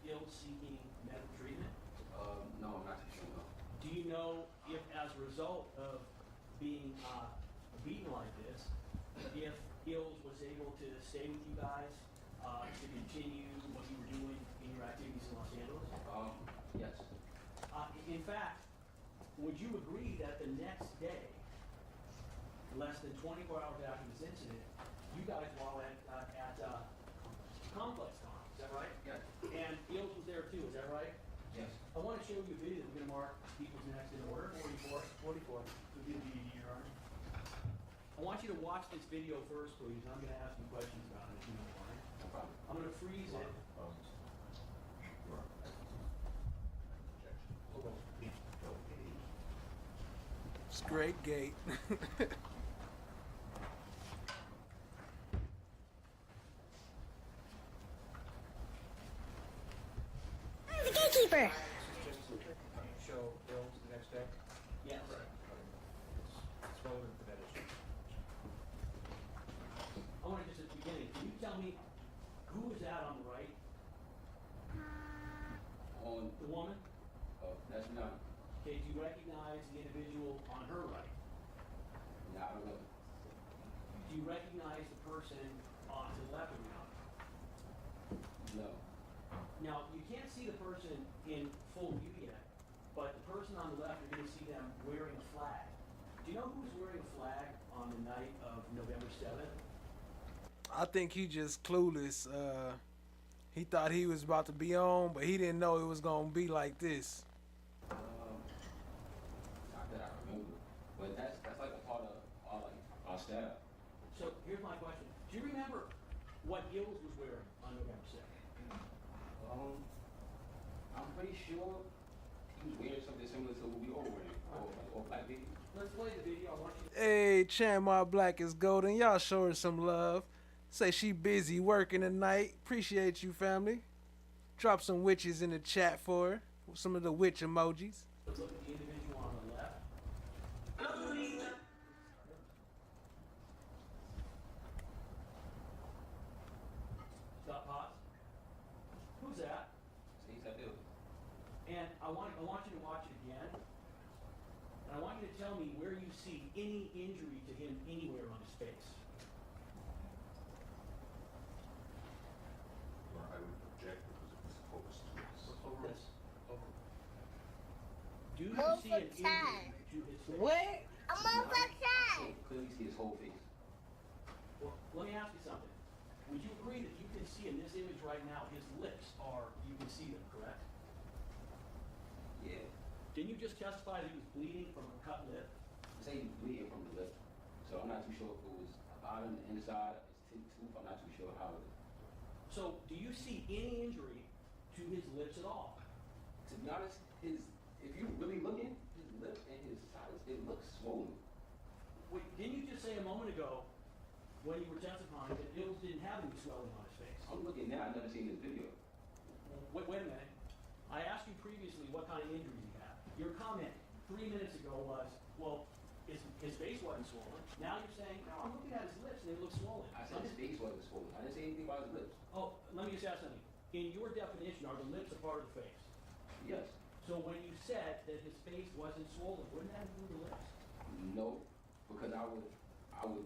Ills seeking medical treatment? No, I'm not too sure, no. Do you know if, as a result of being beaten like this, if Ills was able to stay with you guys to continue what you were doing in your activities in Los Angeles? Yes. In fact, would you agree that the next day, less than 24 hours after this incident, you guys were all at Complex Con, is that right? Yes. And Eels was there too, is that right? Yes. I want to show you a video that we're going to mark people's next in order. 44. 44. Who did the Your Honor? I want you to watch this video first, please, and I'm going to ask you questions about it if you don't mind. No problem. I'm going to freeze it. It's great gate. The gatekeeper. This is just to show bills the next day? Yes. It's relevant to that issue. I want to just at the beginning, can you tell me who is that on the right? On The woman? that's not. Okay, do you recognize the individual on her right? No, I don't know. Do you recognize the person on to the left of you? No. Now, you can't see the person in full view yet, but the person on the left, you're going to see them wearing a flag. Do you know who was wearing a flag on the night of November 7th? I think he just clueless. He thought he was about to be on, but he didn't know it was gonna be like this. Not that I remember, but that's like a part of our staff. So here's my question. Do you remember what Gills was wearing on November 2nd? I'm pretty sure he was wearing something similar to what we all wearing, or black baby. Let's play the video. I want you to... Hey, Chamar Black is golden. Y'all show her some love. Say she busy working tonight. Appreciate you, family. Drop some witches in the chat for her. Some of the witch emojis. Let's look at the individual on the left. Stop, pause. Who's that? He's that dude. And I want you to watch it again. And I want you to tell me where you see any injury to him anywhere on his face. I would object because it was focused to Over this. Over. Do you Move see an the injury time. to his face? What? I'm on the You side. can clearly see his whole face. Well, let me ask you something. Would you agree that you can see in this image right now his lips are, you can see them, correct? Yeah. Didn't you just testify that he was bleeding from a cut lip? He said he was bleeding from the lip, so I'm not too sure if it was a bottom, the inside, his tooth. I'm not too sure how it. So, do you see any injury to his lips at all? To be honest, if you really looking, his lip and his sides, it looks swollen. Wait, didn't you just say a moment ago, when you were testifying, that Dills didn't have any swelling on his face? I'm looking now. I've never seen this video. Wait a minute. I asked you previously what kind of injuries he had. Your comment 3 minutes ago was, well, his face wasn't swollen. Now you're saying, no, I'm looking at his lips and they look swollen. I said his face wasn't swollen. I didn't say anything about his lips. Oh, let me just ask something. In your definition, are the lips a part of the face? Yes. So when you said that his face wasn't swollen, wouldn't that include the lips? No, because I would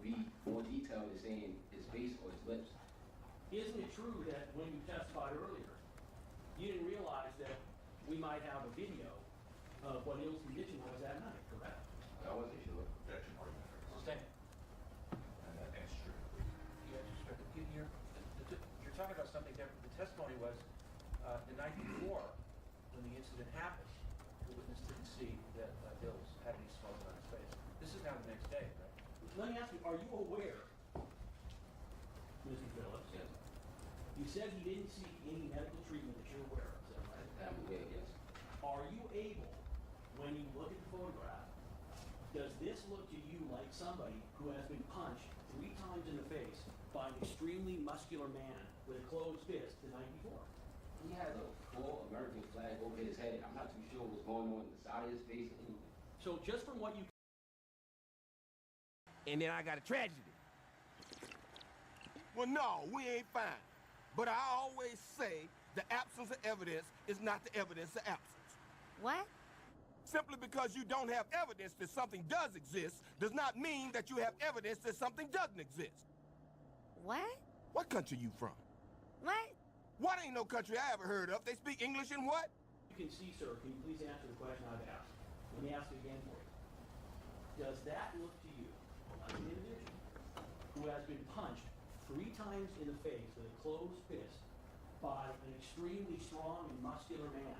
be more detailed in saying his face or his lips. Isn't it true that when you testified earlier, you didn't realize that we might have a video of what Ill's condition was that night, correct? I wasn't sure. objection argument. Stand. And that answers your You're talking about something different. The testimony was the night before, when the incident happened, the witness didn't see that Dills had any swelling on his face. This is now the next day, right? Let me ask you, are you aware, Mr. Phillips? Yes. You said he didn't seek any medical treatment that you're aware of, is that right? I'm aware, yes. Are you able, when you look at the photograph, does this look to you like somebody who has been punched 3 times in the face by an extremely muscular man with a closed fist the night before? He has a full American flag over his head. I'm not too sure what's going on the side of his face or anything. So just from what you... And then I got a tragedy. Well, no, we ain't fine. But I always say the absence of evidence is not the evidence of absence. What? Simply because you don't have evidence that something does exist does not mean that you have evidence that something doesn't exist. What? What country you from? What? What ain't no country I ever heard of. They speak English and what? You can see, sir, can you please answer the question I've asked? Let me ask it again for you. Does that look to you like an individual who has been punched 3 times in the face with a closed fist by an extremely strong and muscular man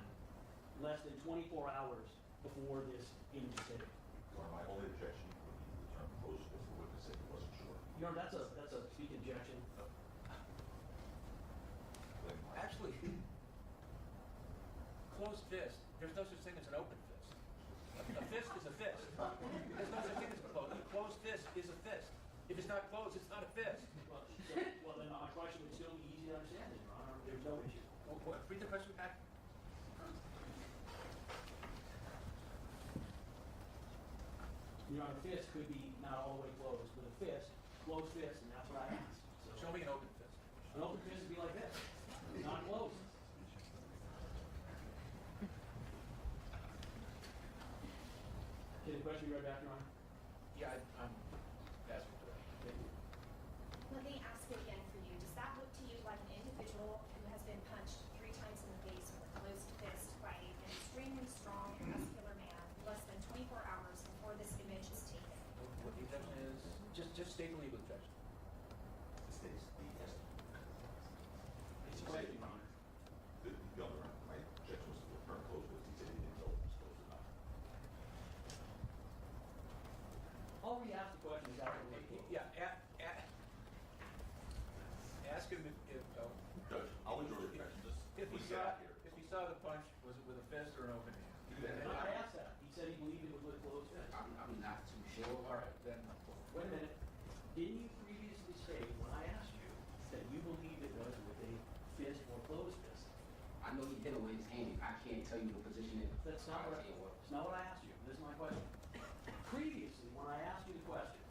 less than 24 hours before this image is taken? My only objection would be the term closed fist. The witness said he wasn't sure. Your Honor, that's a speak objection. Actually, closed fist, there's no such thing as an open fist. A fist is a fist. There's no such thing as a closed. A closed fist is a fist. If it's not closed, it's not a fist. Well, then my question would still be easy to understand, then, Your Honor. There's no issue. Read the question back. Your Honor, fist could be not all the way closed, but a fist, closed fist, and that's what I asked. So, Show me an open fist. an open fist would be like this, not closed. Can the question be read back, Your Honor? Yeah, I'm asking for that. Thank you. Let me ask it again for you. Does that look to you like an individual who has been punched 3 times in the face with a closed fist by an extremely strong and muscular man less than 24 hours before this image is taken? What the objection is, just state the legal objection. States the testimony. It's a question, Your Honor. The governor, my objection was to the term closed fist. He said he didn't know if it was closed or not. I'll re-ask the question exactly the way it was. Yeah, ask him if Judge, I'll enjoy the objection. Just if he please saw get out here. if he saw the punch, was it with a fist or an open hand? And I asked that. He said he believed it was with a closed fist. I'm not too sure. All right, then. Wait a minute. Didn't you previously state when I asked you that you believed it was with a fist or closed fist? I know he hit it with his hand. I can't tell you the position in That's not what that's not what I asked you. This is my question. Previously, when I asked you the question,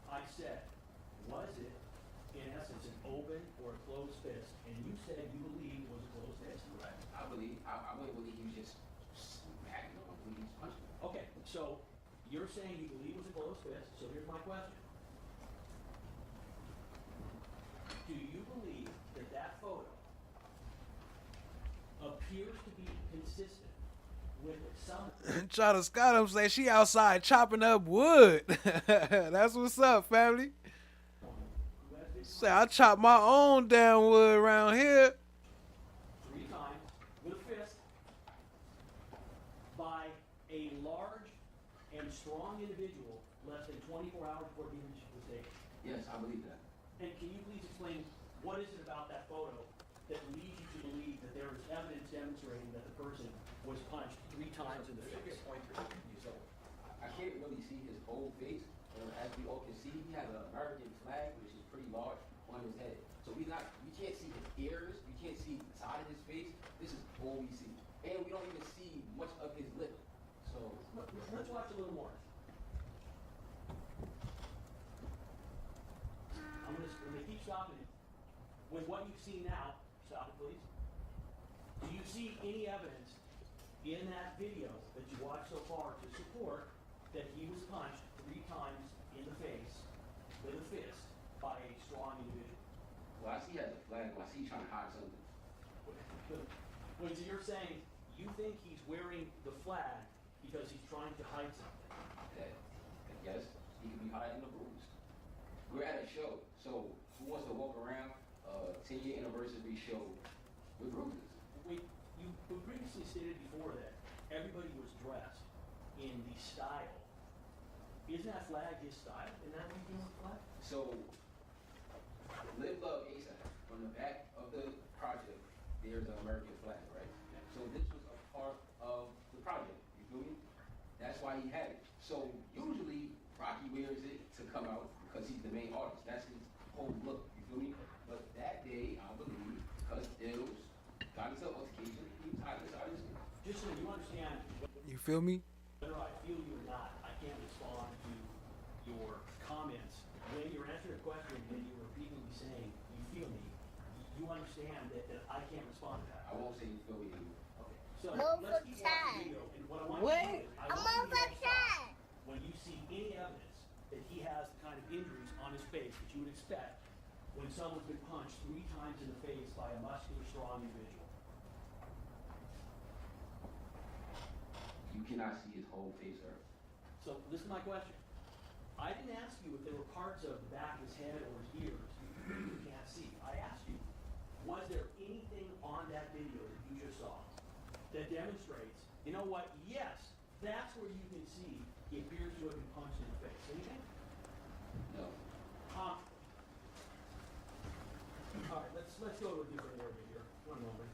I said, was it, in essence, an open or a closed fist? And you said you believed it was a closed fist. Correct. I wouldn't believe he was just smacking him. I believe he's punching him. Okay, so you're saying you believe it was a closed fist, so here's my question. Do you believe that that photo appears to be consistent with some... Try to Scott him say she outside chopping up wood. That's what's up, family. Say I chop my own damn wood around here. 3 times with a fist by a large and strong individual less than 24 hours before the image was taken? Yes, I believe that. And can you please explain what is it about that photo that leads you to believe that there is evidence demonstrating that the person was punched 3 times in the There should be face? a point for you, so. I can't really see his whole face. As we all can see, he has an American flag, which is pretty large, on his head. So we can't see his ears, we can't see the side of his face. This is all we see. And we don't even see much of his lip. So Let's watch a little more. I'm gonna keep stopping it. With what you've seen now, stop it please. Do you see any evidence in that video that you watched so far to support that he was punched 3 times in the face with a fist by a strong individual? well, I see he has a flag. I see he's trying to hide something. Wait, so you're saying you think he's wearing the flag because he's trying to hide something? That I guess he could be hiding the bruise. We're at a show, so who wants to walk around a 10-year anniversary show with bruises? Wait, you previously stated before that everybody was dressed in the style. Isn't that flag his style? Isn't that what you're doing with the flag? So, Live Love ASAP, from the back of the project, there's an American flag, right? So this was a part of the project, you feel me? That's why he had it. So usually, Rocky wears it to come out because he's the main artist. That's his whole look, you feel me? But that day, I believe, because Dills got into an altercation, he was hiding inside his skin. Just so you understand, You feel me? whether I feel you or not, I can't respond to your comments. When you're answering a question and you're repeatedly saying, you feel me, you understand that I can't respond to that. I won't say you feel me. Okay, so Move let's for keep watching the time. video. And what I want Wait, you to do is, I I'm want you to over stop time. when you see any evidence that he has the kind of injuries on his face that you would expect when someone's been punched 3 times in the face by a muscular, strong individual. cannot see his whole face, sir. So listen to my question. I didn't ask you if there were parts of the back of his head or his ears you can't see. I asked you, was there anything on that video that you just saw that demonstrates, you know what, yes, that's where you can see he appears to have been punched in the face. Anything? No. All right, let's go to a different area here. One moment.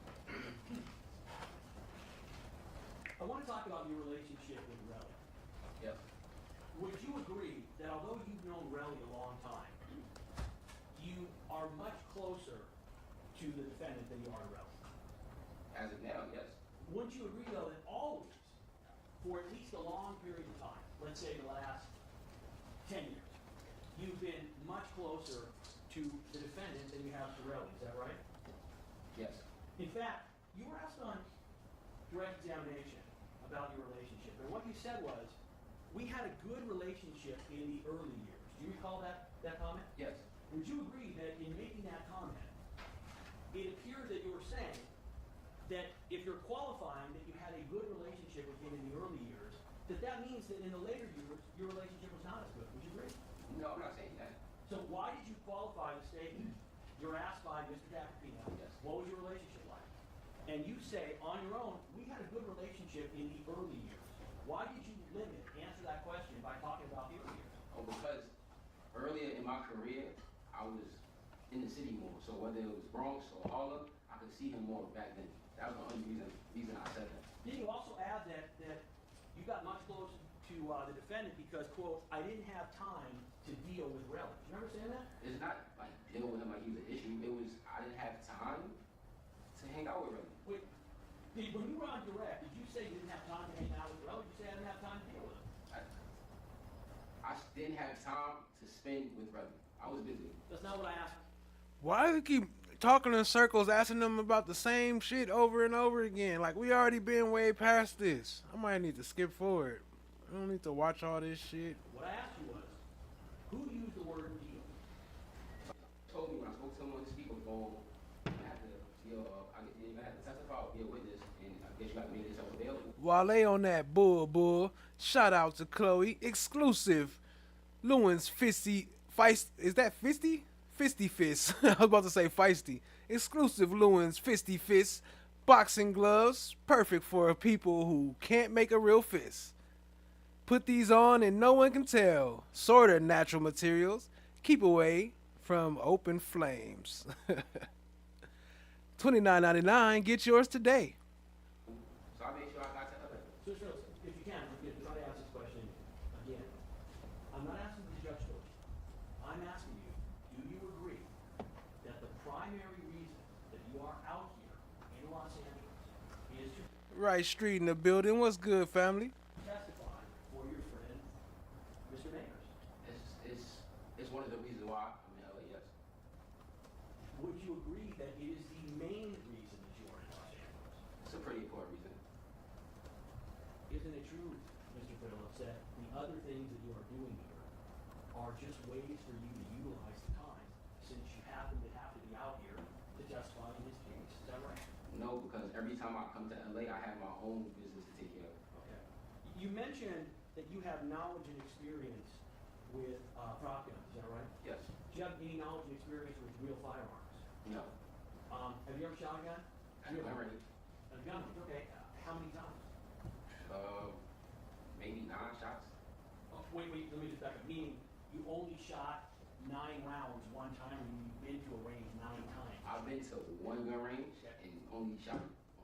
I want to talk about your relationship with Relly. Yes. Would you agree that although you've known Relly a long time, you are much closer to the defendant than you are to Relly? As of now, yes. Wouldn't you agree, though, that always, for at least a long period of time, let's say the last 10 years, you've been much closer to the defendant than you have to Relly, is that right? Yes. In fact, you were asked on direct examination about your relationship, and what you said was, we had a good relationship in the early years. Do you recall that comment? Yes. Would you agree that in making that comment, it appeared that you were saying that if you're qualifying that you had a good relationship with him in the early years, that means that in the later years, your relationship was not as good. Would you agree? No, I'm not saying that. So why did you qualify the statement? You're asked by Mr. Capapino, Yes. what was your relationship like? And you say, on your own, we had a good relationship in the early years. Why did you answer that question by talking about the early years? Oh, because earlier in my career, I was in the city more. So whether it was Bronx or Harlem, I could see him more back then. That was the only reason I said that. Then you also add that you got much closer to the defendant because, quote, I didn't have time to deal with Relly. Do you remember saying that? It's not like dealing with him like he was an issue. It was I didn't have time to hang out with Relly. Wait, when you were on direct, did you say you didn't have time to hang out with Relly? Did you say I didn't have time to deal with him? I didn't have time to spend with Relly. I was busy. That's not what I asked. Why do you keep talking in circles, asking them about the same shit over and over again? Like, we already been way past this. I might need to skip forward. I don't need to watch all this shit. What I asked you was, who used the word deal? Told me when I spoke to him on the speakerphone, I had to, I had to testify or be a witness, and I guess you got to make yourself available. While they on that bull, shout out to Chloe. Exclusive Lewin's Fisty Feist. Is that Fisty? Fisty Fist. I was about to say feisty. Exclusive Lewin's Fisty Fist boxing gloves, perfect for people who can't make a real fist. Put these on and no one can tell. Sorta natural materials. Keep away from open flames. $29.99. Get yours today. So I made sure I got to other. So, if you can, try to ask this question again. I'm not asking the judge to. I'm asking you, do you agree that the primary reason that you are out here in Los Angeles is to Right street in the building. What's good, family? testify for your friend, Mr. Mayers? It's one of the reasons why I'm in LA, yes. Would you agree that it is the main reason that you are in Los Angeles? It's a pretty important reason. Isn't it true, Mr. Phillips, that the other things that you are doing here are just ways for you to utilize the time since you happen to have to be out here to testify in this case? Is that right? No, because every time I come to LA, I have my own business to take care of. Okay. You mentioned that you have knowledge and experience with prop guns, is that right? Yes. Do you have any knowledge and experience with real firearms? No. Have you ever shot a gun? I've never. A gun, okay. How many times? Maybe 9 shots. Oh, wait, let me just back up. Meaning, you only shot 9 rounds one time, and you've been to a range 9 times. I've been to one gun range and only shot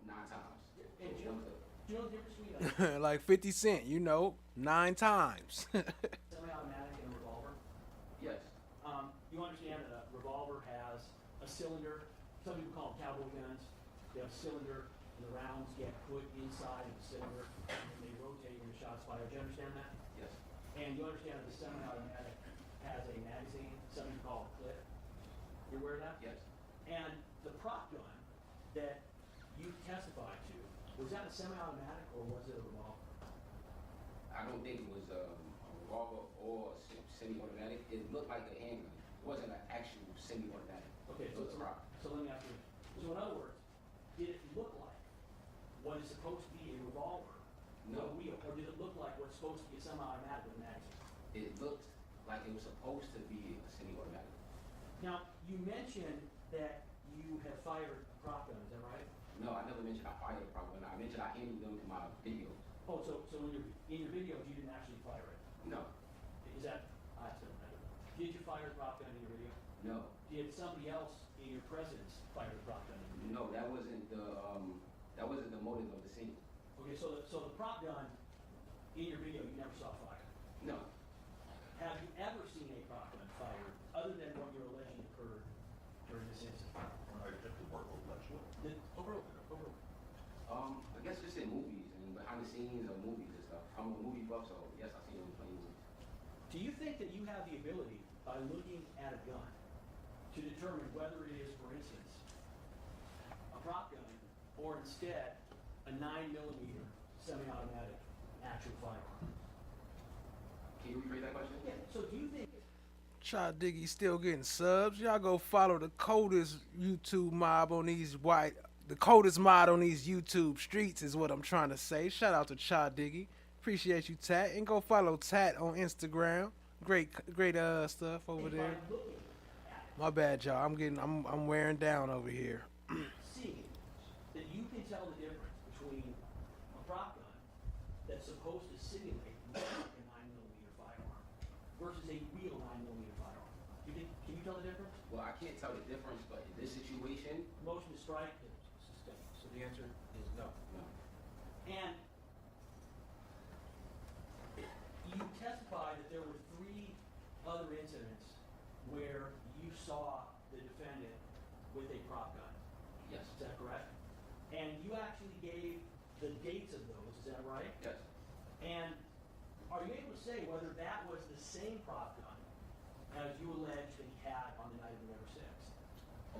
9 times. And So do one clip. you know the difference between Like 50 Cent, 9 times. a semi-automatic and a revolver? Yes. You understand that a revolver has a cylinder. Some people call them cowboy guns. They have a cylinder, and the rounds get put inside of the cylinder, and they rotate when the shot's fired. Do you understand that? Yes. And you understand that the semi-automatic has a magazine, something called a clip. You aware of that? Yes. And the prop gun that you testified to, was that a semi-automatic or was it a revolver? I don't think it was a revolver or semi-automatic. It looked like a handgun. It wasn't an actual semi-automatic. Okay, so it's a rock. so let me ask you. So in other words, did it look like what is supposed to be a revolver No wheel, or did it look like what's supposed to be a semi-automatic with a magazine? It looked like it was supposed to be a semi-automatic. Now, you mentioned that you have fired a prop gun, is that right? No, I never mentioned I fired a prop gun. I mentioned I handled them in my videos. Oh, so in your videos, you didn't actually fire it? No, Is that, I still don't know. Did you fire a prop gun in your video? no, Did somebody else in your presence fire a prop gun in your video? no. That wasn't the motive of the scene. Okay, so the prop gun in your video, you never saw fired. No, Have you ever seen a prop gun fired, other than what you're alleging occurred during this incident? I have to work with much Overall. I guess just in movies and behind the scenes of movies and stuff. I'm a movie buff, so yes, I've seen them plenty of movies. Do you think that you have the ability, by looking at a gun, to determine whether it is, for instance, a prop gun, or instead, a 9mm semi-automatic actual firearm? Can you rephrase that question? Yeah, so do you think... Try Diggy still getting subs. Y'all go follow the coldest YouTube mob on these the coldest mod on these YouTube streets is what I'm trying to say. Shout out to Cha Diggy. Appreciate you, Tat. And go follow Tat on Instagram. Great stuff over there. My bad, y'all. I'm wearing down over here. Seeing that you can tell the difference between a prop gun that's supposed to simulate a 9mm firearm versus a real 9mm firearm. Can you tell the difference? Well, I can't tell the difference, but in this situation, Motion to strike, sustained. So the answer is no. no. And you testified that there were 3 other incidents where you saw the defendant with a prop gun. Yes. Is that correct? And you actually gave the dates of those, is that right? Yes. And are you able to say whether that was the same prop gun as you alleged that he had on the night of November 6th?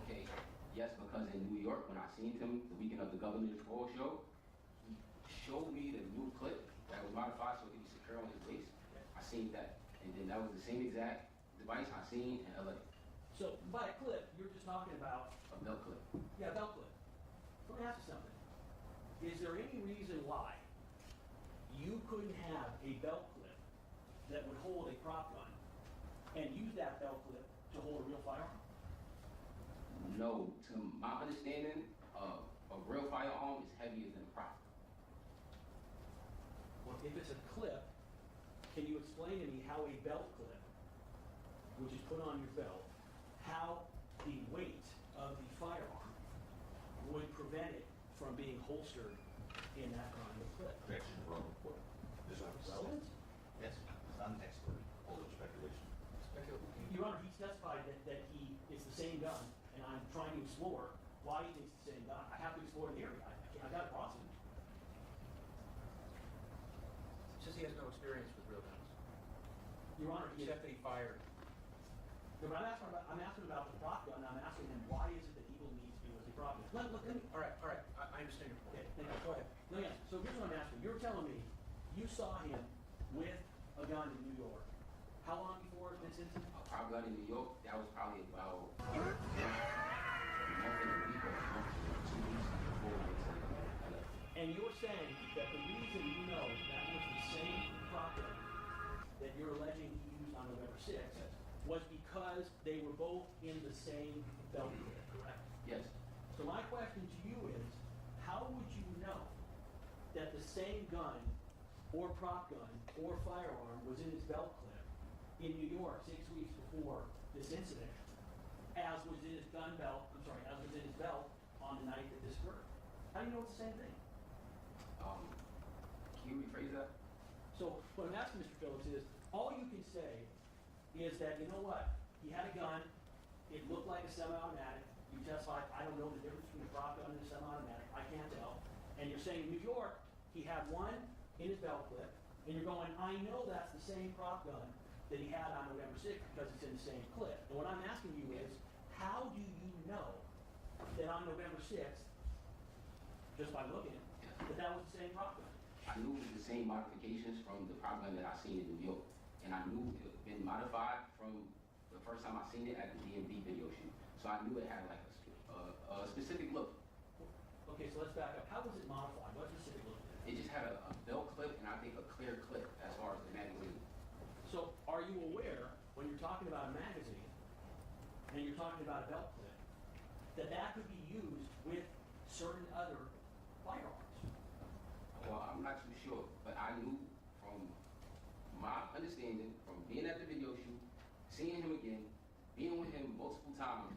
Okay. Yes, because in New York, when I seen him the weekend of the Governor's Ball show, he showed me the new clip that was modified so it could be secure on his waist. I seen that. And then that was the same exact device I seen in LA. So by a clip, you're just talking about... A belt clip. Yeah, belt clip. Let me ask you something. Is there any reason why you couldn't have a belt clip that would hold a prop gun and use that belt clip to hold a real firearm? No, to my understanding, a real firearm is heavier than a prop. Well, if it's a clip, can you explain to me how a belt clip, which is put on your belt, how the weight of the firearm would prevent it from being holstered in that kind of clip? Connection wrong. Is that Relevant? Yes, I'm an expert. All the speculation. Your Honor, he testified that it's the same gun, and I'm trying to explore why he thinks it's the same gun. I have to explore the area. I got to cross it. Says he has no experience with real guns. Your Honor, he Except that he fired. No, but I'm asking about the prop gun. I'm asking him why is it that Eagle needs to be with the prop gun? Let me. All right. I understand your point. Okay, go ahead. No, yes. So here's what I'm asking. You're telling me you saw him with a gun in New York. How long before this incident? A prop gun in New York, that was probably about a month and a week or a month or 2 weeks before the incident. And you're saying that the reason you know that was the same prop gun that you're alleging he used on November 6th was because they were both in the same belt clip, correct? Yes. So my question to you is, how would you know that the same gun or prop gun or firearm was in his belt clip in New York 6 weeks before this incident, as was in his as was in his belt on the night that this occurred? How do you know it's the same thing? Can you rephrase that? So what I'm asking, Mr. Phillips, is all you can say is that, you know what, he had a gun, it looked like a semi-automatic, you testified, I don't know the difference between a prop gun and a semi-automatic, I can't tell. And you're saying in New York, he had one in his belt clip, and you're going, I know that's the same prop gun that he had on November 6th because it's in the same clip. And what I'm asking you is, how do you know that on November 6th, just by looking, that was the same prop gun? I knew it was the same modifications from the prop gun that I seen in New York. And I knew it had been modified from the first time I seen it at the DMV video shoot. So I knew it had like a specific look. Okay, so let's back up. How was it modified? What specific look did it have? It just had a belt clip and I think a clear clip as far as the magazine. So are you aware, when you're talking about a magazine, and you're talking about a belt clip, that that could be used with certain other firearms? Well, I'm not too sure, but I knew from my understanding, from being at the video shoot, seeing him again, being with him multiple times,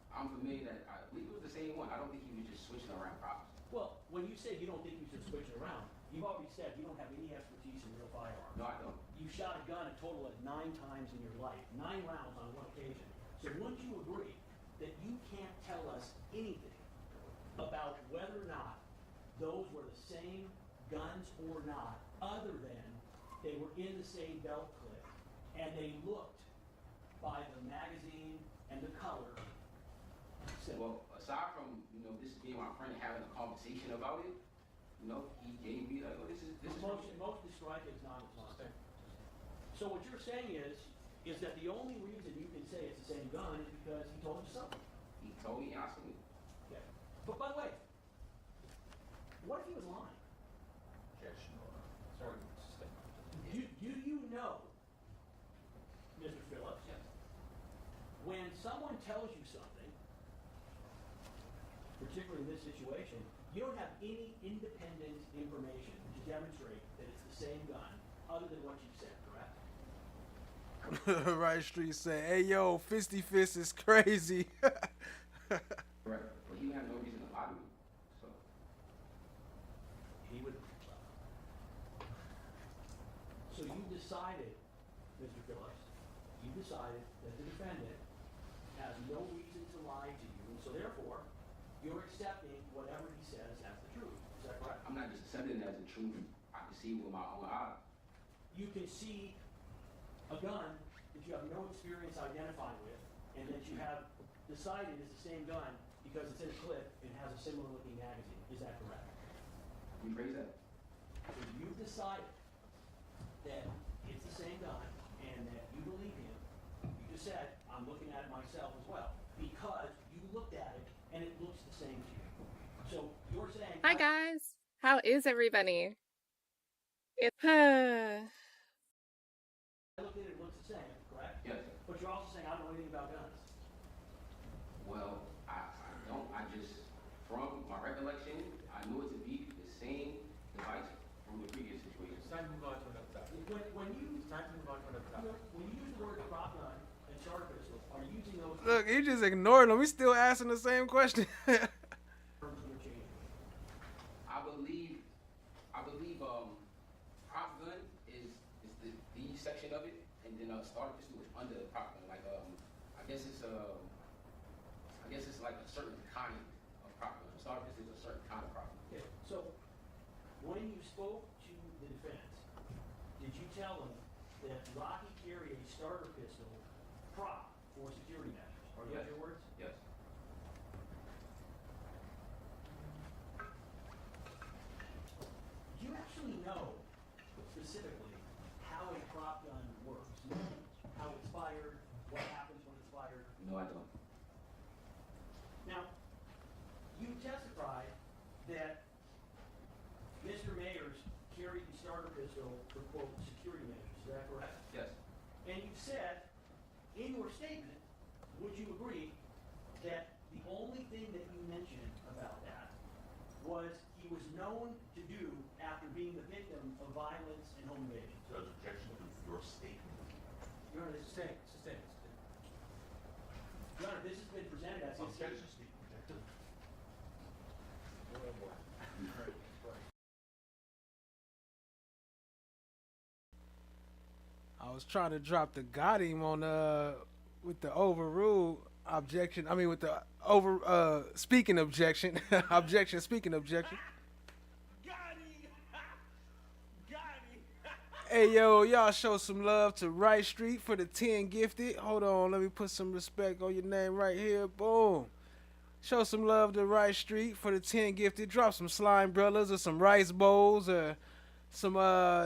I'm familiar that I believe it was the same one. I don't think he was just switching around props. Well, when you say you don't think you should switch it around, you've already said you don't have any expertise in real firearms. No, I don't. You shot a gun a total of 9 times in your life, 9 rounds on one occasion. So wouldn't you agree that you can't tell us anything about whether or not those were the same guns or not, other than they were in the same belt clip and they looked, by the magazine and the color, Well, aside from, this being my friend and having a conversation about it, he gave me like, oh, this is most described as non-responsive. So what you're saying is that the only reason you can say it's the same gun is because he told you something. He told me and I seen it. Okay. But by the way, what if he was lying? Do you know, Mr. Phillips, when someone tells you something, particularly in this situation, you don't have any independent information to demonstrate that it's the same gun other than what you said, correct? Right Street say, hey yo, Fisty Fist is crazy. Correct. But he had no reason to lie to me. So He would. So you decided, Mr. Phillips, you decided that the defendant has no reason to lie to you, and so therefore, you're accepting whatever he says as the truth. Is that correct? I'm not just accepting it as the truth. I can see it with my own eyes. You can see a gun that you have no experience identifying with, and that you have decided is the same gun because it's in a clip and has a similar looking magazine. Is that correct? You praise that? So you've decided that it's the same gun and that you believe him. You just said, I'm looking at it myself as well, because you looked at it and it looks the same to you. So you're saying... Hi guys, how is everybody? I looked at it, it looks the same, correct? Yes. But you're also saying I don't know anything about guns. Well, I don't. I just, from my recollection, I knew it to be the same device from the previous situation. It's time to move on to another topic. When you It's time to move on to another topic. when you use the word prop gun and charter pistol, are you using those Look, he just ignored him. He's still asking the same question. terms you're changing? I believe, prop gun is the section of it, and then starter pistol is under the prop gun. Like I guess it's like a certain kind of prop gun. Starter pistol is a certain kind of prop gun. Okay, so when you spoke to the defense, did you tell them that Rocky carried a starter pistol prop for security measures? Are those your words? Yes. Do you actually know specifically how a prop gun works? How it's fired, what happens when it's fired? No, I don't. Now, you testified that Mr. Mayers carried the starter pistol for, quote, security measures. Is that correct? Yes. And you said, in your statement, would you agree that the only thing that you mentioned about that was he was known to do after being the victim of violence and home invasion? Judge, objection to your statement. Your Honor, this is staying. Your Honor, this has been presented as his Objection. statement. I was trying to drop the got him on with the overrule objection. I mean with the speaking objection. Objection speaking objection. Hey yo, y'all show some love to Right Street for the 10 gifted. Hold on, let me put some respect on your name right here. Boom. Show some love to Right Street for the 10 gifted. Drop some slime brothers or some rice bowls or some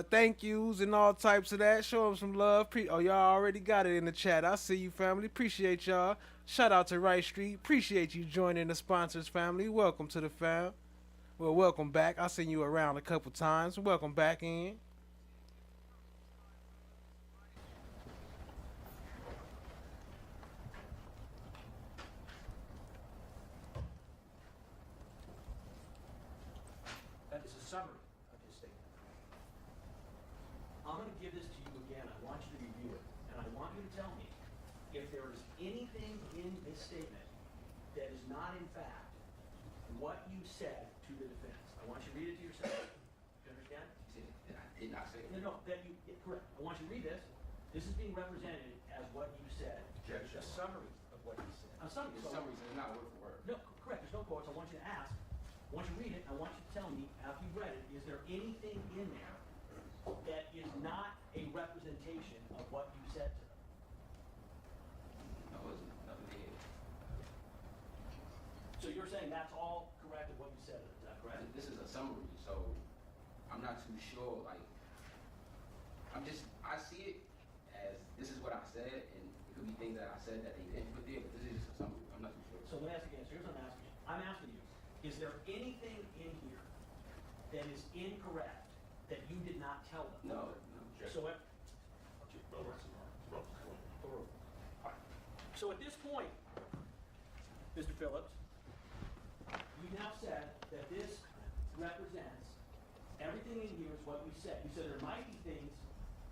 thank yous and all types of that. Show them some love. Oh, y'all already got it in the chat. I see you, family. Appreciate y'all. Shout out to Right Street. Appreciate you joining the sponsors, family. Welcome to the fam. Well, welcome back. I've seen you around a couple times. Welcome back in. That is a summary of his statement. I'm going to give this to you again. I want you to review it. And I want you to tell me if there is anything in this statement that is not, in fact, what you said to the defense. I want you to read it to yourself. Do you understand? I did not say it. No, correct. I want you to read this. This is being represented as what you said. A summary of what he said. A summary. It's summary, so it's not word for word. No, correct. There's no quotes. I want you to ask. I want you to read it. I want you to tell me, after you've read it, is there anything in there that is not a representation of what you said to them? No, it wasn't. Nothing there. So you're saying that's all correct of what you said, is that correct? This is a summary, so I'm not too sure. Like, I see it as this is what I said, and it could be things that I said that they didn't put there, but this is just a summary. I'm not too sure. So let me ask you again. So here's what I'm asking you. I'm asking you, is there anything in here that is incorrect that you did not tell them? No. So So at this point, Mr. Phillips, you now said that this represents everything in here is what you said. You said there might be things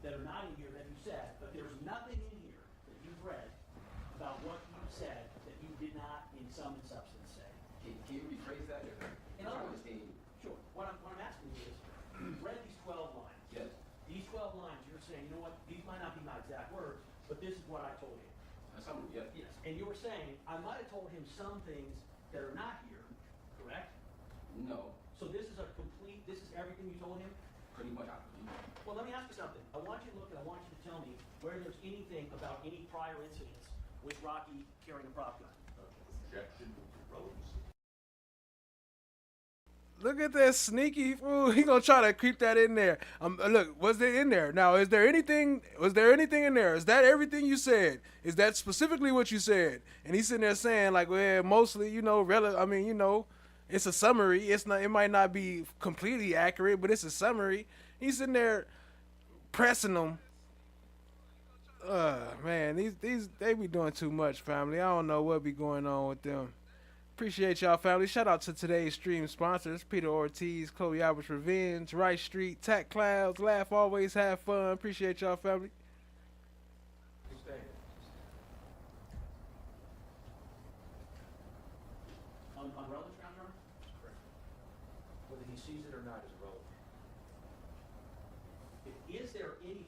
that are not in here that you said, but there's nothing in here that you've read about what you said that you did not, in sum and substance, say. Can you rephrase that? In other words, sure. What I'm asking you is, you've read these 12 lines. Yes. These 12 lines, you're saying, you know what, these might not be my exact words, but this is what I told him. A summary, yes. Yes. And you were saying, I might have told him some things that are not here, correct? No. So this is everything you told him? Pretty much, I believe. Well, let me ask you something. I want you to look and I want you to tell me where there's anything about any prior incidents with Rocky carrying a prop gun. Objection to relevancy. Look at that sneaky fool. He gonna try to creep that in there. Look, was it in there? Now, was there anything in there? Is that everything you said? Is that specifically what you said? And he's sitting there saying, like, well, mostly, it's a summary. It might not be completely accurate, but it's a summary. He's sitting there pressing them. Man, they be doing too much, family. I don't know what be going on with them. Appreciate y'all, family. Shout out to today's stream sponsors: Peter Ortiz, Chloe Albert's Revenge, Rice Street, Tack Clouds, Laugh Always, Have Fun. Appreciate y'all, family. On relevance ground, Your Honor? Correct. Whether he sees it or not is irrelevant. Is there anything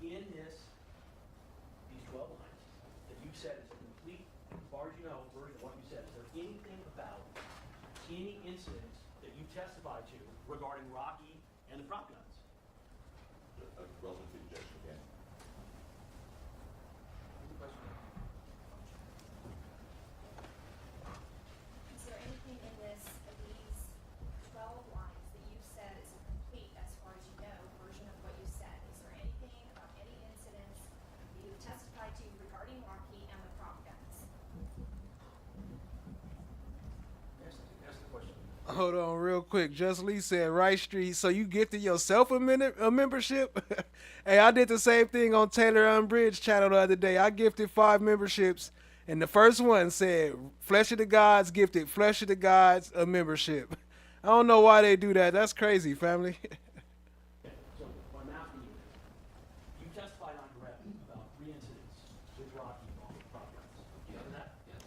in these 12 lines that you said is a complete, as far as you know, version of what you said? Is there anything about any incidents that you testified to regarding Rocky and the prop guns? Relevant to the objection again. Is there anything in these 12 lines that you said is a complete, as far as you know, version of what you said? Is there anything about any incidents that you testified to regarding Rocky and the prop guns? Ask the question. Hold on real quick. Just Lee said Rice Street. So you gifted yourself a membership? Hey, I did the same thing on Taylor Unbridged channel the other day. I gifted 5 memberships, and the first one said Flesh of the Gods gifted Flesh of the Gods a membership. I don't know why they do that. That's crazy, family. So what I'm asking you is, you testified on direct about 3 incidents with Rocky on the prop guns. You know that? Yes.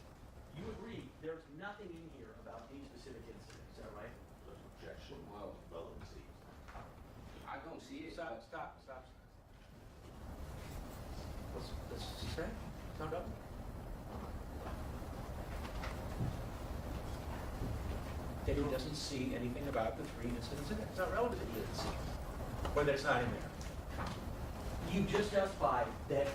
You agree there's nothing in here about any specific incident, is that right? Objection. Well, relevancy. I don't see it. Stop. Let's stay. Sound up. That he doesn't see anything about the 3 incidents in there. It's not relevant that he doesn't see it, whether it's not in there. You just testified that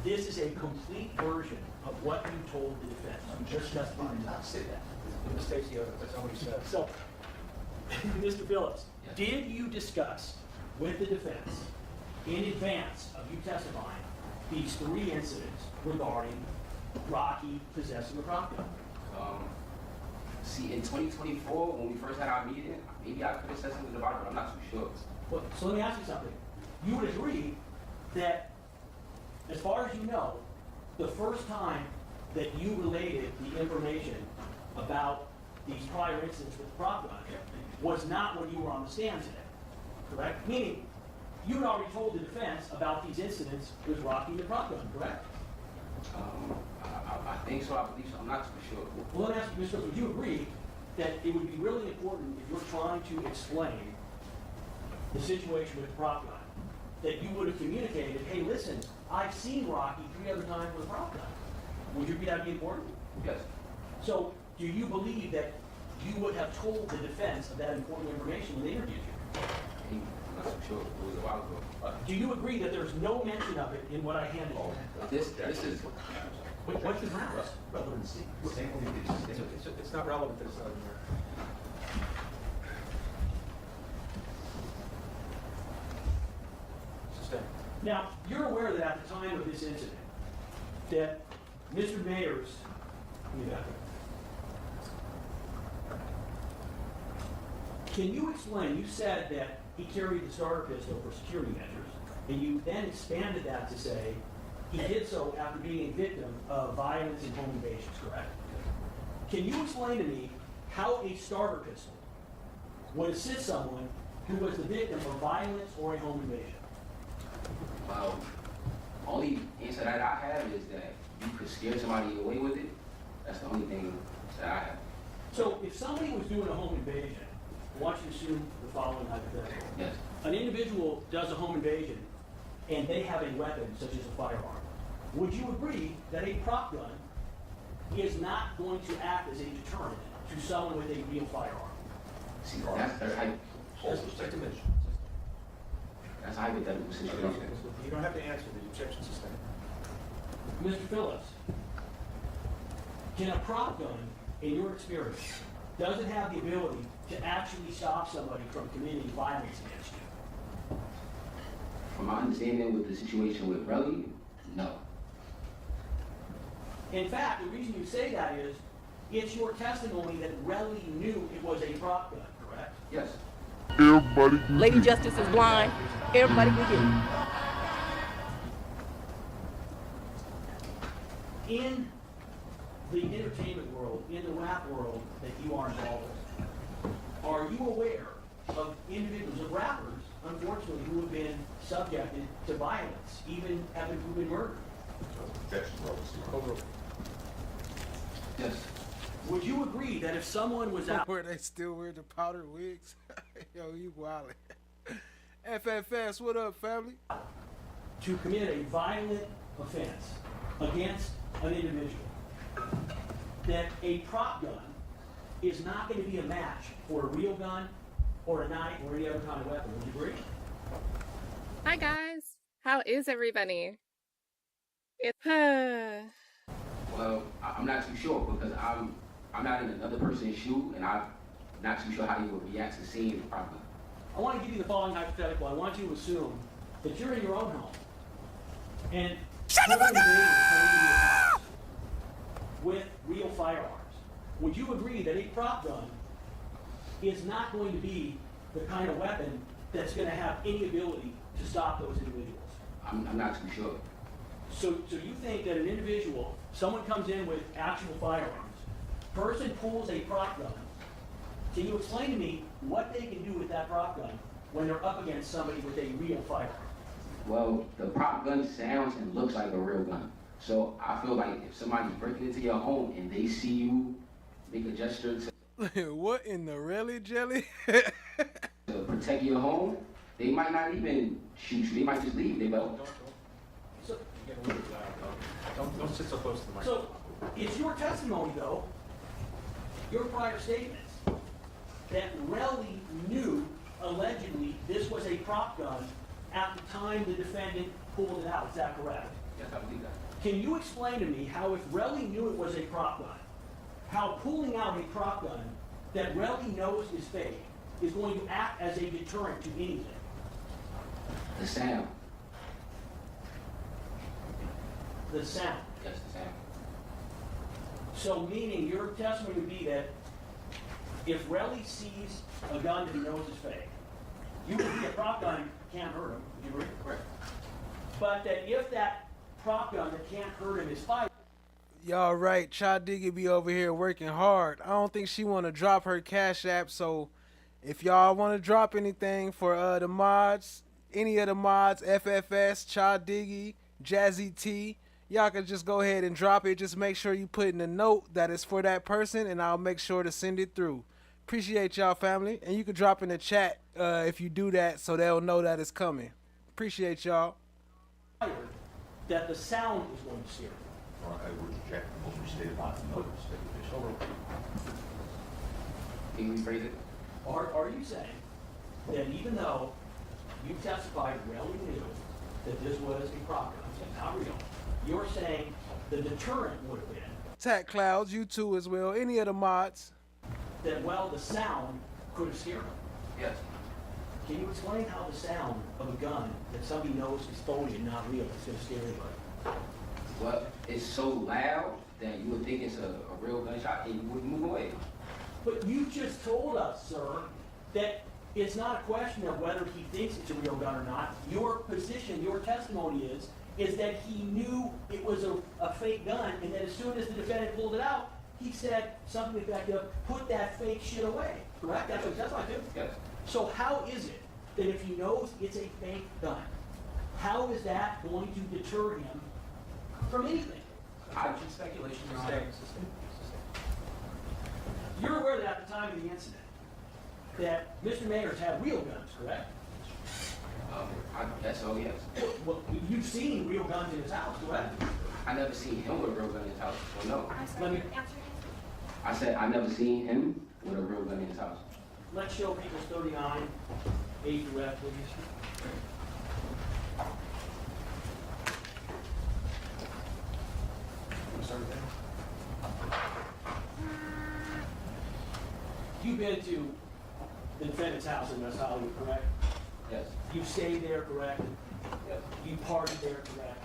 this is a complete version of what you told the defense. You just testified. Did not say that. It was Stacey Oda, but somebody said. So, Mr. Phillips, did you discuss with the defense in advance of you testifying these 3 incidents regarding Rocky possessing a prop gun? See, in 2024, when we first had our meeting, maybe I could have said something about it, but I'm not too sure. Well, so let me ask you something. You would agree that, as far as you know, the first time that you related the information about these prior incidents with the prop gun was not when you were on the stand today, correct? Meaning, you had already told the defense about these incidents with Rocky and the prop gun, correct? I think so, I believe so, I'm not too sure. Well, let me ask you, Mr. Phillips, would you agree that it would be really important if you're trying to explain the situation with the prop gun, that you would have communicated, hey, listen, I've seen Rocky 3 other times with a prop gun. Would you agree that would be important? Yes. So, do you believe that you would have told the defense of that important information when they interviewed you? I'm not too sure, it was a while ago. Do you agree that there's no mention of it in what I handed you? This is... What's the difference? Relevancy. It's not relevant to this argument. Now, you're aware that at the time of this incident, that Mr. Mayers, let me back up. Can you explain, you said that he carried the starter pistol for security measures, and you then expanded that to say he did so after being a victim of violence and home invasions, correct? Can you explain to me how a starter pistol would assist someone who was the victim of violence or a home invasion? Well, only answer that I have is that you could scare somebody away with it. That's the only thing that I have. So if somebody was doing a home invasion, I want you to assume the following hypothetical. Yes. An individual does a home invasion and they have a weapon such as a firearm. Would you agree that a prop gun is not going to act as a deterrent to someone with a real firearm? See, that's a hypothetical situation. You don't have to answer the objection sustained. Mr. Phillips, can a prop gun, in your experience, does it have the ability to actually stop somebody from committing violence against you? From my understanding with the situation with Relly, no. In fact, the reason you say that is, it's your testimony that Relly knew it was a prop gun, correct? Yes. Lady Justice is blind. Everybody can get it. In the entertainment world, in the rap world that you are involved with, are you aware of individuals, of rappers, unfortunately, who have been subjected to violence, even having been murdered? Yes. Would you agree that if someone was out... Where they still wear the powdered wigs? Yo, you wildin'. FFS, what up, family? ...to commit a violent offense against an individual, that a prop gun is not going to be a match for a real gun or a knife or any other kind of weapon. Would you agree? Hi guys, how is everybody? Well, I'm not too sure because I'm not in another person's shoe, and I'm not too sure how they would react to seeing the prop gun. I want to give you the following hypothetical. I want you to assume that you're in your own home and with real firearms. Would you agree that a prop gun is not going to be the kind of weapon that's going to have any ability to stop those individuals? I'm not too sure. So you think that an individual, someone comes in with actual firearms, person pulls a prop gun, can you explain to me what they can do with that prop gun when they're up against somebody with a real firearm? Well, the prop gun sounds and looks like a real gun. So I feel like if somebody's breaking into your home and they see you make a gesture to what in the really jelly? to protect your home, they might not even shoot you. They might just leave. They go. So, Don't sit so close to the microphone. so it's your testimony, though, your prior statements, that Relly knew, allegedly, this was a prop gun at the time the defendant pulled it out. Is that correct? Yes, I believe that. Can you explain to me how, if Relly knew it was a prop gun, how pulling out a prop gun that Relly knows is fake is going to act as a deterrent to anything? The sound. The sound. Yes, the sound. So meaning your testimony would be that if Relly sees a gun that he knows is fake, you would be a prop gun can't hurt him. Would you agree? Correct. But that if that prop gun that can't hurt him is fired. Y'all right, Cha Diggy be over here working hard. I don't think she want to drop her Cash App, so if y'all want to drop anything for the mods, any of the mods, FFS, Cha Diggy, Jazzy T, y'all can just go ahead and drop it. Just make sure you put in a note that it's for that person, and I'll make sure to send it through. Appreciate y'all, family. And you can drop in the chat if you do that so they'll know that it's coming. Appreciate y'all. That the sound is going to scare him. I would reject what we stated on another statement. Can you rephrase it? Are you saying that even though you testified Relly knew that this was a prop gun and not real, you're saying the deterrent would have been Tat Clouds, you too as well. Any of the mods. that, well, the sound could have scared him? Yes. Can you explain how the sound of a gun that somebody knows is phony and not real is going to scare anybody? Well, it's so loud that you would think it's a real gunshot and you wouldn't move away. But you just told us, sir, that it's not a question of whether he thinks it's a real gun or not. Your position, your testimony is that he knew it was a fake gun, and that as soon as the defendant pulled it out, he said something effective, put that fake shit away. Correct? That's what he testified to? Yes. So how is it that if he knows it's a fake gun, how is that going to deter him from anything? Speculation, Your Honor. You're aware that at the time of the incident, that Mr. Mayers had real guns, correct? I guess so, yes. Well, you've seen real guns in his house, correct? I never seen him with a real gun in his house, so no. Let me, I said I never seen him with a real gun in his house. let's show people 39, A through F, please. You've been to the defendant's house in West Hollywood, correct? Yes. You stayed there, correct? Yes. You partied there, correct?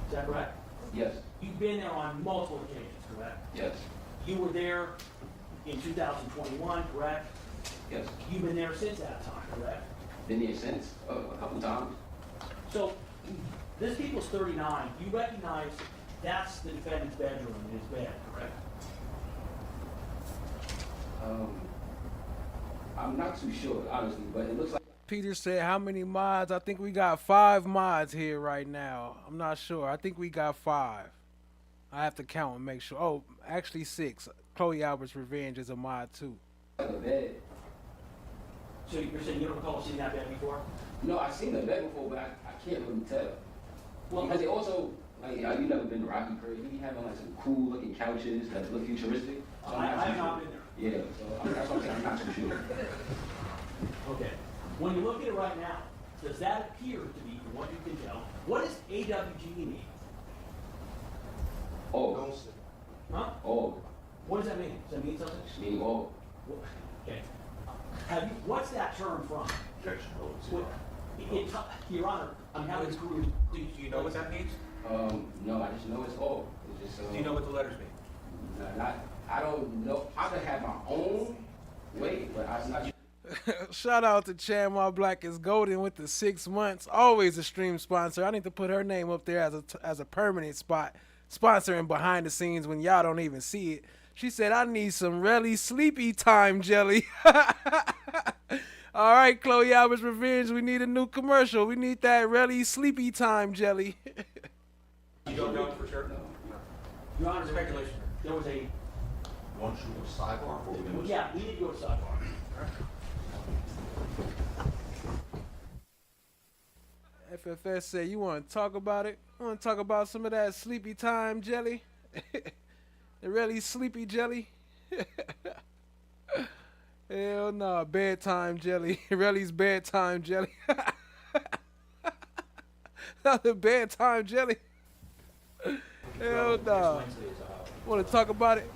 Is that correct? Yes. You've been there on multiple occasions, correct? Yes. You were there in 2021, correct? Yes. You've been there since that time, correct? Been here since a couple times. So, this people's 39, you recognize that's the defendant's bedroom in his bed, correct? I'm not too sure, honestly, but it looks like. Peter said, how many mods? I think we got 5 mods here right now. I'm not sure. I think we got 5. I have to count and make sure. Oh, actually 6. Chloe Albert's Revenge is a mod too. Like a bed. So you're saying you don't recall seeing that bed before? No, I've seen the bed before, but I can't really tell. Well, because it also, like, you never been to Rocky Crib. He be having like some cool looking couches that look futuristic. So I have not been there. Yeah, so that's what I'm saying. I'm not too sure. Okay. When you look at it right now, does that appear to be, from what you can tell, what does AWG mean? Oh. Huh? Oh. What does that mean? Does that mean something? Just meaning oh. Okay. What's that term from? Objection, Your Honor, I'm having to. Do you know what that means? No, I just know it's oh. It's just. Do you know what the letters mean? I don't know. I could have my own way, but I'm not. Shout out to Chanwa Black is Golden with the 6 months. Always a stream sponsor. I need to put her name up there as a permanent spot. Sponsoring behind the scenes when y'all don't even see it. She said, I need some really sleepy time jelly. All right, Chloe Albert's Revenge. We need a new commercial. We need that really sleepy time jelly. You don't know for sure? Your Honor, speculation. There was a. One shoot of sidebar before we go to. Yeah, we need to go to sidebar. FFS said, you want to talk about it? You want to talk about some of that sleepy time jelly? The really sleepy jelly? Hell no, bedtime jelly. Relly's bedtime jelly. The bedtime jelly. Hell no. Want to talk about it?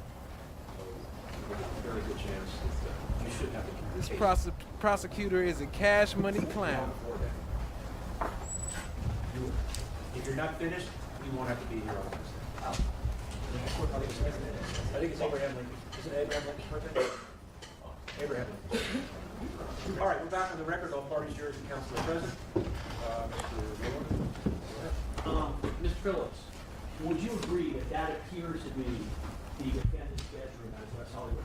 Very good chance that you should have the This prosecutor is a cash money clown. If you're not finished, you won't have to be here on Wednesday. I think it's overhead, Lincoln. Is it Abraham Lincoln's birthday? Abraham. All right, we're back on the record. All parties, jurors, and counsel are present. Mr. Phillips, would you agree that that appears to be the defendant's bedroom as West Hollywood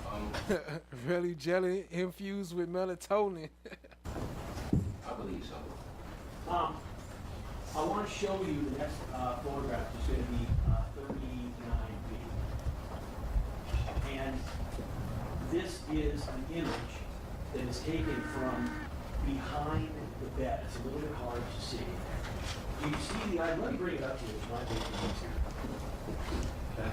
High? Really jelly infused with melatonin. I believe so. I want to show you the next photograph, which is going to be 39 feet. And this is an image that is taken from behind the bed. It's a little bit hard to see. Do you see the item? Let me bring it up to you. It's my business here. Okay.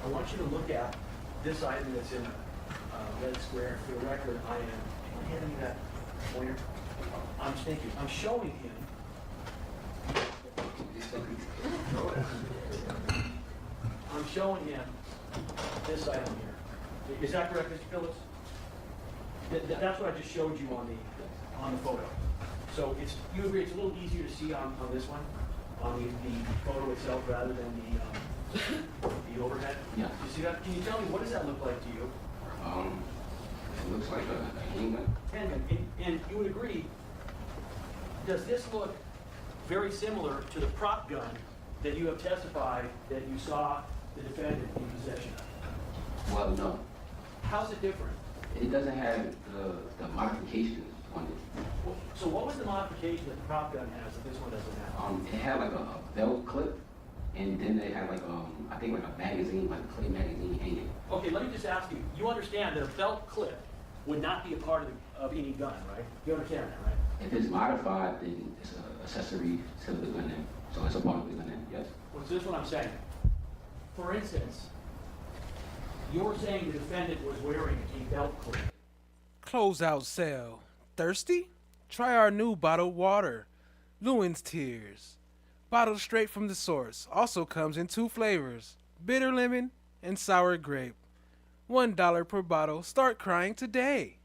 I want you to look at this item that's in a red square. For the record, I am handing that pointer. I'm showing him. I'm showing him this item here. Is that correct, Mr. Phillips? That's what I just showed you on the photo. So you agree it's a little easier to see on this one, on the photo itself rather than the overhead? Yeah. You see that? Can you tell me, what does that look like to you? It looks like a handgun. Handgun. And you would agree, does this look very similar to the prop gun that you have testified that you saw the defendant in possession of? Well, no. How's it different? It doesn't have the modifications on it. So what was the modification that the prop gun has that this one doesn't have? It had like a belt clip, and then they had like I think like a magazine, like a clay magazine hanging. Okay, let me just ask you. You understand that a belt clip would not be a part of any gun, right? You understand that, right? If it's modified, then it's an accessory to the gun end. So it's a part of the gun end, yes. Well, so this is what I'm saying. For instance, you're saying the defendant was wearing a belt clip. Closeout sale. Thirsty? Try our new bottled water. Lewin's Tears. Bottled straight from the source. Also comes in 2 flavors. Bitter lemon and sour grape. $1 per bottle. Start crying today.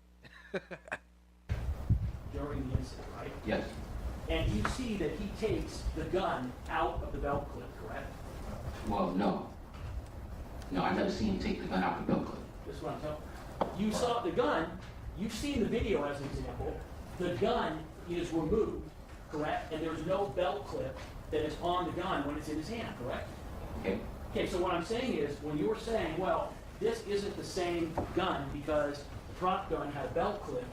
During the incident, right? Yes. And you see that he takes the gun out of the belt clip, correct? Well, no. No, I never seen him take the gun out the belt clip. This is what I'm telling you. You saw the gun, you've seen the video as an example. The gun is removed, correct? And there's no belt clip that is on the gun when it's in his hand, correct? Okay. Okay, so what I'm saying is, when you're saying, well, this isn't the same gun because the prop gun had a belt clip,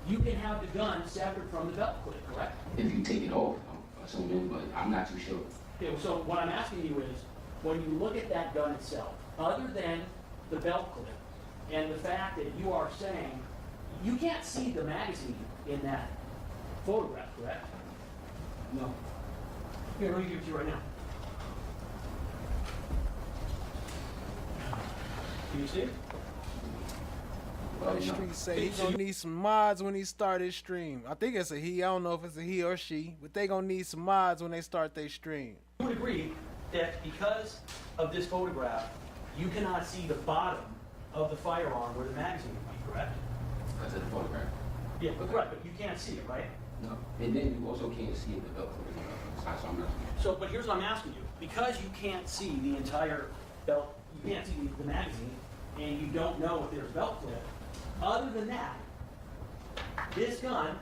you can have the gun separate from the belt clip, correct? If you take it off, I'm assuming, but I'm not too sure. Okay, so what I'm asking you is, when you look at that gun itself, other than the belt clip, and the fact that you are saying, you can't see the magazine in that photograph, correct? No. Here, let me give it to you right now. Can you see it? The street say he gonna need some mods when he start his stream. I think it's a he. I don't know if it's a he or she, but they gonna need some mods when they start their stream. You would agree that because of this photograph, you cannot see the bottom of the firearm where the magazine would be, correct? Because of the photograph. Yeah, but correct, but you can't see it, right? No. And then you also can't see the belt clip. So I'm not So, but here's what I'm asking you. Because you can't see the entire belt, you can't see the magazine, and you don't know if there's belt clip, other than that, this gun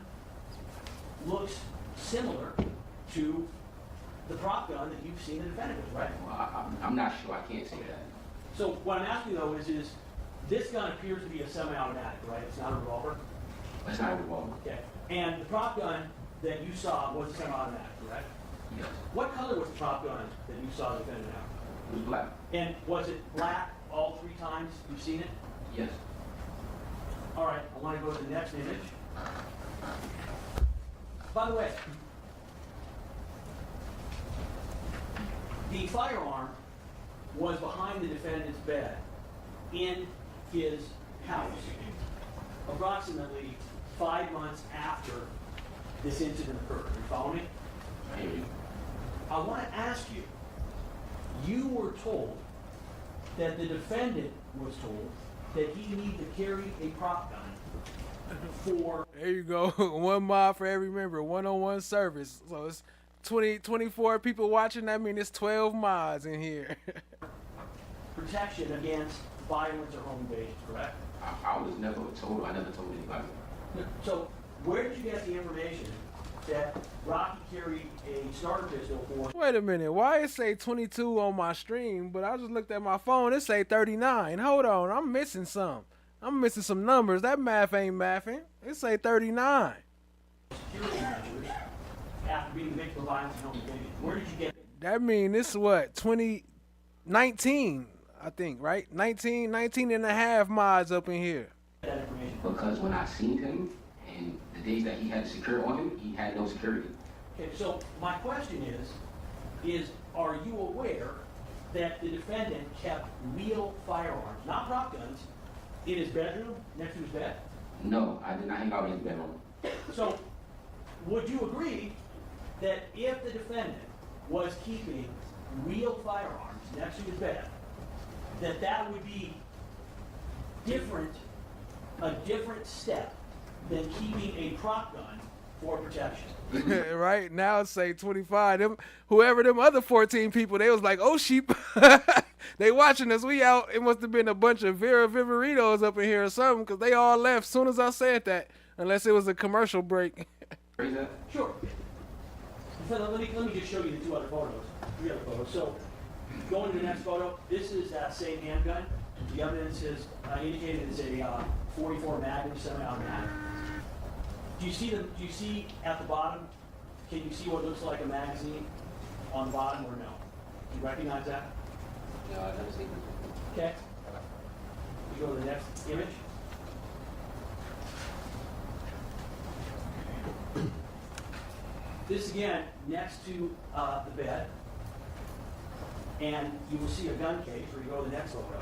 looks similar to the prop gun that you've seen the defendant with, right? Well, I'm not sure. I can't say that. So what I'm asking though is this gun appears to be a semi-automatic, right? It's not a revolver? It's not a revolver. Okay. And the prop gun that you saw was a semi-automatic, correct? Yes. What color was the prop gun that you saw the defendant have? It was black. And was it black all 3 times you've seen it? Yes. All right, I want to go to the next image. By the way, the firearm was behind the defendant's bed in his house approximately 5 months after this incident occurred. You follow me? I hear you. I want to ask you, you were told that the defendant was told that he needed to carry a prop gun for... There you go. 1 mod for every member. 1-on-1 service. So it's 24 people watching. I mean, it's 12 mods in here. protection against violence or home invasion, correct? I was never told, I never told anybody. So where did you get the information that Rocky carried a starter pistol for? Wait a minute, why it say 22 on my stream, but I just looked at my phone, it say 39. Hold on, I'm missing some. I'm missing some numbers. That math ain't mathing. It say 39. Security measures after being victim of violence and home invasion. Where did you get That mean this is what, 2019, I think, right? 19 and a half mods up in here. that information? Because when I seen him, and the days that he had security on him, he had no security. Okay, so my question is are you aware that the defendant kept real firearms, not prop guns, in his bedroom, next to his bed? No, I did not hang out in his bedroom. So, would you agree that if the defendant was keeping real firearms next to his bed, that would be a different step than keeping a prop gun for protection? Right now it say 25. Whoever them other 14 people, they was like, oh sheep. They watching us. We out. It must have been a bunch of Vera Vivaritos up in here or something, because they all left as soon as I said that, unless it was a commercial break. Sure. So let me just show you the three other photos. So going to the next photo, this is that same handgun. The evidence is indicated as a 44 Magnum semi-automatic. Do you see at the bottom? Can you see what looks like a magazine on the bottom or no? Do you recognize that? No, I've never seen it. Okay. You go to the next image. This again next to the bed, and you will see a gun case. Where you go to the next photo.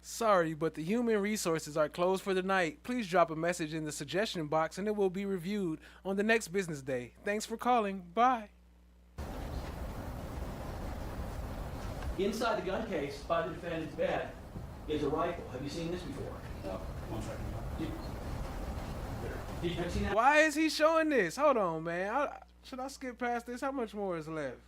Sorry, but the human resources are closed for the night. Please drop a message in the suggestion box and it will be reviewed on the next business day. Thanks for calling. Bye. Inside the gun case by the defendant's bed is a rifle. Have you seen this before? No. One second. Did you have you seen that? Why is he showing this? Hold on, man. Should I skip past this? How much more is left?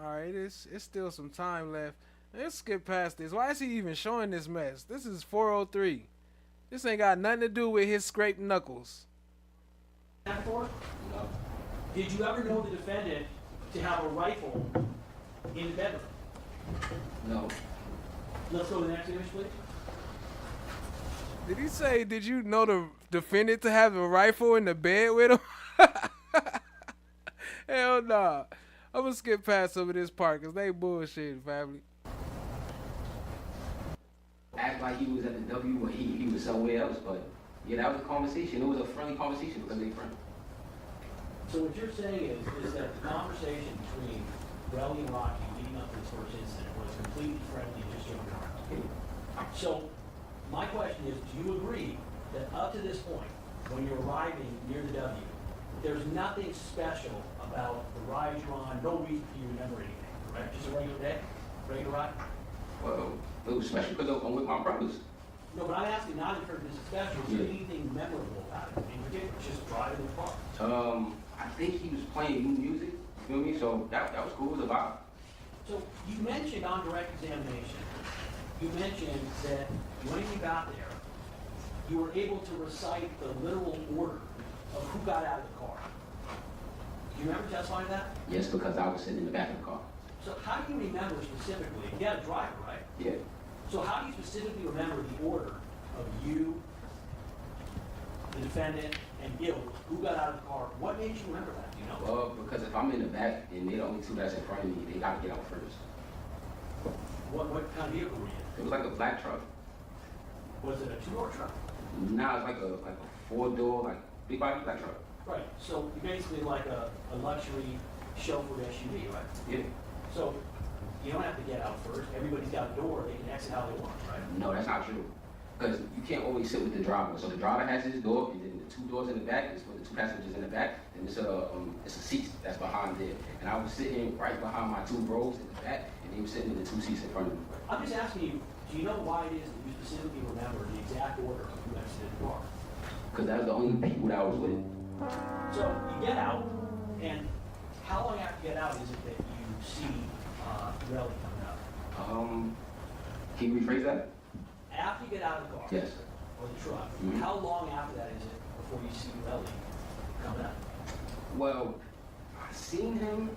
All right, it's still some time left. Let's skip past this. Why is he even showing this mess? This is 403. This ain't got nothing to do with his scraped knuckles. Before? No. Did you ever know the defendant to have a rifle in the bedroom? No. Let's go to the next image, please. Did he say, did you know the defendant to have a rifle in the bed with him? Hell nah. I'm gonna skip past some of this part because they bullshit, family. Act like he was at the W or he was somewhere else, but yeah, that was a conversation. It was a friendly conversation because they friends. So what you're saying is that the conversation between Relly and Rocky leading up to this first incident was completely friendly and just joking around. So my question is, do you agree that up to this point, when you're arriving near the W, there's nothing special about the rides you're on, no reason for you to remember anything, correct? Just a regular day, regular ride? Well, it was special because I'm with my brothers. No, but I'm asking not in terms of this special, is there anything memorable about it? In particular, just driving the car? I think he was playing new music, you feel me? So that was cool, it was a vibe. So you mentioned on direct examination, you mentioned that when you got there, you were able to recite the literal order of who got out of the car. Do you remember testifying to that? Yes, because I was sitting in the back of the car. So how do you remember specifically? You had a driver, right? Yeah. So how do you specifically remember the order of you, the defendant, and Gil, who got out of the car? What made you remember that? Do you know? Well, because if I'm in the back and they're the only two that's in front of me, they gotta get out first. What kind of vehicle were you in? It was like a black truck. Was it a two-door truck? Nah, it's like a four-door, like big body black truck. Right. So you're basically like a luxury chauffeured SUV, right? Yeah. So you don't have to get out first. Everybody's got a door. They can exit how they want, right? No, that's not true. Because you can't always sit with the driver. So the driver has his door, and then the two doors in the back is for the two passengers in the back, and it's a seat that's behind there. And I was sitting right behind my two bros in the back, and they were sitting in the two seats in front of me. I'm just asking you, do you know why it is that you specifically remember the exact order of who exited the car? Because that was the only people that I was with. So you get out, and how long after you get out is it that you see Relly coming out? Can you rephrase that? After you get out of the car. Yes. Or the truck, Mhm. how long after that is it before you see Relly coming up? Well, I seen him.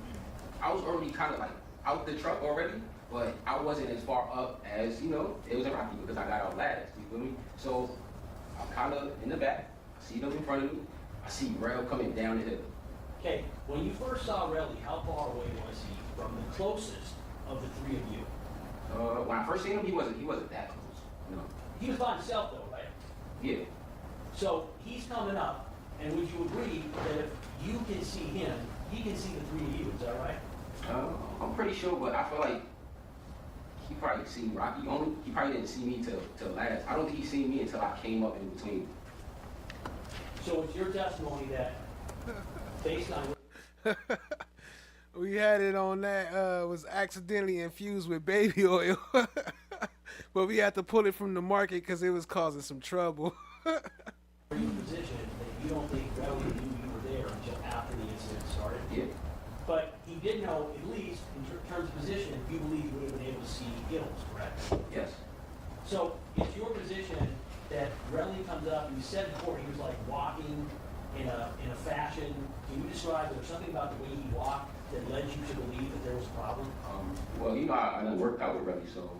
I was already kind of like out the truck already, but I wasn't as far up as, it was in Rocky because I got out last, you feel me? So I'm kind of in the back. I see them in front of me. I see Rel coming down the hill. Okay, when you first saw Relly, how far away was he from the closest of the three of you? When I first seen him, he wasn't that close. No. He was by himself though, right? Yeah. So he's coming up, and would you agree that if you can see him, he can see the three of you, is that right? I'm pretty sure, but I feel like he probably seen Rocky only. He probably didn't see me till last. I don't think he seen me until I came up in between. So it's your testimony that, based on We had it on that, was accidentally infused with baby oil. But we had to pull it from the market because it was causing some trouble. your position that you don't think Relly knew you were there until after the incident started? Yeah. But he did know, at least in terms of position, you believe you would have been able to see Gills, correct? Yes. So it's your position that Relly comes up, and you said before he was like walking in a fashion. Can you describe, was there something about the way he walked that led you to believe that there was a problem? Well, I done worked out with Relly, so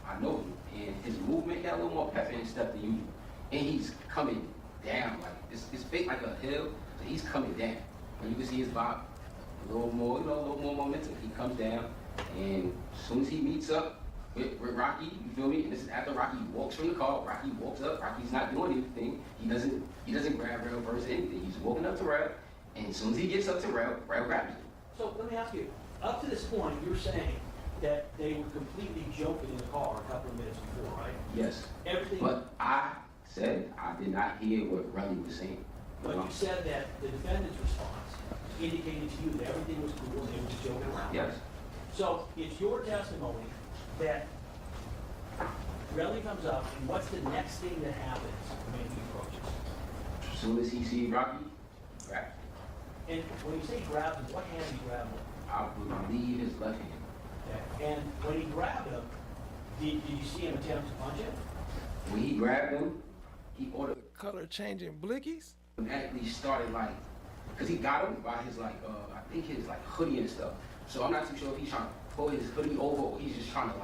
I know him. And his movement got a little more pep in his step than usual. And he's coming down, like, it's fake like a hill, so he's coming down. And you can see his vibe, a little more momentum. He comes down, and as soon as he meets up with Rocky, you feel me? And this is after Rocky walks from the car. Rocky walks up. Rocky's not doing anything. He doesn't grab Rel first or anything. He's walking up to Rel, and as soon as he gets up to Rel grabs him. So let me ask you, up to this point, you're saying that they were completely joking in the car a couple of minutes before, right? Yes. Everything. But I said I did not hear what Relly was saying. But you said that the defendant's response indicated to you that everything was cool and they were just joking around. Yes. So it's your testimony that Relly comes up, and what's the next thing that happens when he approaches? As soon as he sees Rocky, grab him. And when you say grab him, what hand do you grab him? I believe his left hand. Okay. And when he grabbed him, did you see him attempt to punch him? When he grabbed him, he ordered Color changing blickies? automatically started because he got him by his I think his hoodie and stuff. So I'm not too sure if he's trying to pull his hoodie over or he's just trying to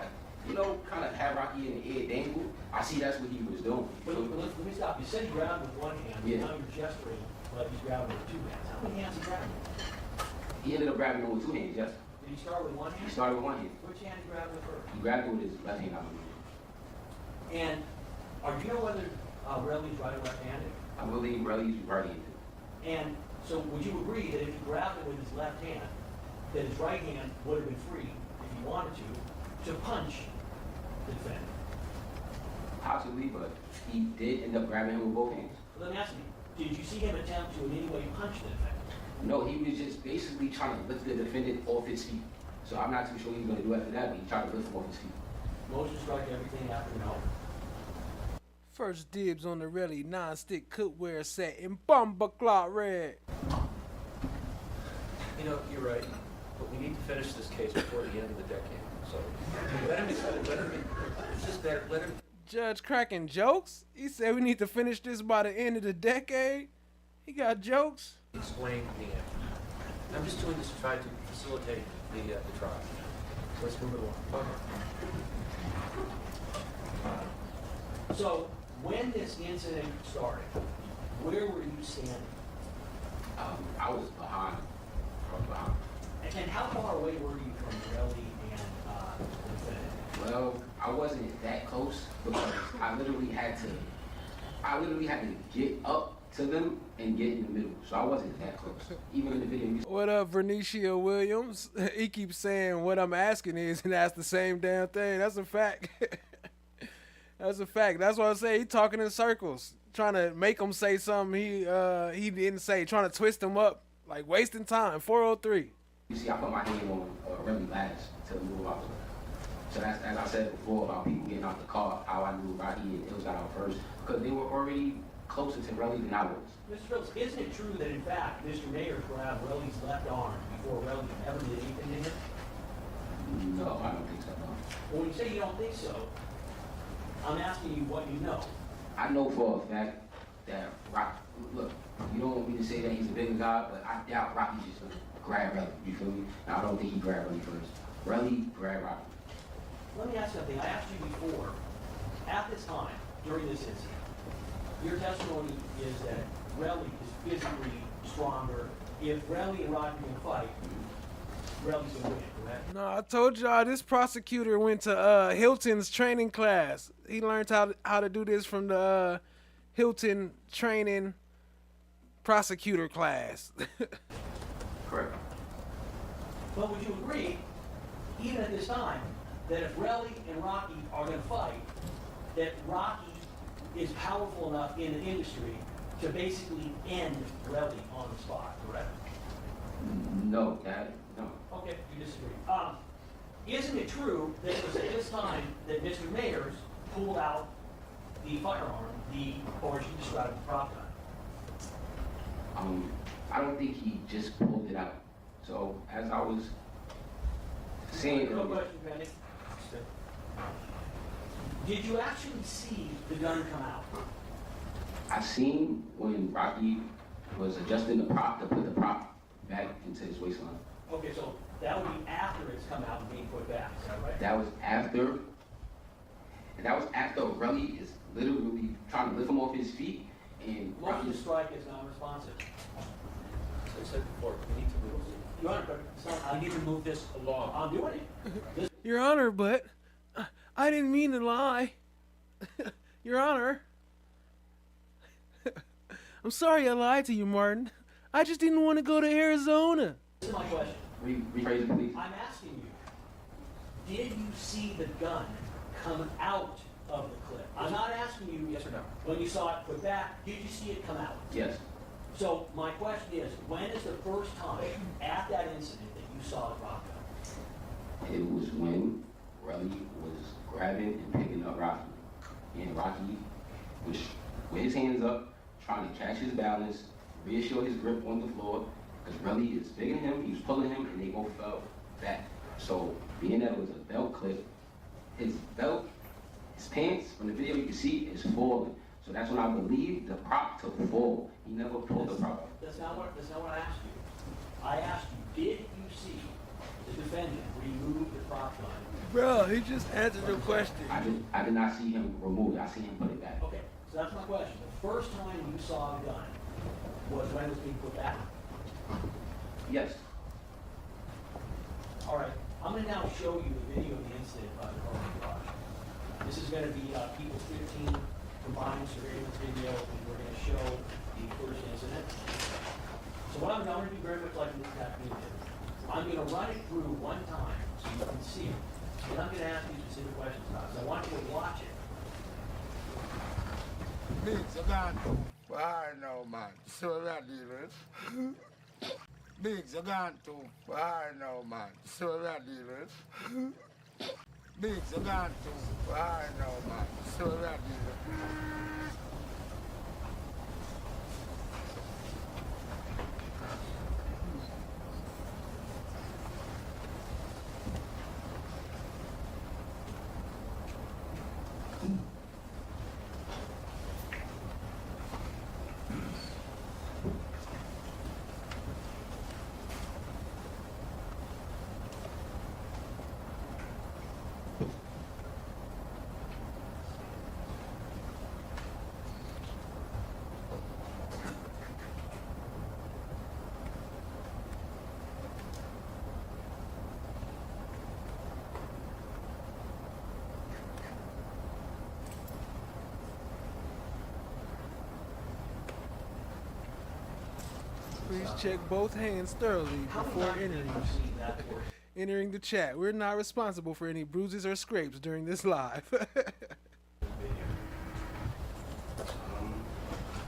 kind of have Rocky in the air dangle. I see that's what he was doing. But let me stop. You said he grabbed with one hand, Yeah. now you're gesturing like he's grabbing with two hands. How many hands he grabbing with? He ended up grabbing him with two hands, yes. Did he start with one hand? He started with one hand. Which hand did he grab with first? He grabbed it with his left hand, I believe. And do you know whether Relly's right or left-handed? I believe Relly's right-handed. And so would you agree that if he grabbed it with his left hand, that his right hand would have been free, if he wanted to punch the defendant? Possibly, but he did end up grabbing him with both hands. Let me ask you, did you see him attempt to in any way punch the defendant? No, he was just basically trying to lift the defendant off his feet. So I'm not too sure what he's going to do after that, but he tried to lift him off his feet. Motion strike everything after no. First dibs on the Relly non-stick cookware set in Bomba Clot Red. You know, you're right, but we need to finish this case before the end of the decade. So let him it's just better, let him. Judge cracking jokes? He said we need to finish this by the end of the decade? He got jokes? Explain the answer. I'm just doing this to try to facilitate the trial. So let's move it along. So when this incident started, where were you standing? I was behind. And how far away were you from Relly and the defendant? Well, I wasn't that close because I literally had to get up to them and get in the middle. So I wasn't that close. Even in the video. What up, Vernicia Williams? He keeps saying what I'm asking is, and that's the same damn thing. That's a fact. That's a fact. That's what I say. He talking in circles, trying to make him say something he didn't say, trying to twist him up, like wasting time. 403. You see, I put my hand on Relly last to move out. So that's, as I said before about people getting out the car, how I knew Rocky and Ills got out first, because they were already closer to Relly than I was. Mr. Phillips, isn't it true that in fact Mr. Mayer grabbed Relly's left arm before Relly ever did anything to him? No, I don't think so. No. Well, when you say you don't think so, I'm asking you what you know. I know for a fact that look, you don't want me to say that he's a bigger guy, but I doubt Rocky's just gonna grab Relly. You feel me? Now, I don't think he grabbed Relly first. Relly grabbed Rocky. Let me ask you something. I asked you before, at this time, during this incident, your testimony is that Relly is physically stronger. If Relly and Rocky can fight, Relly's gonna win, correct? No, I told y'all this prosecutor went to Hilton's training class. He learned how to do this from the Hilton training prosecutor class. Correct. But would you agree, even at this time, that if Relly and Rocky are going to fight, that Rocky is powerful enough in the industry to basically end Relly on the spot, correct? No, Dad, no. Okay, you disagree. Isn't it true that it was at this time that Mr. Mayers pulled out the firearm, or as you described, the prop gun? I don't think he just pulled it out. So, as I was saying No earlier, question, Penny. Did you actually see the gun come out? I seen when Rocky was adjusting the prop to put the prop back into his waistline. Okay, so that would be after it's come out and being put back, is that right? That was after Relly is literally trying to lift him off his feet, and Motion to strike is non-responsive. As I said before, we need to move. Your Honor, but it's not, We need to move this along. I'm doing it. Your Honor, but I didn't mean to lie. Your Honor. I'm sorry I lied to you, Martin. I just didn't want to go to Arizona. This is my question. Rephrase it, please. I'm asking you, did you see the gun come out of the clip? I'm not asking you Yes or no? when you saw it put back, did you see it come out? Yes. So my question is, when is the first time at that incident that you saw the rock gun? It was when Relly was grabbing and picking up Rocky. And Rocky was with his hands up, trying to catch his balance, reassure his grip on the floor, because Relly is bigger than him, he was pulling him, and they both fell back. So, being that it was a belt clip, his belt, his pants, from the video you can see, is falling. So that's when I believe the prop took fall. He never pulled the prop. That's not what I asked you. I asked you, did you see the defendant remove the prop gun? Bro, he just answered your question. I did not see him remove it. I seen him put it back. Okay, so that's my question. The first time you saw the gun was when it was being put back? Yes. All right, I'm going to now show you the video of the incident by the parking garage. This is going to be People's 15 combined surveillance video, and we're going to show the first incident. So what I'm going to do very much like this technique is, I'm going to run it through one time so you can see it. And I'm going to ask you specific questions about it. So I want you to watch it. Biggs, I got to. I know, man. So that dealers. Biggs, I got to. I know, man. So that dealers. Biggs, I got to. I know, man. So that dealers. Please check both hands thoroughly before entering the chat. We're not responsible for any bruises or scrapes during this live. A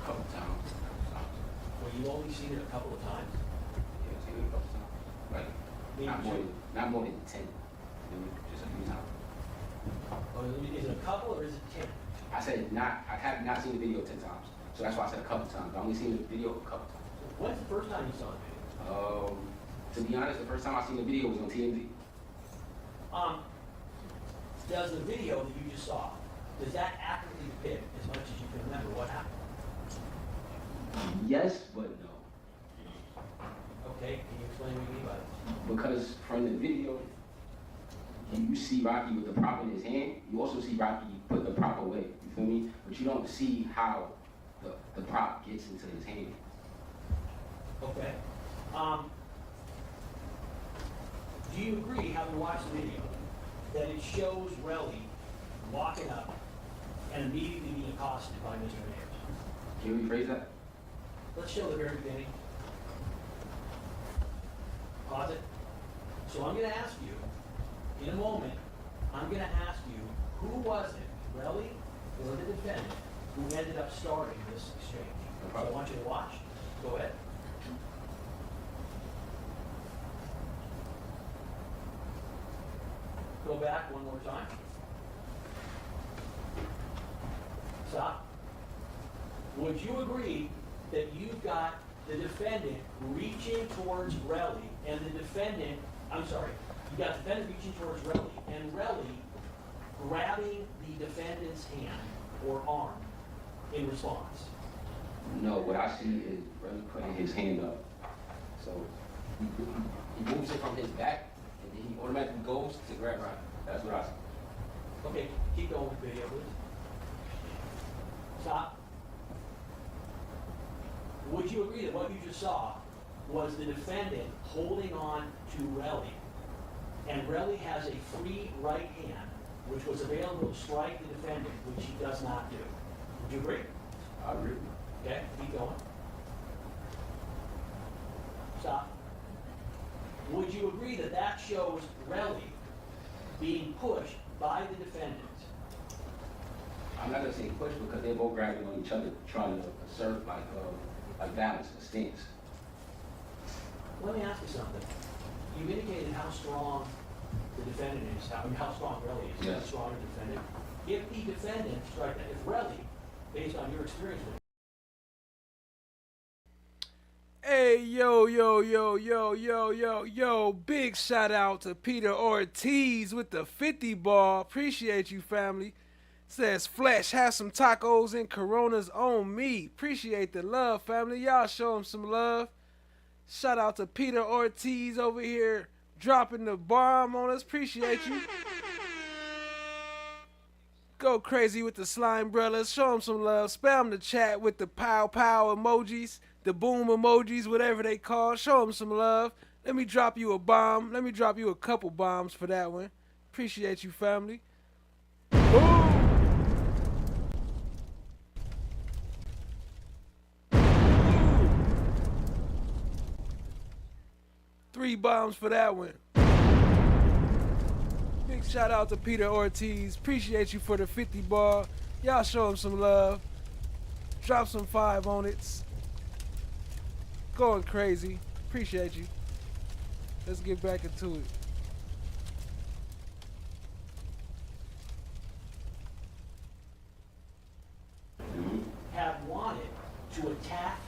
couple times. Well, you only seen it a couple of times. Yeah, I've seen it a couple times. Like, not more than 10. Just a few times. Oh, is it a couple or is it 10? I said I have not seen the video 10 times. So that's why I said a couple times. I've only seen the video a couple times. When's the first time you saw the video? To be honest, the first time I seen the video was on TMZ. Does the video that you just saw, Does that accurately depict, as much as you can remember, what happened? Yes, but no. Okay, can you explain what you mean by that? Because from the video, you see Rocky with the prop in his hand. You also see Rocky put the prop away. You feel me? But you don't see how the prop gets into his hand. Okay. Do you agree, having watched the video, that it shows Relly walking up and immediately being accosted by Mr. Ayers? Can we rephrase that? Let's show the very beginning. Pause it. So I'm going to ask you, in a moment, I'm going to ask you, who was it, Relly or the defendant, who ended up starting this exchange? So I want you to watch. Go ahead. Go back one more time. Stop. Would you agree that you've got the defendant reaching towards Relly and the defendant, I'm sorry, you got the defendant reaching towards Relly and Relly grabbing the defendant's hand or arm in response? No, what I see is Relly putting his hand up. So he moves it from his back and then he automatically goes to grab Rocky. That's what I see. Okay, keep going with the video, please. Stop. Would you agree that what you just saw was the defendant holding on to Relly, and Relly has a free right hand, which was available to strike the defendant, which he does not do? Would you agree? I agree. Okay, keep going. Stop. Would you agree that that shows Relly being pushed by the defendant? I'm not gonna say push because they're both grabbing on each other, trying to assert like balance, a stance. Let me ask you something. You indicated how strong the defendant is, how strong Relly is. Yes. How strong the defendant. If the defendant, strike that, if Relly, based on your experience with Hey, yo, big shout out to Peter Ortiz with the 50 ball. Appreciate you, family. Says, Flesh, have some tacos and Coronas on me. Appreciate the love, family. Y'all show him some love. Shout out to Peter Ortiz over here dropping the bomb on us. Appreciate you. Go crazy with the slime brothers. Show them some love. Spam the chat with the pow pow emojis, the boom emojis, whatever they call. Show them some love. Let me drop you a bomb. Let me drop you a couple bombs for that one. Appreciate you, family. Boom! 3 bombs for that one. Big shout out to Peter Ortiz. Appreciate you for the 50 ball. Y'all show him some love. Drop some 5 on it. Going crazy. Appreciate you. Let's get back into it. had wanted to attack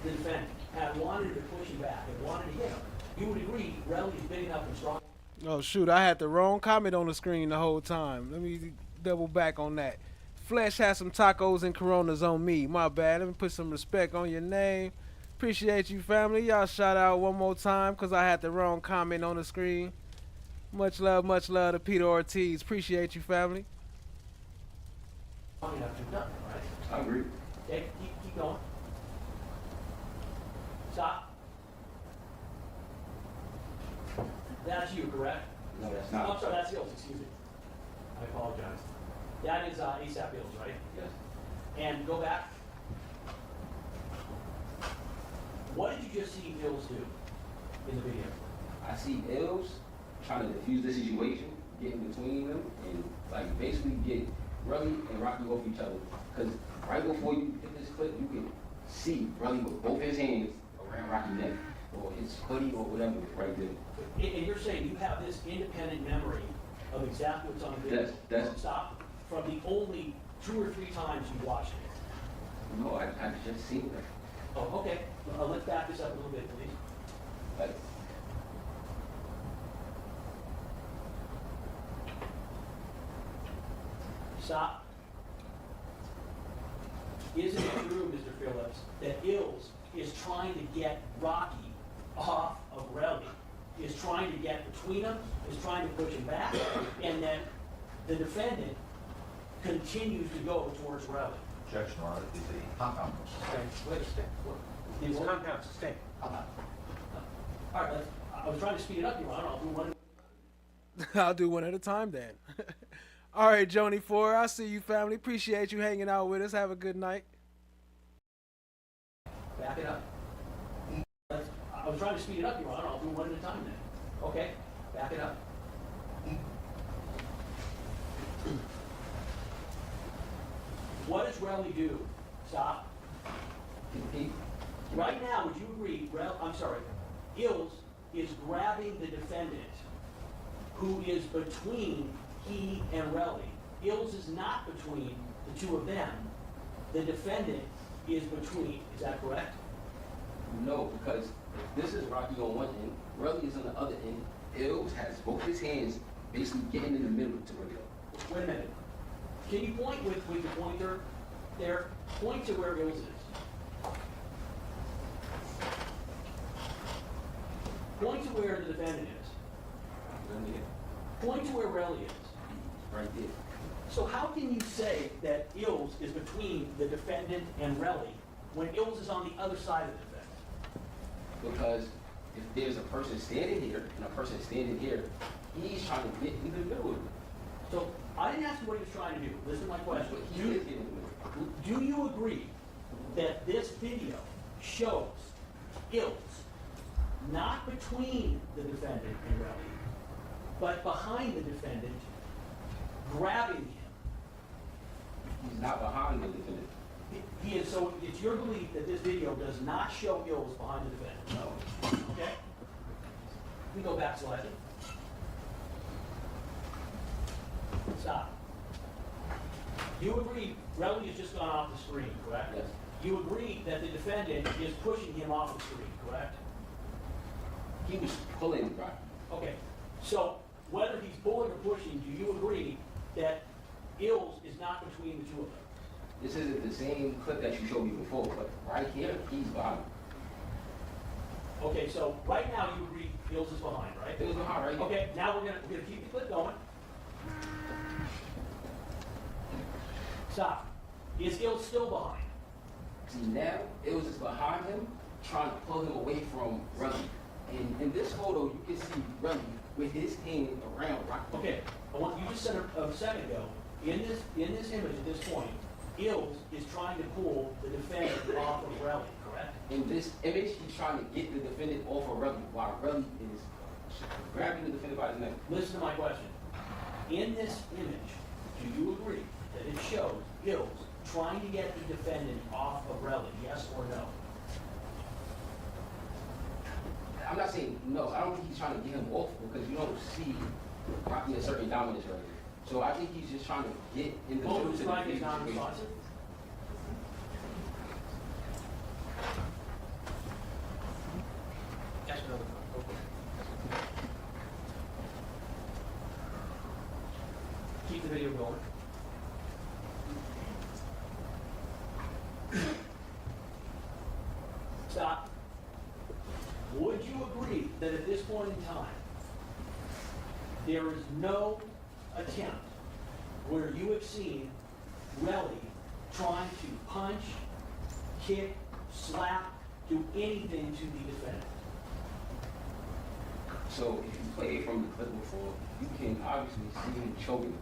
the defendant, had wanted to push him back, had wanted to hit him, you would agree Relly is big enough and strong. Oh shoot, I had the wrong comment on the screen the whole time. Let me double back on that. Flesh has some tacos and Coronas on me. My bad. Let me put some respect on your name. Appreciate you, family. Y'all shout out one more time because I had the wrong comment on the screen. Much love to Peter Ortiz. Appreciate you, family. Strong enough to have done it, right? I agree. Okay, keep going. Stop. That's you, correct? No, that's Oh, not. I'm sorry, that's Hills, excuse me. I apologize. That is ASAP Hills, right? Yes. And go back. What did you just see Hills do in the video? I see Ills trying to defuse the situation, get in between them, and like basically get Relly and Rocky off each other. Because right before you hit this clip, you can see Relly with both his hands around Rocky's neck, or his hoodie, or whatever, right there. And you're saying you have this independent memory of exactly what's on the video? That's Stop. From the only 2 or 3 times you watched it? No, I just seen that. Oh, okay. Let's back this up a little bit, please. Like, Stop. Isn't it true, Mr. Phillips, that Ills is trying to get Rocky off of Relly, is trying to get between them, is trying to push him back, and that the defendant continues to go towards Relly? Objection, Your Honor, is a compound. Wait a second. These compounds, stay. All right, I was trying to speed it up, Your Honor. I'll do one. I'll do one at a time then. All right, Joni 4, I see you, family. Appreciate you hanging out with us. Have a good night. Back it up. I was trying to speed it up, Your Honor. I'll do one at a time then. Okay, back it up. What does Relly do? Stop. Right now, would you agree, Ills is grabbing the defendant who is between he and Relly. Ills is not between the two of them. The defendant is between. Is that correct? No, because this is Rocky on one end, Relly is on the other end. Ills has both his hands basically getting in the middle to bring it up. Wait a minute. Can you point with the pointer there? Point to where Ills is. Point to where the defendant is. Point to where Relly is. Right there. So how can you say that Ills is between the defendant and Relly when Ills is on the other side of the defendant? Because if there's a person standing here and a person standing here, he's trying to get in the middle of it. So I didn't ask you what he was trying to do. Listen to my question. He is getting in the middle. Do you agree that this video shows Ills not between the defendant and Relly, but behind the defendant, grabbing him? He's not behind the defendant. He is. So it's your belief that this video does not show Ills behind the defendant? No. Okay. We go back slightly. Stop. You agree Relly has just gone off the screen, correct? Yes. You agree that the defendant is pushing him off the screen, correct? He was pulling Rocky. Okay. So whether he's pulling or pushing, do you agree that Ills is not between the two of them? This isn't the same clip that you showed me before, but right here, he's behind. Okay, so right now you agree Ills is behind, right? Ills is behind, right? Okay, now we're gonna keep the clip going. Stop. Is Ills still behind? See, now, Ills is behind him, trying to pull him away from Relly. And in this photo, you can see Relly with his hand around Rocky. Okay, you just said a second ago, in this image at this point, Ills is trying to pull the defendant off of Relly, correct? In this image, he's trying to get the defendant off of Relly, while Relly is grabbing the defendant by his neck. Listen to my question. In this image, do you agree that it shows Ills trying to get the defendant off of Relly, yes or no? I'm not saying no. I don't think he's trying to get him off because you don't see Rocky a certain dominance right here. So I think he's just trying to get in the middle. Both is Rocky non-responsive? That's another one. Okay. Keep the video going. Stop. Would you agree that at this point in time, there is no attempt where you have seen Relly trying to punch, kick, slap, do anything to the defendant? So if you play from the clip before, you can obviously see him choking.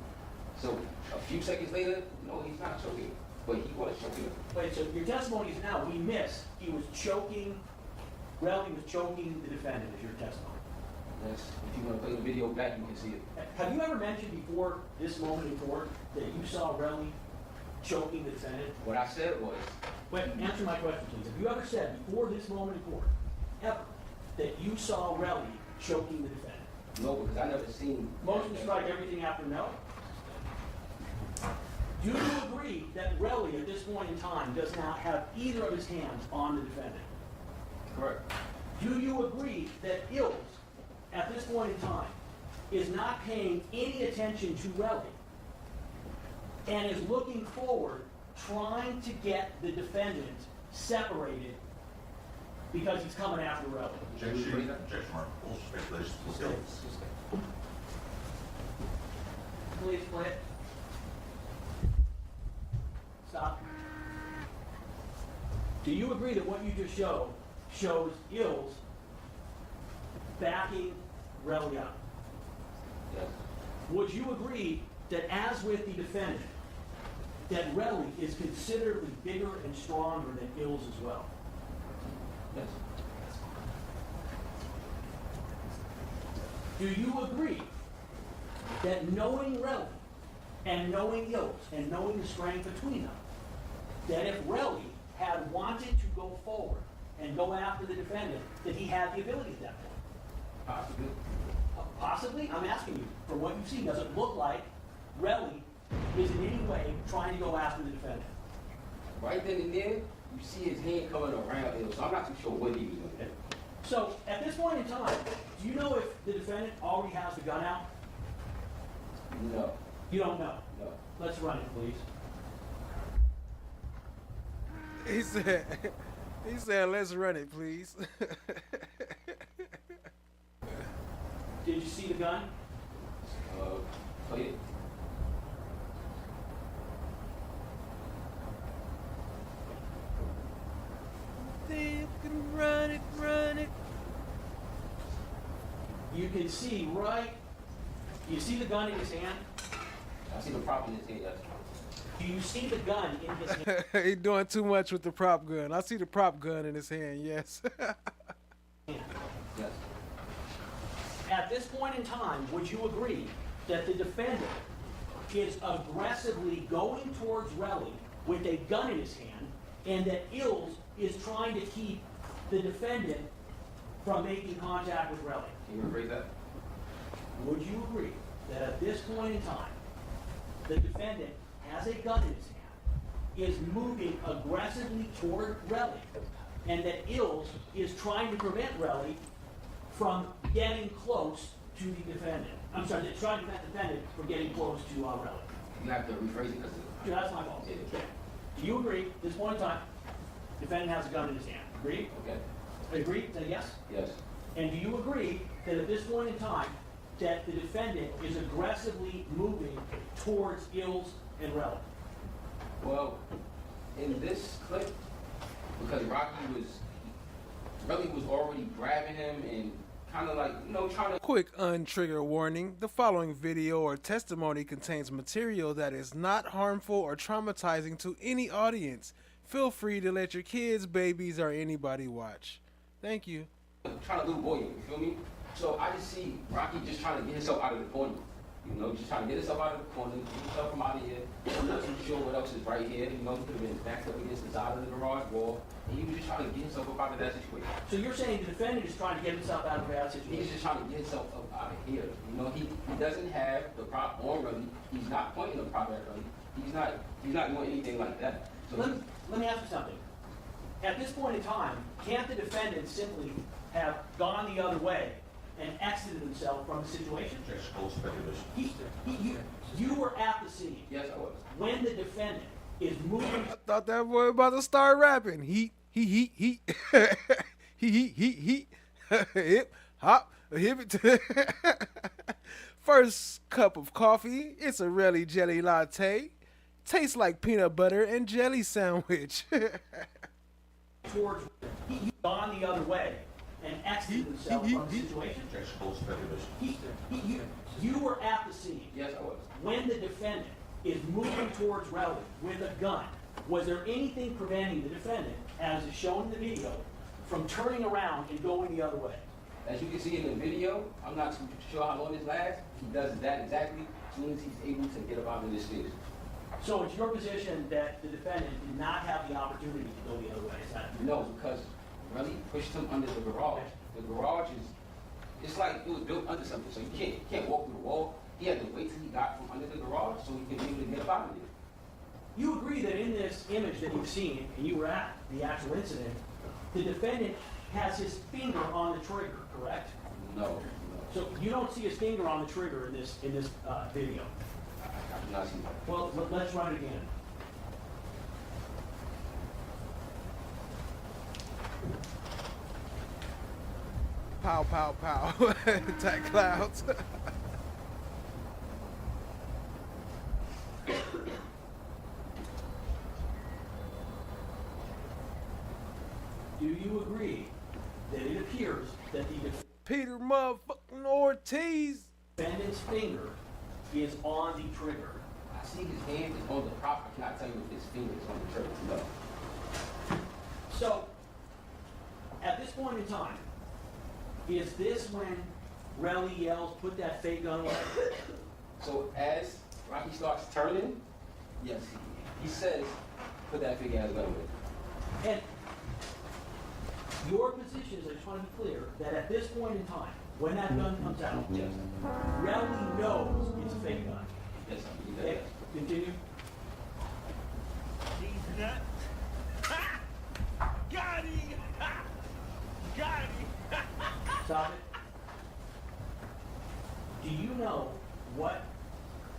So a few seconds later, no, he's not choking, but he was choking him. Wait, so your testimony is now, we missed, he was choking, Relly was choking the defendant, is your testimony. Yes, if you want to play the video back, you can see it. Have you ever mentioned before this moment in court that you saw Relly choking the defendant? What I said was... Wait, answer my question, please. Have you ever said before this moment in court, ever, that you saw Relly choking the defendant? No, because I never seen... Motion to strike everything after no? Do you agree that Relly at this point in time does not have either of his hands on the defendant? Correct. Do you agree that Ills, at this point in time, is not paying any attention to Relly? and is looking forward, trying to get the defendant separated because he's coming after Relly. Objection, Mark. All speculation. Let's go. Please play it. Stop. Do you agree that what you just showed shows Ills backing Relly up? Yes. Would you agree that, as with the defendant, that Relly is considerably bigger and stronger than Ills as well? Yes. Do you agree that knowing Relly and knowing Ills and knowing the strength between them, that if Relly had wanted to go forward and go after the defendant, that he had the ability at that point? Possibly. Possibly? I'm asking you, from what you've seen, does it look like Relly is in any way trying to go after the defendant? Right then and there, you see his hand coming around him, so I'm not too sure what he was doing. So, at this point in time, do you know if the defendant already has the gun out? No. You don't know? No. Let's run it, please. He said, let's run it, please. Did you see the gun? Play it. Run it, run it. You can see you see the gun in his hand? I see the prop in his hand, yes. Do you see the gun in his hand? He doing too much with the prop gun. I see the prop gun in his hand, yes. Yes. At this point in time, would you agree that the defendant is aggressively going towards Relly with a gun in his hand, and that Ills is trying to keep the defendant from making contact with Relly? Can you rephrase that? Would you agree that at this point in time, the defendant has a gun in his hand, is moving aggressively toward Relly, and that Ills is trying to prevent Relly from getting close to the defendant? I'm sorry, they're trying to prevent the defendant from getting close to Relly. You have to rephrase it because Sure, that's my fault. Yeah. Do you agree, at this point in time, defendant has a gun in his hand? Agree? Okay. Agree? Say yes? Yes. And do you agree that at this point in time, that the defendant is aggressively moving towards Ills and Relly? Well, in this clip, because Relly was already grabbing him and kind of like, trying to... Quick untrigger warning. The following video or testimony contains material that is not harmful or traumatizing to any audience. Feel free to let your kids, babies, or anybody watch. Thank you. Trying to little boy, you feel me? So I just see Rocky just trying to get himself out of the corner. Just trying to get himself out of the corner, get himself from out of here. I'm not too sure what else is right here. He could have been backed up against the side of the garage wall. And he was just trying to get himself up out of that situation. So you're saying the defendant is trying to get himself out of that situation? He's just trying to get himself up out of here. He doesn't have the prop on Relly. He's not pointing the prop at Relly. He's not doing anything like that. So let me ask you something. At this point in time, can't the defendant simply have gone the other way and exited himself from the situation? All speculation. You were at the scene. Yes, I was. When the defendant is moving... I thought that boy about to start rapping. Heat. Heat. Hip, hop, hip it. First cup of coffee. It's a Relly jelly latte. Tastes like peanut butter and jelly sandwich. Towards... He's gone the other way and exited himself from the situation? All speculation. You were at the scene. Yes, I was. When the defendant is moving towards Relly with a gun, was there anything preventing the defendant, as is shown in the video, from turning around and going the other way? As you can see in the video, I'm not too sure how long this lasts. He does that exactly as soon as he's able to get up out of this space. So it's your position that the defendant did not have the opportunity to go the other way, is that? No, because Relly pushed him under the garage. The garage it's like it was built under something, so you can't walk through the wall. He had to wait till he got from under the garage so he could be able to get up out of there. You agree that in this image that you've seen, and you were at the actual incident, the defendant has his finger on the trigger, correct? No. So you don't see his finger on the trigger in this video? did not see that. Well, let's run it again. Pow, pow, pow. Attack clouds. Do you agree that it appears that the Peter motherfucking Ortiz. defendant's finger is on the trigger? I see his hand is on the prop. I cannot tell you if his finger is on the trigger. No. So, at this point in time, is this when Relly yells, put that fake gun away? So as Rocky starts turning, yes, he says, put that fake ass gun away. And your position is, I just want to be clear, that at this point in time, when that gun comes out, Yes. Relly knows it's a fake gun. Yes, I believe Okay, that. continue. These nuts. Ha! Got him! Ha! Got him! Stop it. Do you know what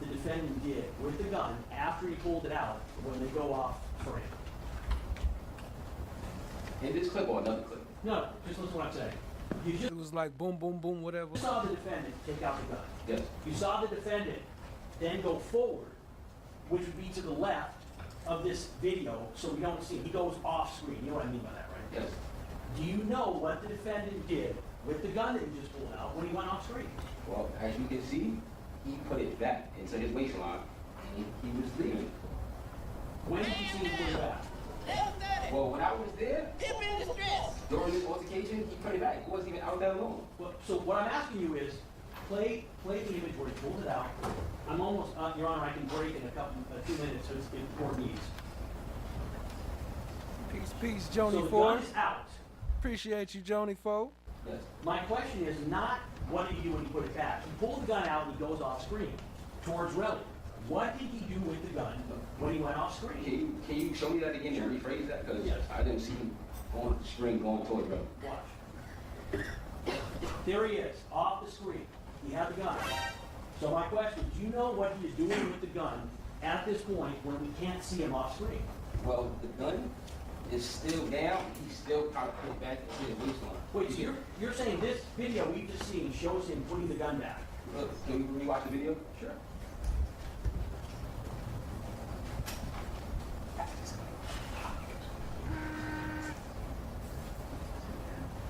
the defendant did with the gun after he pulled it out when they go off frame? In this clip or another clip? No, just listen to what I'm saying. You just It was like boom, boom, boom, whatever. saw the defendant take out the gun. Yes. You saw the defendant then go forward, which would be to the left of this video, so we don't see. He goes off screen. You know what I mean by that, right? Yes. Do you know what the defendant did with the gun that he just pulled out when he went off screen? Well, as you can see, he put it back into his waistline. He was leaving. When did you see him put it back? Well, when I was there, during this altercation, he put it back. He wasn't even out that long. Well, so what I'm asking you is, play the image where he pulled it out. I'm almost, Your Honor, I can break in a few minutes, so it's in court needs. Peace, peace, So Joni the Ford. gun is out. Appreciate you, Joni Ford. Yes. My question is not what did he do when he put it back. He pulled the gun out and he goes off screen towards Relly. What did he do with the gun when he went off screen? Can you show me that again and rephrase that? Because Yes. I didn't see him on the screen going towards him. Watch. There he is, off the screen. He had the gun. So my question, do you know what he is doing with the gun at this point when we can't see him off screen? Well, the gun is still down. He's still trying to put it back into his waistline. Wait, so you're saying this video we've just seen shows him putting the gun back? Look, can we rewatch the video? Sure.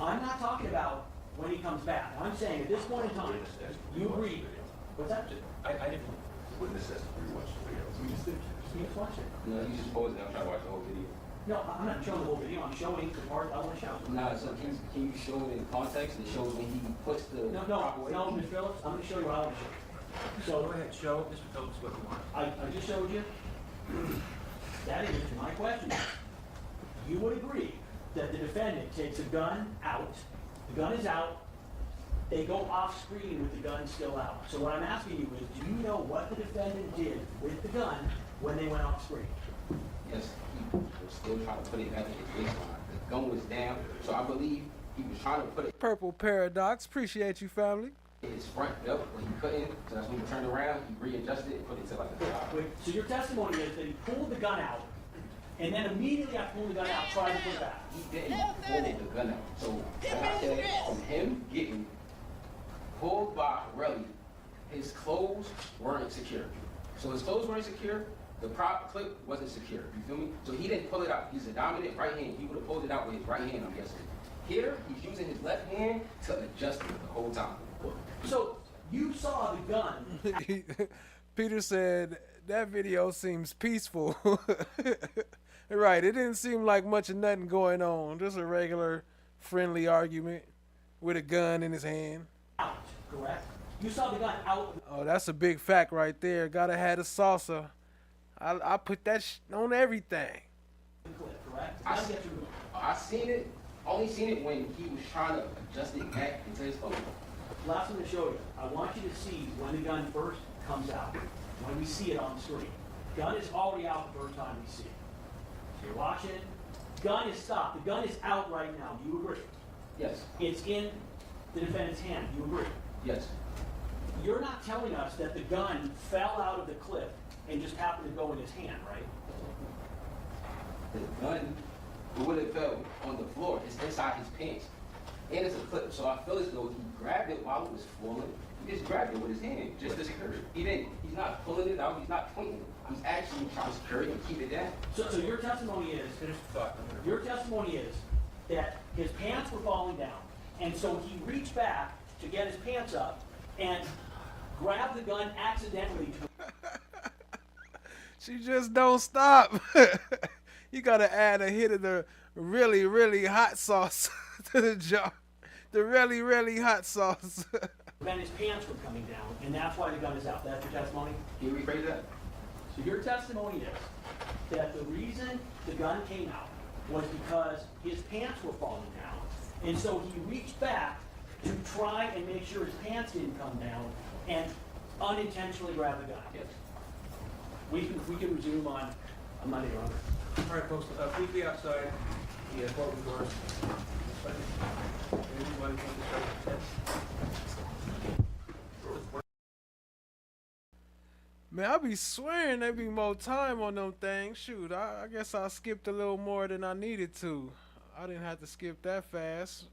I'm not talking about when he comes back. I'm saying at this point in time, you agree. What's that? I didn't witness this, rewatch the video. You just watch it. No, you just pause it. I'm trying to watch the whole video. No, I'm not showing the whole video. I'm showing the part I want to show. Nah, so can you show it in context? It shows when he puts the No, proper way. no, Ms. Phillips, I'm going to show you what I want to show you. So, Go ahead, show Mr. Phillips what you want. I just showed you that image. My question is, you would agree that the defendant takes a gun out, the gun is out, they go off screen with the gun still out. So what I'm asking you is, do you know what the defendant did with the gun when they went off screen? Yes, he was still trying to put it back in his waistline. The gun was down, so I believe he was trying to put it Purple Paradox. Appreciate you, family. in his front belt, but he couldn't. So that's when he turned around, he readjusted and put it to like the side. Wait, so your testimony is that he pulled the gun out, and then immediately after pulling the gun out, tried to put it back. He didn't pull the gun out. So like I said, from him getting pulled by Relly, his clothes weren't secure. So his clothes weren't secure, the prop clip wasn't secure. You feel me? So he didn't pull it out. He's a dominant right hand. He would have pulled it out with his right hand, I'm guessing. Here, he's using his left hand to adjust it the whole time. So you saw the gun. Peter said that video seems peaceful. Right, it didn't seem like much of nothing going on. Just a regular friendly argument with a gun in his hand. Out, correct? You saw the gun out. Oh, that's a big fact right there. Gotta have the salsa. I put that on everything. Correct? I seen it, only seen it when he was trying to adjust it back into his clothes. Last thing to show you, I want you to see when the gun first comes out, when we see it on the screen. Gun is already out the first time we see it. So you're watching, gun is stopped. The gun is out right now. Do you agree? Yes. It's in the defendant's hand. Do you agree? Yes. You're not telling us that the gun fell out of the clip and just happened to go in his hand, right? The gun, when it fell on the floor, it's inside his pants. And it's a clip, so I feel as though he grabbed it while it was falling. He just grabbed it with his hand, just to secure it. He's not pulling it out, he's not pointing it. He's actually trying to secure it and keep it down. So your testimony is, that his pants were falling down, and so he reached back to get his pants up and grabbed the gun accidentally. She just don't stop. You gotta add a hit of the really, really hot sauce to the jar. The really, really hot sauce. Then his pants were coming down, and that's why the gun is out. That's your testimony? Can you rephrase that? So your testimony is that the reason the gun came out was because his pants were falling down, and so he reached back to try and make sure his pants didn't come down, and unintentionally grabbed the gun. Yes. We can resume on Monday, Your Honor. All right, folks, please be outside the courtroom doors. Anybody want to start? Man, I be swearing there be more time on them things. Shoot, I guess I skipped a little more than I needed to. I didn't have to skip that fast.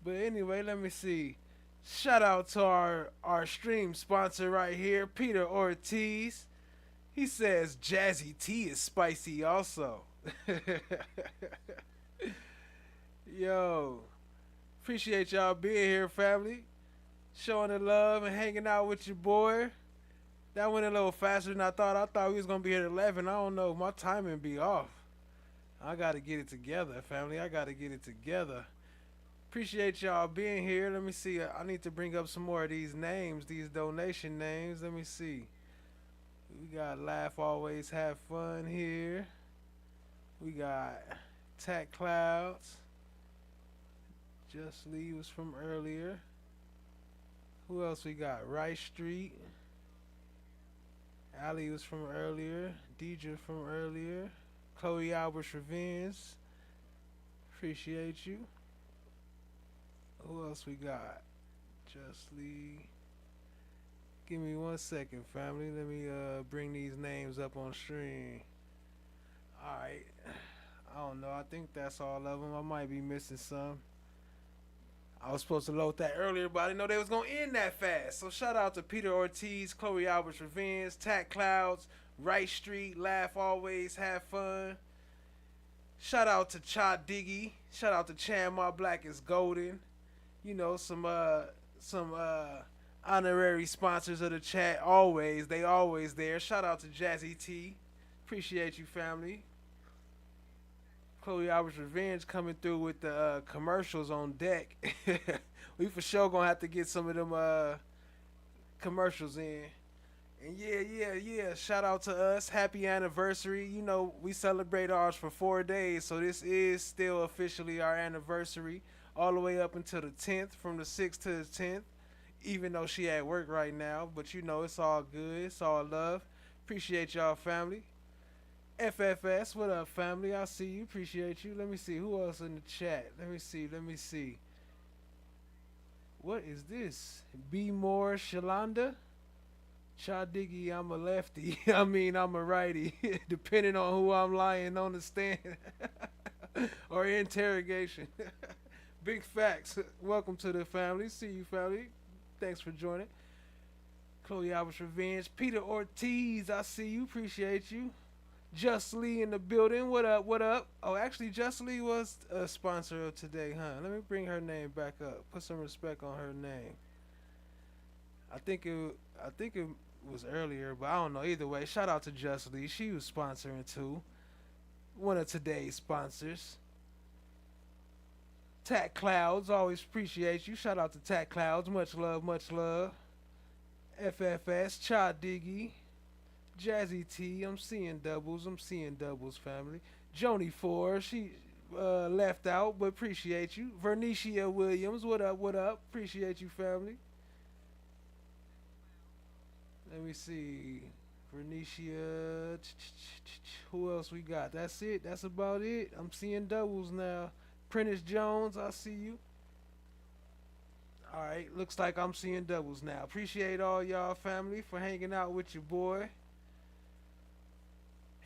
But anyway, let me see. Shout out to our stream sponsor right here, Peter Ortiz. He says Jazzy T is spicy also. Yo, appreciate y'all being here, family. Showing the love and hanging out with your boy. That went a little faster than I thought. I thought we was going to be here at 11. I don't know. My timing be off. I got to get it together, family. I got to get it together. Appreciate y'all being here. Let me see. I need to bring up some more of these names, these donation names. Let me see. We got Laugh Always Have Fun here. We got Tack Clouds. Just Lee was from earlier. Who else we got? Rice Street. Ali was from earlier. Deidre from earlier. Chloe Albert's Revenge. Appreciate you. Who else we got? Just Lee. Give me 1 second, family. Let me bring these names up on stream. Alright. I don't know. I think that's all of them. I might be missing some. I was supposed to load that earlier, but I didn't know they was going to end that fast. So shout out to Peter Ortiz, Chloe Albert's Revenge, Tack Clouds, Rice Street, Laugh Always, Have Fun. Shout out to Cha Diggy. Shout out to Chan My Black is Golden. You know, some honorary sponsors of the chat. Always. They always there. Shout out to Jazzy T. Appreciate you, family. Chloe Albert's Revenge coming through with the commercials on deck. We for sure gonna have to get some of them commercials in. And yeah. Shout out to us. Happy anniversary. You know, we celebrate ours for 4 days, so this is still officially our anniversary. All the way up until the 10th, from the 6th to the 10th. Even though she at work right now, but you know, it's all good. It's all love. Appreciate y'all, family. FFS, what up, family? I see you. Appreciate you. Let me see. Who else in the chat? Let me see. What is this? Be More Shalonda? Cha Diggy, I'm a lefty. I mean, I'm a righty. Depending on who I'm lying on the stand. Or interrogation. Big facts. Welcome to the family. See you, family. Thanks for joining. Chloe Albert's Revenge. Peter Ortiz, I see you. Appreciate you. Just Lee in the building. What up? Oh, actually, Just Lee was a sponsor of today, huh? Let me bring her name back up. Put some respect on her name. I think it was earlier, but I don't know. Either way, shout out to Just Lee. She was sponsoring too. One of today's sponsors. Tack Clouds, always appreciate you. Shout out to Tack Clouds. Much love, much love. FFS, Cha Diggy. Jazzy T, I'm seeing doubles, family. Joni Ford, she left out, but appreciate you. Vernicia Williams, what up? Appreciate you, family. Let me see. Vernicia, who else we got? That's it, that's about it. I'm seeing doubles now. Prentice Jones, I see you. Alright, looks like I'm seeing doubles now. Appreciate all y'all, family, for hanging out with your boy.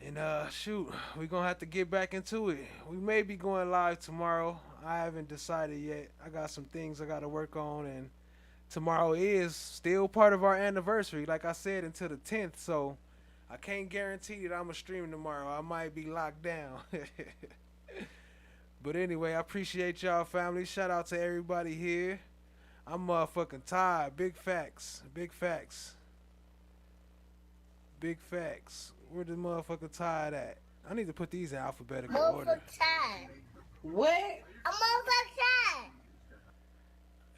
And shoot, we're gonna have to get back into it. We may be going live tomorrow. I haven't decided yet. I got some things I gotta work on, and tomorrow is still part of our anniversary, like I said, until the 10th. So I can't guarantee that I'm gonna stream tomorrow. I might be locked down. But anyway, I appreciate y'all, family. Shout out to everybody here. I'm motherfucking tired. Big facts. Big facts. Big facts. Where the motherfucker tired at? I need to put these in alphabetical order. What? I'm tired.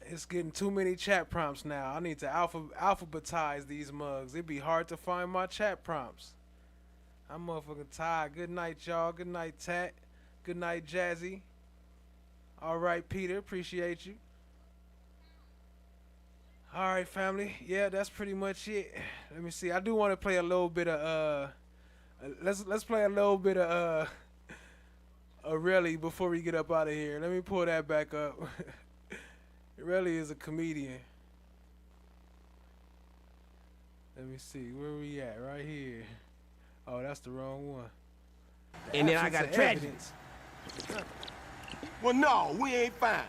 It's getting too many chat prompts now. I need to alphabetize these mugs. It'd be hard to find my chat prompts. I'm motherfucking tired. Good night, y'all. Good night, Tat. Good night, Jazzy. All right, Peter. Appreciate you. All right, family. Yeah, that's pretty much it. Let me see. I do want to play a little bit of let's play a little bit of Relly before we get up out of here. Let me pull that back up. Relly is a comedian. Let me see. Where we at? Right here. Oh, that's the wrong one. And then I got tragedy. Well, no, we ain't fine.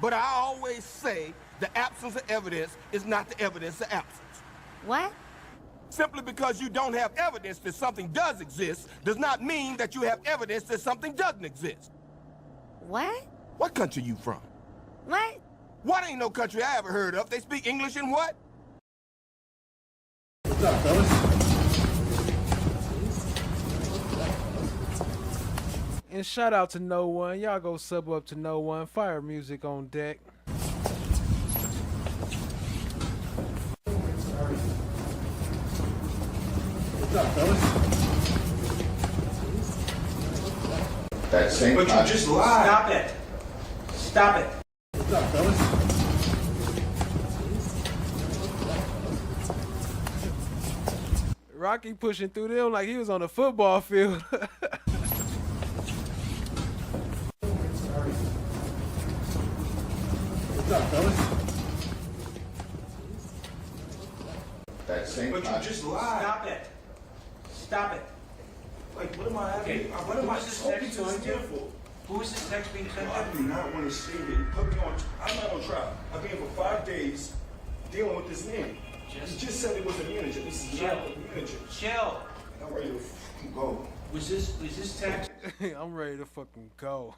But I always say the absence of evidence is not the evidence of absence. What? Simply because you don't have evidence that something does exist does not mean that you have evidence that something doesn't exist. What? What country you from? What? What ain't no country I ever heard of. They speak English in what? What's up, fellas? And shout out to No One. Y'all go sub up to No One. Fire music on deck. What's up, fellas? That same But you just lied. Stop it. Stop it. What's up, fellas? Rocky pushing through them like he was on a football field. What's up, fellas? That same But you just lied. Stop it. Stop it. Like, what am I having? Okay, What am I who is this talking text to this going to? man for? Who is this text being sent I to? do not want to say that. Put me on. I'm not on trial. I've been here for 5 days dealing with this man. He just said it was a manager. This is not a manager. Chill. I'm ready to fucking go. Was this text? I'm ready to fucking go.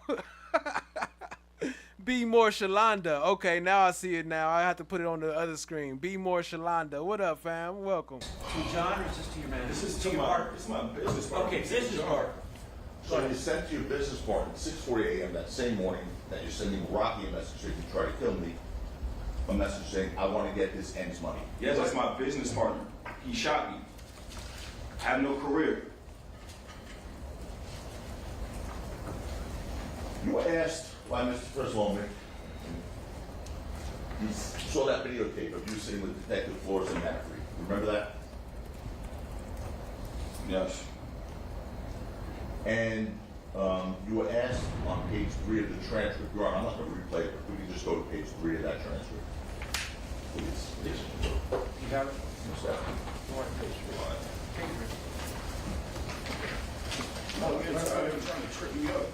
Be more Shalonda. Okay, now I see it now. I have to put it on the other screen. Be more Shalonda. What up, fam? Welcome. To John, or is this to your manager? This is to to your my, partner? this is my business partner. Okay, business partner. So you sent to your business partner at 6:40 a.m. that same morning that you're sending Rocky a message saying you try to kill me. A message saying, I want to get this ends money. Yes, that's my business partner. He shot me. I have no career. You were asked by Mr. First Lawman, you saw that videotape of you sitting with Detective Flores and Manfrey. Remember that? Yes. And you were asked on page 3 of the transcript, Your Honor, I'm not going to replay it, but we can just go to page 3 of that transcript. Please. Yes. You have it? Yes, sir. No, man, I'm trying to trip me up.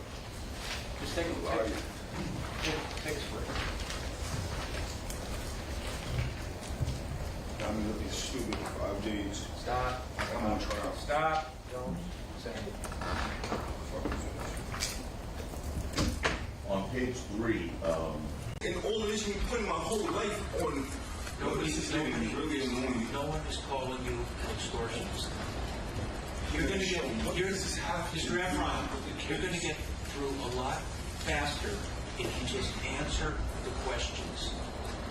Just take a look. Take a swig. Got me looking stupid for 5 days. Stop. I'm on trial. Stop. Don't say it. On page 3, And all of this, you putting my whole life on. This is really annoying. No one is calling you an extortionist. You're going to get, Mr. Efron, you're going to get through a lot faster if you just answer the questions.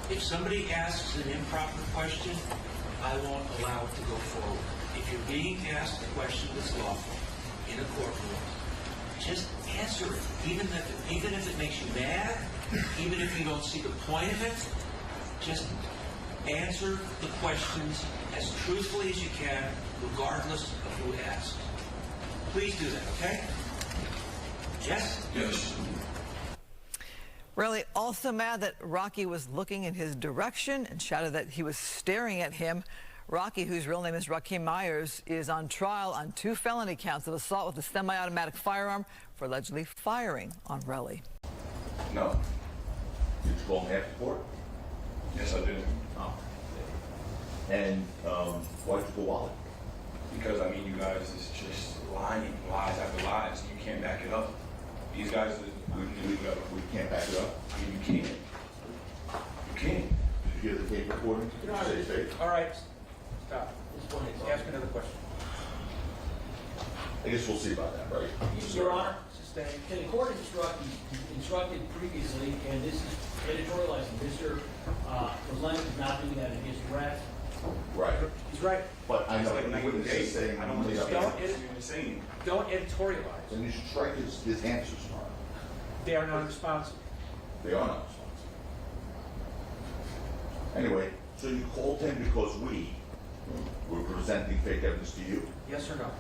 If somebody asks an improper question, I won't allow it to go forward. If you're being asked a question that's lawful in a courtroom, just answer it. Even if it makes you mad, even if you don't see the point of it, just answer the questions as truthfully as you can, regardless of who asks. Please do that, okay? Yes? Yes. Relly also mad that Rocky was looking in his direction and shouted that he was staring at him. Rocky, whose real name is Rakeem Myers, is on trial on 2 felony counts of assault with a semi-automatic firearm for allegedly firing on Relly. No. Did you call him after court? Yes, I did. Oh. And why did you go wallet? Because, I mean, you guys is just lying, lies after lies. You can't back it up. These guys, We can't back it up. I mean, you can't. You can't. Did you hear the tape recording? Did you say it's fake? All right, stop. Ask another question. I guess we'll see about that, right? Your Honor, Sustain. can the court instructed previously, and this is editorializing, Mr. Kozlenick is not doing that in his direct. Right. He's right. But I know It's like the witness is saying I don't made up understand answers. what you're saying. Don't editorialize. Then you should strike his answers, Mark. They are not responsive. They are not responsible. Anyway, so you called him because we were presenting fake evidence to you. Yes or no?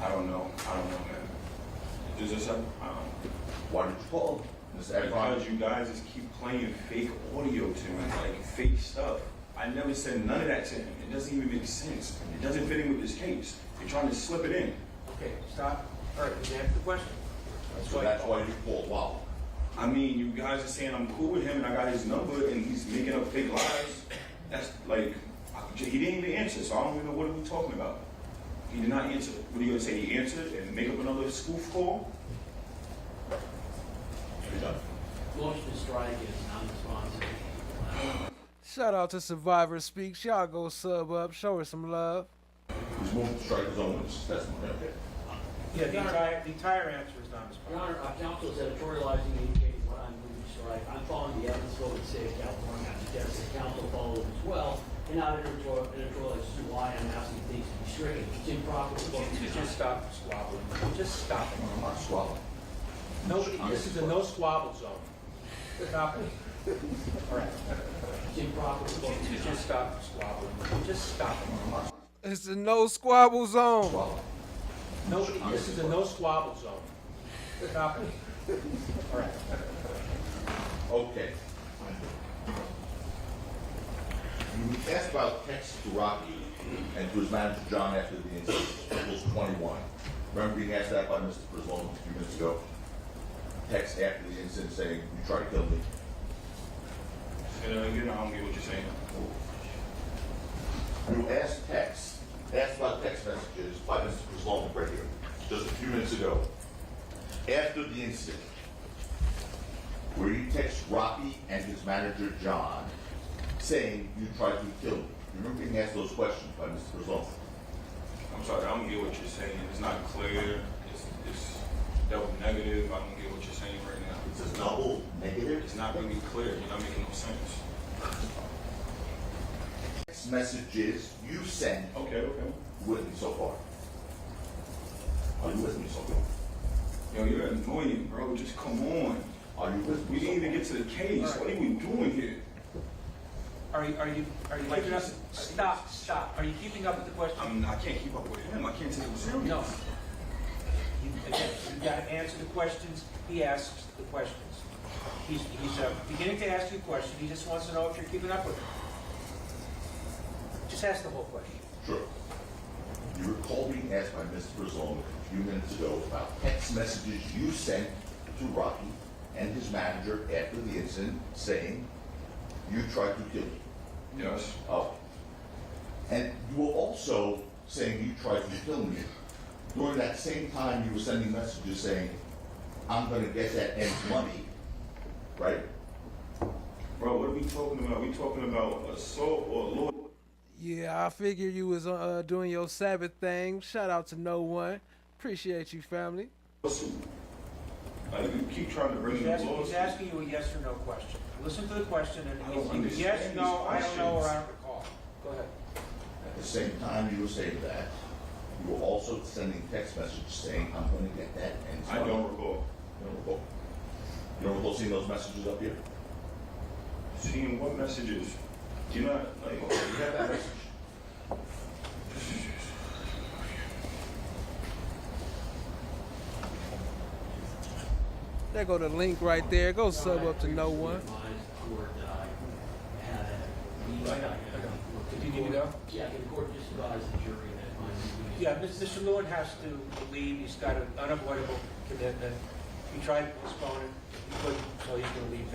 I don't know, man. Does this happen? I don't know. Why did you call him? Mr. Efron? Because you guys just keep playing fake audio to me, like fake stuff. I never said none of that to him. It doesn't even make sense. It doesn't fit in with this case. You're trying to slip it in. Okay, stop. All right, you answer the question. So that's why you called Wow. I mean, you guys are saying I'm cool with him and I got his number and he's making up fake lies. That's like, he didn't even answer, so I don't even know what are we talking about. He did not answer. What are you going to say? He answered and make up another spoof call? You're done. Motion to strike is non-responsive. Shout out to Survivor Speaks. Y'all go sub up. Show her some love. He's moving to strike his own witness testimony. Okay. Yeah, the entire answer is not Your responsive. Honor, counsel is editorializing indicating what I'm moving to strike. I'm following the evidence code of the state of California. I suggest that counsel follow it as well, and not editorialize as to why I'm asking things to be stricken. It's improper. Just stop squabbling. Just stop it. I'm not squabbling. Nobody, this is a no squabble zone. Stop it. All right. It's improper. Just stop squabbling. Just stop it. It's a no squabble zone. Squabble. Nobody, this is a no squabble zone. Stop it. All right. Okay. You asked about text to Rocky and to his manager John after the incident. It was 21. Remember being asked that by Mr. Prislon a few minutes ago? Text after the incident saying, you tried to kill me. Say that again, I don't get what you're saying. You asked about text messages by Mr. Prislon right here, just a few minutes ago. After the incident, where you text Rocky and his manager John saying you tried to kill me. You remember being asked those questions by Mr. Prislon? I'm sorry, I don't get what you're saying. It's not clear. It's double negative. I don't get what you're saying right now. It's a double negative? It's not really clear. You're not making no sense. Text messages you sent Okay. with me so far. Are you with me so far? Yo, you're annoying, bro. Just come on. Are you with me? We didn't even get to the case. What are we doing here? Are you keeping up? Stop. Are you keeping up with the question? I can't keep up with him. I can't take him serious. No. You've got to answer the questions he asks the questions. He's beginning to ask you a question. He just wants to know if you're keeping up with him. Just ask the whole question. Sure. You recall being asked by Mr. Prislon a few minutes ago about text messages you sent to Rocky and his manager after the incident saying you tried to kill me. Yes. Oh. And you were also saying you tried to kill me. During that same time, you were sending messages saying, I'm going to get that N's money, right? Bro, what are we talking about? We talking about assault or law? Yeah, I figured you was doing your Sabbath thing. Shout out to no one. Appreciate you, family. Like, you keep trying to bring He's the asking, laws. he's asking you a yes or no question. Listen to the question and I don't either understand yes, no, these I don't know, or I questions. don't recall. Go ahead. At the same time you were saying that, you were also sending text messages saying, I'm going to get that N's I money. don't recall. You don't recall? You don't recall seeing those messages up here? Seeing what messages? You're not, like, You have that message. There go the link right there. Go sub up to no one. Advise the court that I had Yeah, can the court just advise the jury that my Yeah, Mr. Lord has to leave. He's got an unavoidable commitment. He tried to postpone it. He couldn't, so he's going to leave.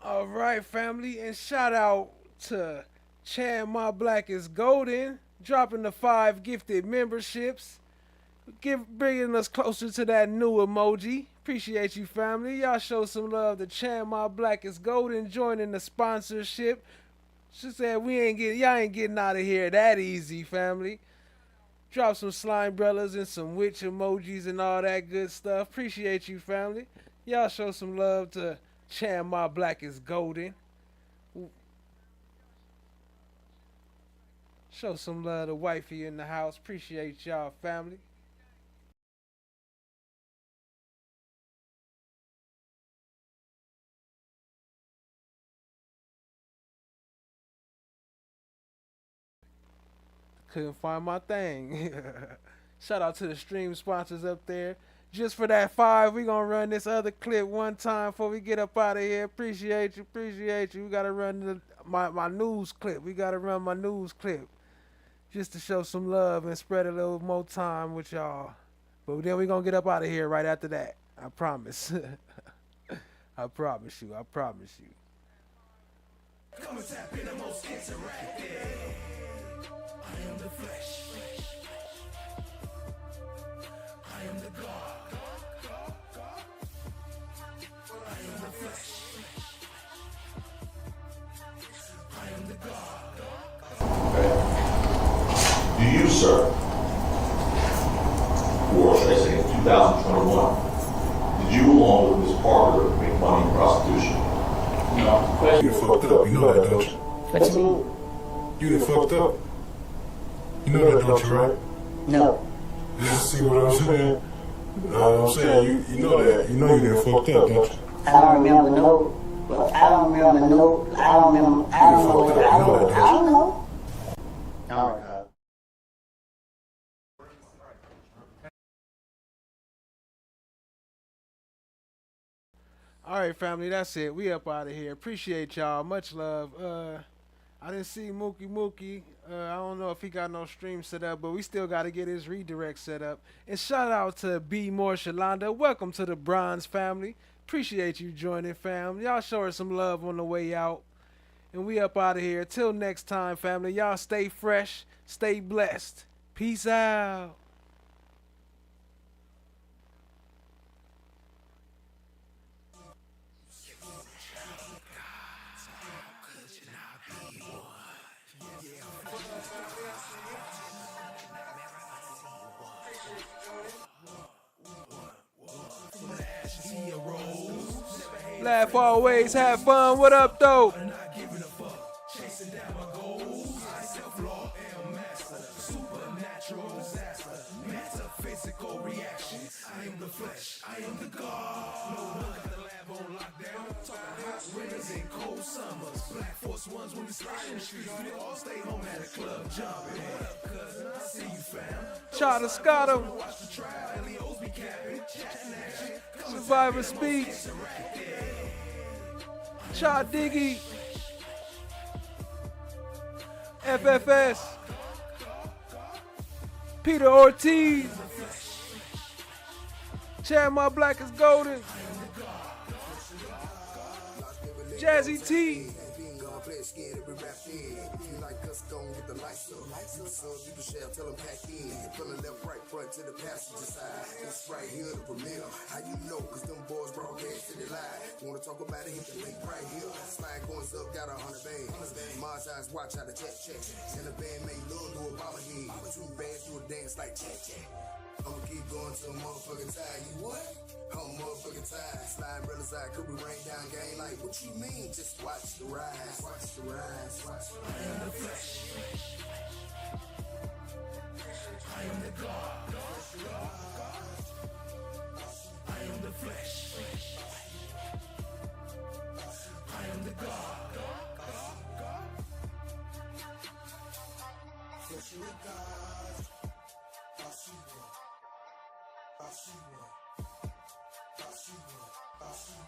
All right, family, and shout out to Chan My Black is Golden, dropping the 5 gifted memberships, bringing us closer to that new emoji. Appreciate you, family. Y'all show some love to Chan My Black is Golden joining the sponsorship. She said y'all ain't getting out of here that easy, family. Drop some slime brothers and some witch emojis and all that good stuff. Appreciate you, family. Y'all show some love to Chan My Black is Golden. Show some love to wifey in the house. Appreciate y'all, family. Couldn't find my thing. Shout out to the stream sponsors up there. Just for that 5, we gonna run this other clip one time before we get up out of here. Appreciate you, appreciate you. We gotta run my news clip. We gotta run my news clip just to show some love and spread a little more time with y'all. But then we gonna get up out of here right after that. I promise. I promise you. I promise you. Come and tap in the most interactive. I am the flesh. I am the God. I am the flesh. I am the God. Do you, sir, or should I say in 2021, did you along with Ms. Parker make money in prostitution? No. You fucked up, you know that, don't you? What you mean? You done fucked up. You know that, don't you, right? No. You see what I'm saying? I'm saying, you know that. You know you done fucked up, don't you? I don't remember no. Well, I don't remember no. I don't remember. I don't know. I don't know. All right. All right, family, that's it. We up out of here. Appreciate y'all. Much love. I didn't see Mookie. I don't know if he got no stream set up, but we still got to get his redirect set up. And shout out to B. Moore Shalonda. Welcome to the Bronze family. Appreciate you joining, fam. Y'all show her some love on the way out. And we up out of here. Till next time, family. Y'all stay fresh, stay blessed. Peace out. Laugh always, have fun. What up, though? Chasing down my goals. Self-law and master. Supernatural disaster. Metaphysical reaction. I am the flesh. I am the God. No one got the lab on lockdown. Talking hot winters and cold summers. Black Force Ones when we slide in the streets. We all stay home at a club jumping. What up, cousin? I see you, fam. Charter Scotto. Watch the trial. Leos be capping. Chatting action. Survivor Speaks. Cha Diggy. FFS. Peter Ortiz. Chad My Black is Golden. Jazzy T. You can share, tell them pack in. From the left, right, front to the passenger side. It's right here, the premiere. How you know? Cause them boys broadcast to the live. Wanna talk about it? Hit the link right here. Slide coins up, got 100 bands. Mars eyes, watch how the check. And the band made love to a bobblehead. 2 bands do a dance like check. I'ma keep going till I'm motherfucking tired. You what? I'm motherfucking tired. Slide brothers out, could we rain down game? Like, what you mean? Just watch the rise. Watch the rise. Watch the rise. I am the flesh. I am the God. I am the flesh. I am the God. Flesh of God.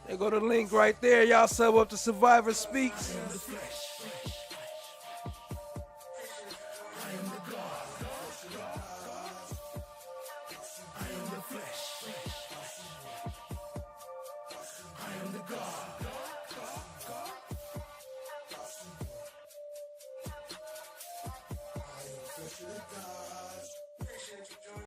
There go the link right there. Y'all sub up to Survivor Speaks.